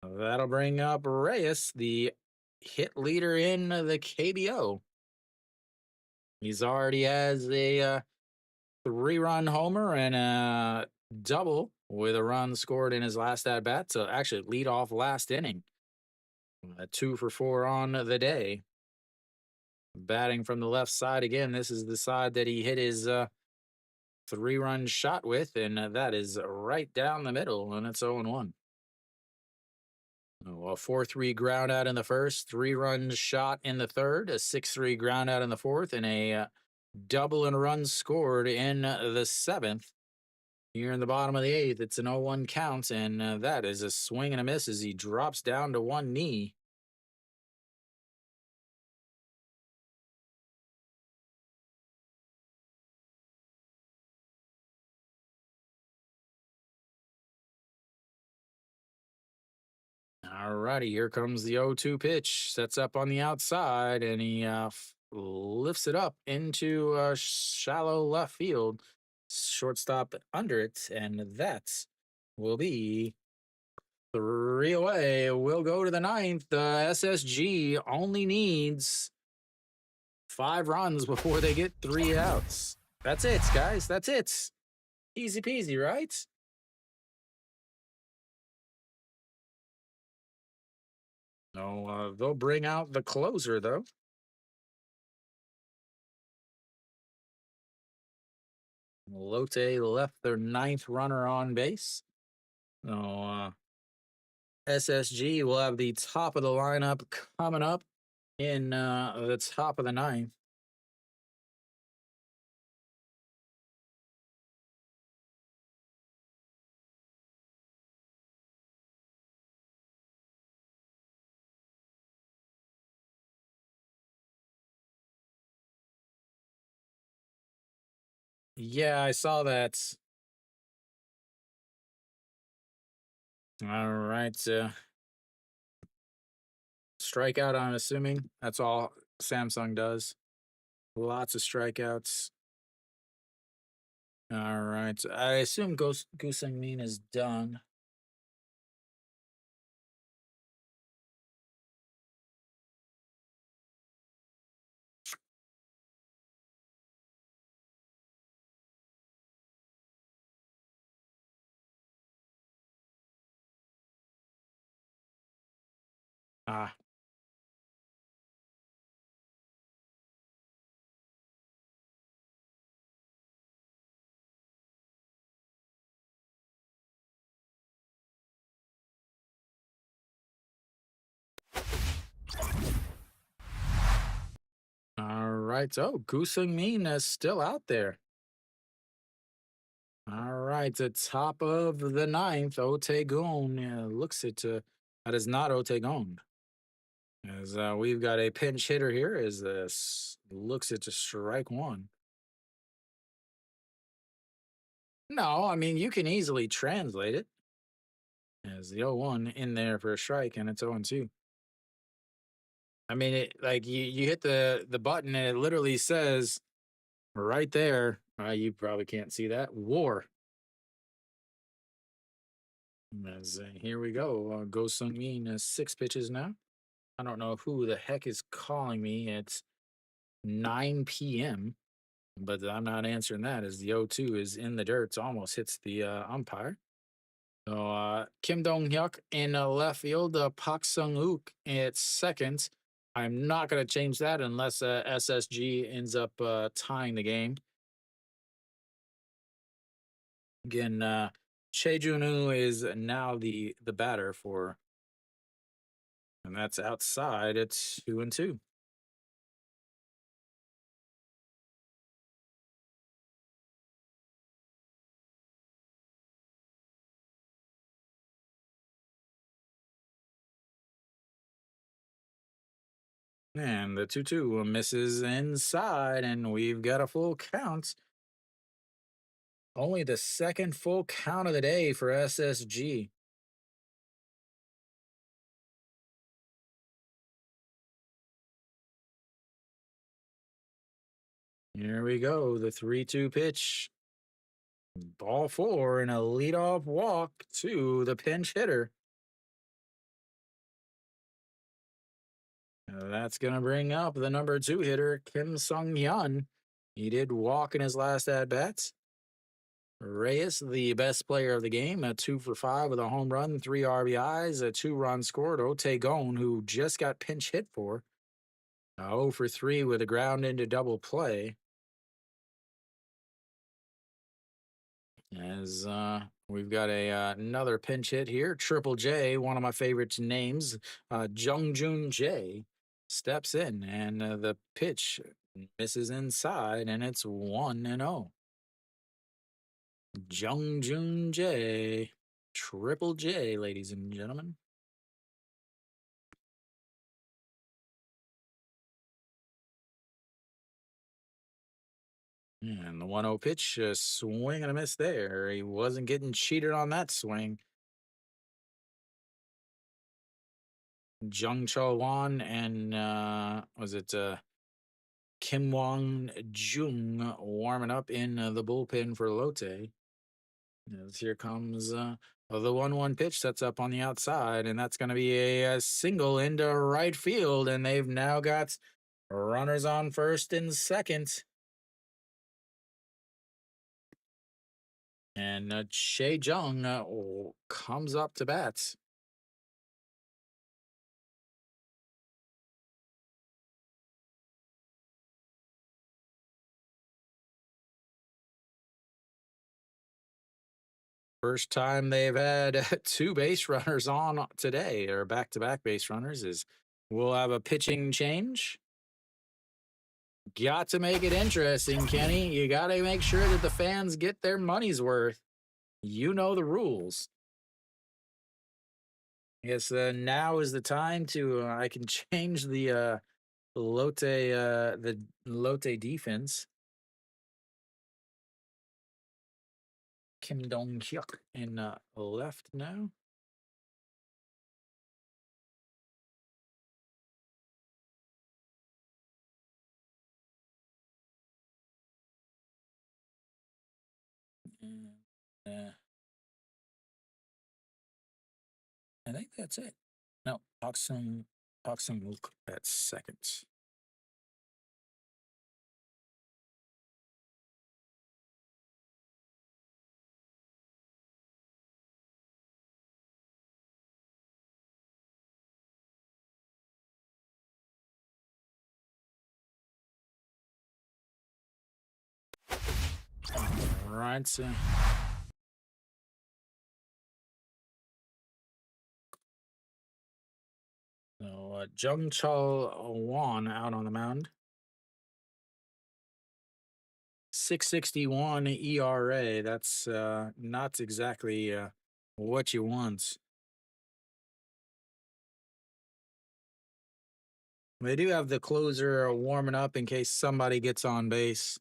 That'll bring up Reyes, the hit leader in the KBO. He's already has a 3-run homer and a double with a run scored in his last at bat. So actually, lead off last inning. 2 for 4 on the day. Batting from the left side again. This is the side that he hit his 3-run shot with, and that is right down the middle, and it's 0-1. A 4-3 ground out in the first, 3-run shot in the third, a 6-3 ground out in the fourth, and a double and run scored in the seventh. Here in the bottom of the eighth, it's an 0-1 count, and that is a swing and a miss as he drops down to one knee. All righty, here comes the 0-2 pitch. Sets up on the outside, and he lifts it up into shallow left field. Shortstop under it, and that will be Three away. We'll go to the ninth. The SSG only needs 5 runs before they get 3 outs. That's it, guys. That's it. Easy peasy, right? No, they'll bring out the closer, though. Lotte left their 9th runner on base. So, SSG will have the top of the lineup coming up in the top of the ninth. Yeah, I saw that. All right. Strikeout, I'm assuming. That's all Samsung does. Lots of strikeouts. All right. I assume Goosing Mean is done. Ah, all right. Oh, Goosing Mean is still out there. All right. The top of the ninth, Otegon. Yeah, looks it to that is not Otegon. As we've got a pinch hitter here, as this looks it to strike one. No, I mean you can easily translate it as the 0-1 in there for a strike, and it's 0-2. I mean, it like you hit the button, and it literally says right there. You probably can't see that war. As here we go. Go Sung Min, 6 pitches now. I don't know who the heck is calling me. It's 9 p.m. But I'm not answering that as the 0-2 is in the dirt. It almost hits the umpire. So Kim Dong Hyuk in left field, Pak Sung Uk at second. I'm not going to change that unless SSG ends up tying the game. Again, Che Junu is now the batter for, and that's outside. It's 2-2. And the 2-2 misses inside, and we've got a full count. Only the second full count of the day for SSG. Here we go. The 3-2 pitch. Ball 4 and a leadoff walk to the pinch hitter. That's going to bring up the number 2 hitter, Kim Sung Hyun. He did walk in his last at bats. Reyes, the best player of the game, a 2 for 5 with a home run, 3 RBIs, a 2-run scored. Otegon, who just got pinch hit for, 0 for 3 with a ground into double play. As we've got another pinch hit here, Triple J, one of my favorite names, Jung Jun J, steps in, and the pitch misses inside, and it's 1-0. Jung Jun J, Triple J, ladies and gentlemen. And the 1-0 pitch, swing and a miss there. He wasn't getting cheated on that swing. Jung Cho Wan and was it Kim Wong Jung warming up in the bullpen for Lotte. As here comes The 1-1 pitch sets up on the outside, and that's going to be a single into right field. And they've now got runners on first and second. And Shea Jung comes up to bat. First time they've had two base runners on today, or back-to-back base runners. Is we'll have a pitching change. Got to make it interesting, Kenny. You got to make sure that the fans get their money's worth. You know the rules. Yes, now is the time to. I can change the Lotte defense. Kim Dong Hyuk in left now. And, I think that's it. No, Oxum will at second. All right, so Jung Chul Won out on the mound. 6.61 ERA. That's not exactly what you want. They do have the closer warming up in case somebody gets on base.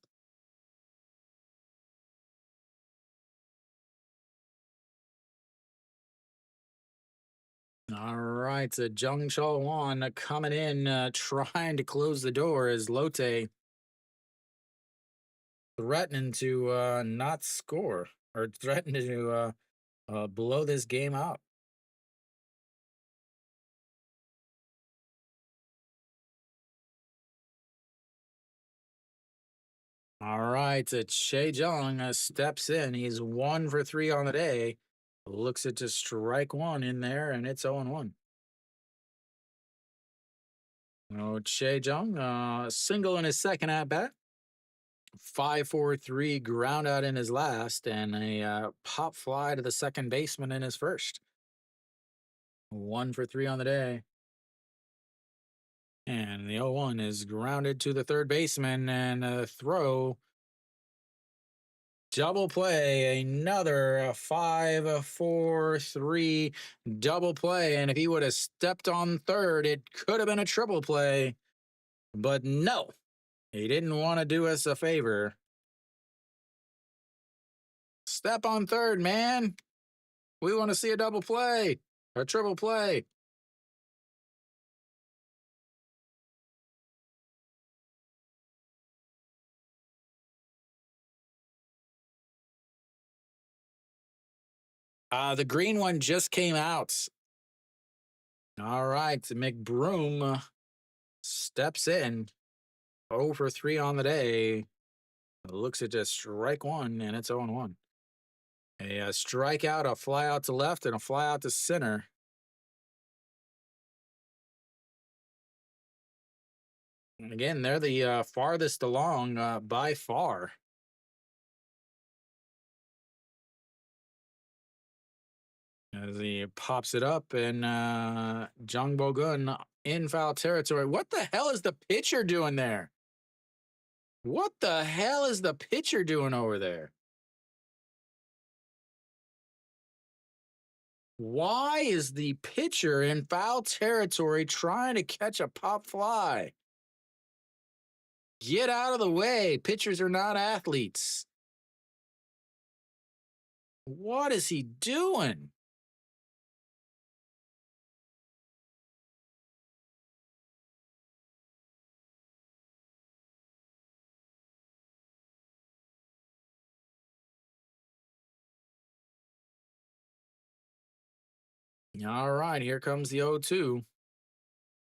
All right, so Jung Chul Won coming in, trying to close the door as Lotte threatening to not score or threatening to blow this game out. All right, Che Jung steps in. He's 1 for 3 on the day. Looks at just strike one in there, and it's 0-1. Oh, Che Jung, single in his second at bat. 5-4-3 ground out in his last, and a pop fly to the second baseman in his first. 1 for 3 on the day. And the 0-1 is grounded to the third baseman, and a throw. Double play, another 5-4-3 double play. And if he would have stepped on third, it could have been a triple play. But no, he didn't want to do us a favor. Step on third, man. We want to see a double play, a triple play. The green one just came out. All right, McBroom steps in. 0 for 3 on the day. Looks at just strike one, and it's 0-1. A strikeout, a fly out to left, and a fly out to center. And again, they're the farthest along by far. As he pops it up, and Jung Bo-gun in foul territory. What the hell is the pitcher doing there? What the hell is the pitcher doing over there? Why is the pitcher in foul territory trying to catch a pop fly? Get out of the way. Pitchers are not athletes. What is he doing? All right, here comes the 0-2.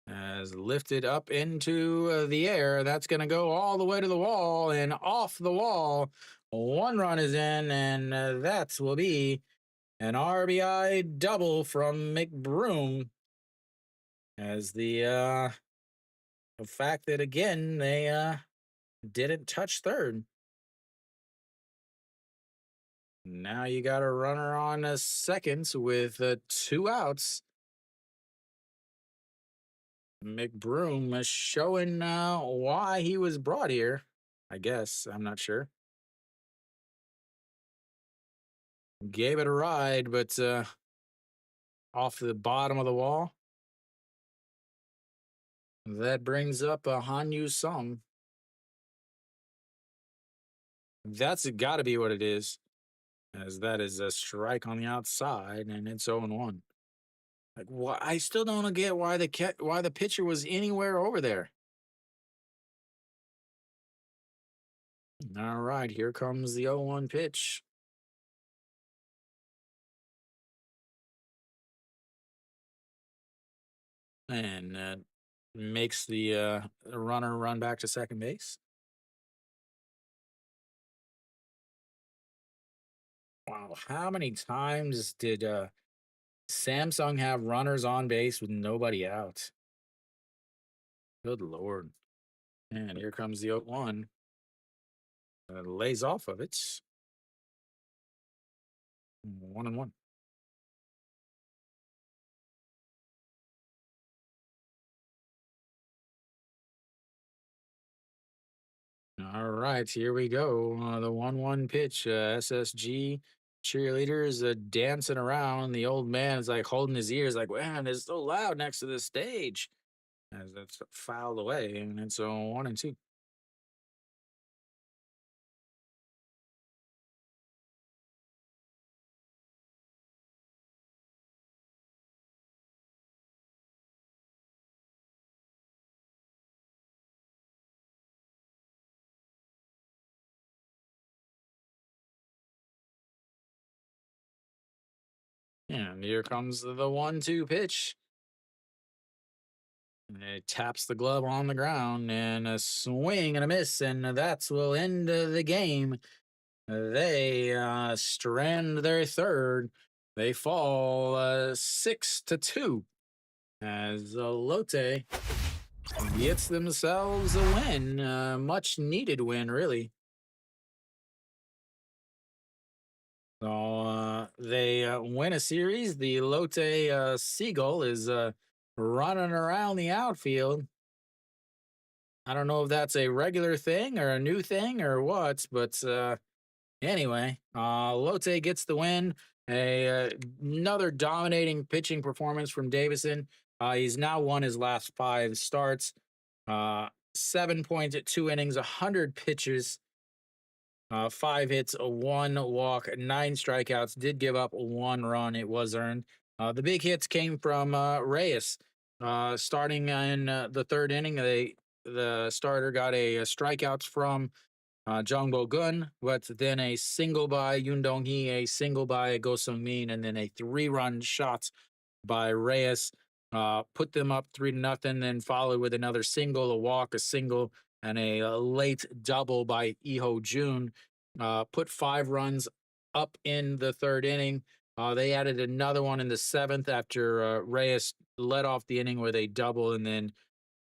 As lifted up into the air. That's going to go all the way to the wall and off the wall. One run is in, and that will be an RBI double from McBroom. As the fact that again they didn't touch third. Now you got a runner on seconds with two outs. McBroom is showing why he was brought here. I guess I'm not sure. Gave it a ride, but off the bottom of the wall. That brings up a Hanyu Sung. That's got to be what it is, as that is a strike on the outside, and it's 0-1. Like, why? I still don't get why the pitcher was anywhere over there. All right, here comes the 0-1 pitch. And makes the runner run back to second base. Wow, how many times did Samsung have runners on base with nobody out? Good Lord. And here comes the 0-1. Lays off of it. 1-1. All right, here we go. The 1-1 pitch. SSG cheerleaders dancing around. The old man is like holding his ears, like, man, it's so loud next to the stage. As that's fouled away, and it's a 1-2. And here comes the 1-2 pitch. And it taps the glove on the ground, and a swing and a miss, and that will end the game. They strand their third. They fall 6-2 as Lotte gets themselves a win, much needed win, really. So they win a series. The Lotte Seagull is running around the outfield. I don't know if that's a regular thing or a new thing or what, but anyway, Lotte gets the win. Another dominating pitching performance from Davison. He's now won his last 5 starts. 7.2 innings, 100 pitches, 5 hits, 1 walk, 9 strikeouts. Did give up 1 run. It was earned. The big hits came from Reyes. Starting in the 3rd inning, the starter got a strikeouts from Jung Bo Gun, but then a single by Yoon Dong Hee, a single by Go Sung Min, and then a 3-run shot by Reyes. Put them up 3-0, then followed with another single, a walk, a single, and a late double by Iho Jun. Put 5 runs up in the 3rd inning. They added another one in the 7th after Reyes led off the inning with a double, and then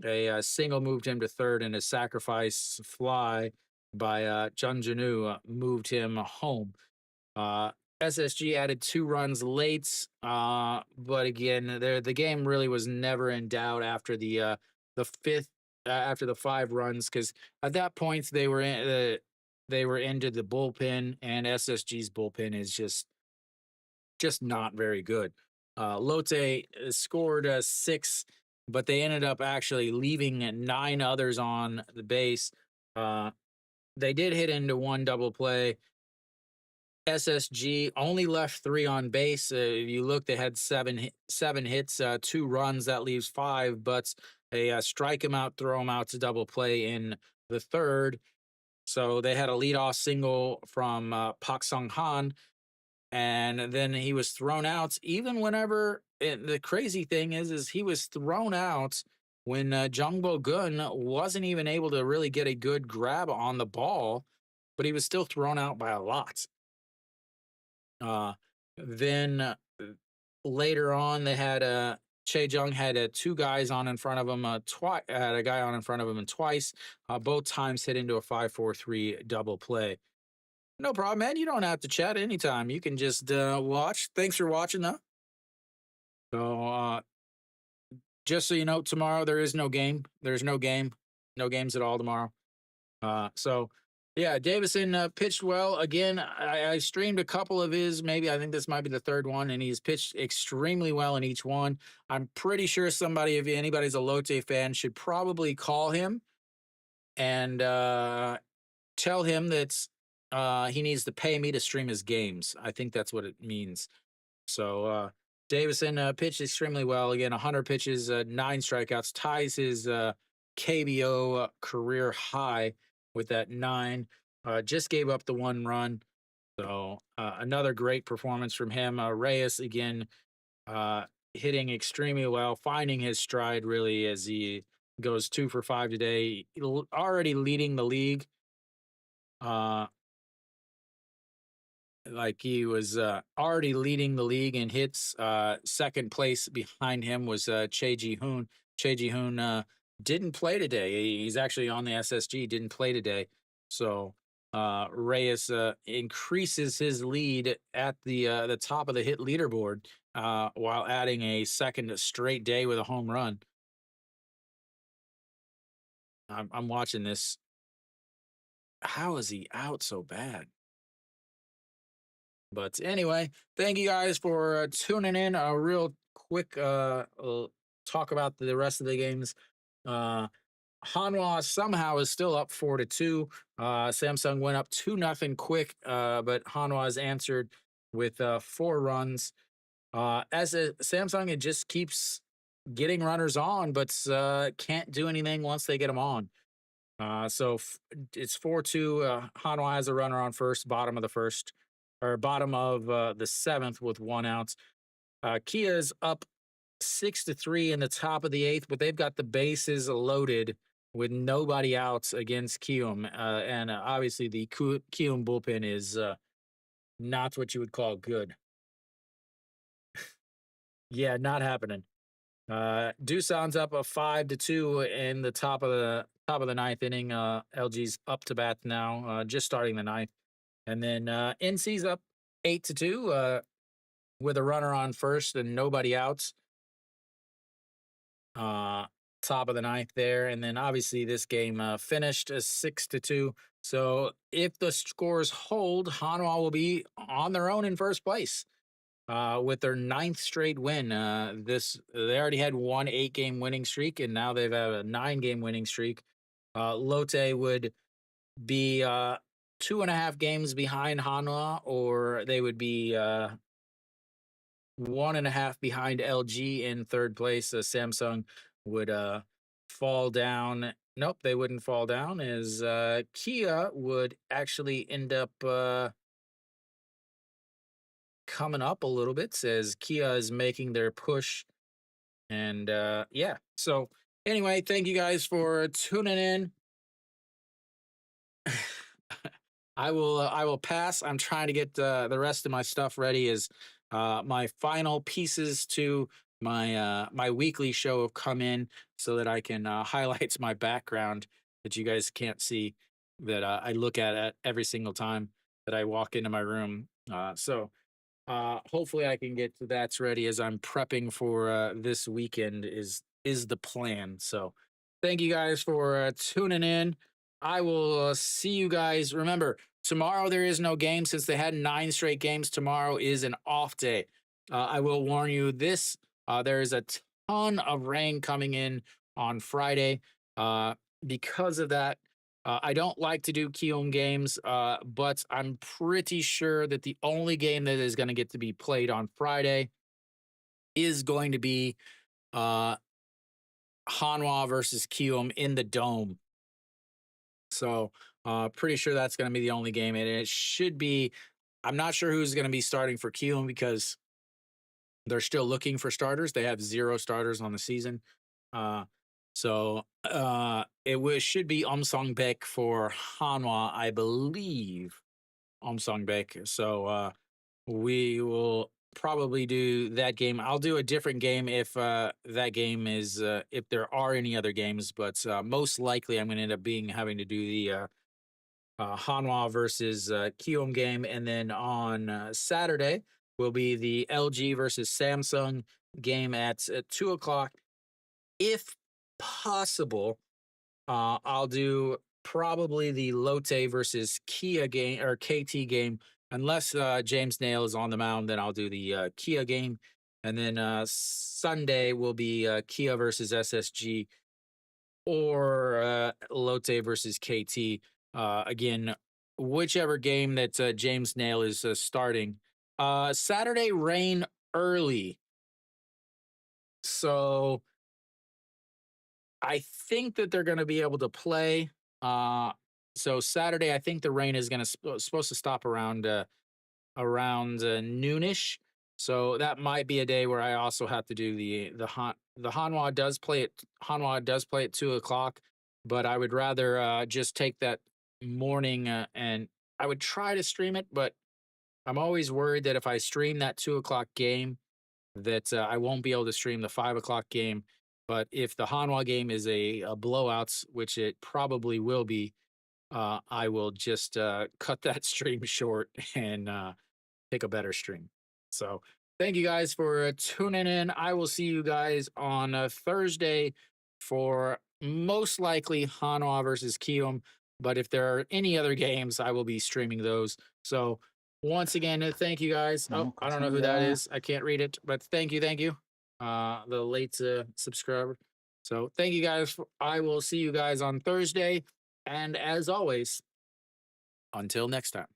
a single moved him to 3rd, and a sacrifice fly by Chun Janu moved him home. SSG added 2 runs late, but again, the game really was never in doubt after the 5th, after the 5 runs, because at that point they were into the bullpen, and SSG's bullpen is just not very good. Lotte scored 6, but they ended up actually leaving 9 others on the base. They did hit into 1 double play. SSG only left 3 on base. If you look, they had 7 hits, 2 runs. That leaves 5, but they strike him out, throw him out to double play in the 3rd. So they had a leadoff single from Pak Sung Han, and then he was thrown out. Even whenever and the crazy thing is he was thrown out when Jungbo Gun wasn't even able to really get a good grab on the ball, but he was still thrown out by a lot. Uh, then later on, they had Che Jung had two guys on in front of him. Twice had a guy on in front of him, and twice, both times hit into a 5-4-3 double play. No problem, man. You don't have to chat anytime. You can just watch. Thanks for watching, though. So, just so you know, tomorrow there is no game. There's no game, no games at all tomorrow. So yeah, Davison pitched well. Again, I streamed a couple of his. Maybe I think this might be the third one, and he's pitched extremely well in each one. I'm pretty sure somebody, if anybody's a Lotte fan, should probably call him and tell him that he needs to pay me to stream his games. I think that's what it means. So Davison pitched extremely well. Again, 100 pitches, 9 strikeouts, ties his KBO career high with that 9. Just gave up the 1 run. So another great performance from him. Reyes again uh, hitting extremely well, finding his stride really as he goes 2 for 5 today, already leading the league. Like he was already leading the league in hits. Second place behind him was Che Ji Hoon. Che Ji Hoon didn't play today. He's actually on the SSG. Didn't play today. So Reyes increases his lead at the top of the hit leaderboard while adding a second straight day with a home run. I'm watching this. How is he out so bad? But anyway, thank you guys for tuning in. A real quick talk about the rest of the games. Hanwha somehow is still up 4-2. Samsung went up 2-0 quick, but Hanwha has answered with 4 runs. As a Samsung, it just keeps getting runners on, but can't do anything once they get them on. So it's 4-2. Hanwha has a runner on first, bottom of the first, or bottom of the seventh with 1 out. Kia is up 6-3 in the top of the eighth, but they've got the bases loaded with nobody out against Kium. And obviously, the Kium bullpen is not what you would call good. Yeah, not happening. Doosan's up a 5-2 in the top of the ninth inning. LG's up to bat now, just starting the ninth. And then NC's up 8-2 with a runner on first and nobody outs. Top of the ninth there. And then obviously this game finished as 6-2. So if the scores hold, Hanwha will be on their own in first place with their 9th straight win. They already had 1 8-game winning streak, and now they've had a 9-game winning streak. Lotte would be 2.5 games behind Hanwha, or they would be 1.5 behind LG in third place. Samsung would fall down. Nope, they wouldn't fall down, as Kia would actually end up coming up a little bit, says Kia is making their push. And yeah, so anyway, thank you guys for tuning in. I will pass. I'm trying to get the rest of my stuff ready as my final pieces to my weekly show have come in, so that I can highlight my background that you guys can't see, that I look at every single time that I walk into my room. So hopefully I can get that's ready as I'm prepping for this weekend is the plan. So thank you guys for tuning in. I will see you guys. Remember, tomorrow there is no game since they had 9 straight games. Tomorrow is an off day. I will warn you this, there is a ton of rain coming in on Friday. Because of that, I don't like to do Kium games, but I'm pretty sure that the only game that is going to get to be played on Friday is going to be Hanwha versus Kium in the Dome. So pretty sure that's going to be the only game, and it should be. I'm not sure who's going to be starting for Kium, because They're still looking for starters. They have 0 starters on the season. Uh, should be Beck for Hanwha, I believe. Beck. We will probably do that game. I'll do a different game if that game is if there are any other games, but most likely I'm going to end up being having to do the Hanwha versus Kiom game, and then on Saturday will be the LG versus Samsung game at 2 o'clock. If possible, I'll do probably the Lotte versus Kia game or KT game, unless James Nail is on the mound. Then I'll do the Kia game, and then Sunday will be Kia versus SSG or Lotte versus KT. Again, whichever game that James Nail is starting. Saturday rain early, so I think that they're going to be able to play. Uh, so Saturday, I think the rain is going to supposed to stop around noonish. So that might be a day where I also have to do the Hanwha does play at Hanwha does play at 2 o'clock, but I would rather just take that morning and I would try to stream it, but I'm always worried that if I stream that 2 o'clock game, that I won't be able to stream the 5 o'clock game. But if the Hanwha game is a blowout, which it probably will be, I will just cut that stream short and pick a better stream. So thank you guys for tuning in. I will see you guys on Thursday for most likely Hanwha versus Kium. But if there are any other games, I will be streaming those. So once again, thank you guys. Oh, No, I don't know who that is. I can't read it, but thank you, thank you. The late subscriber. So thank you guys. I will see you guys on Thursday. And as always, until next time.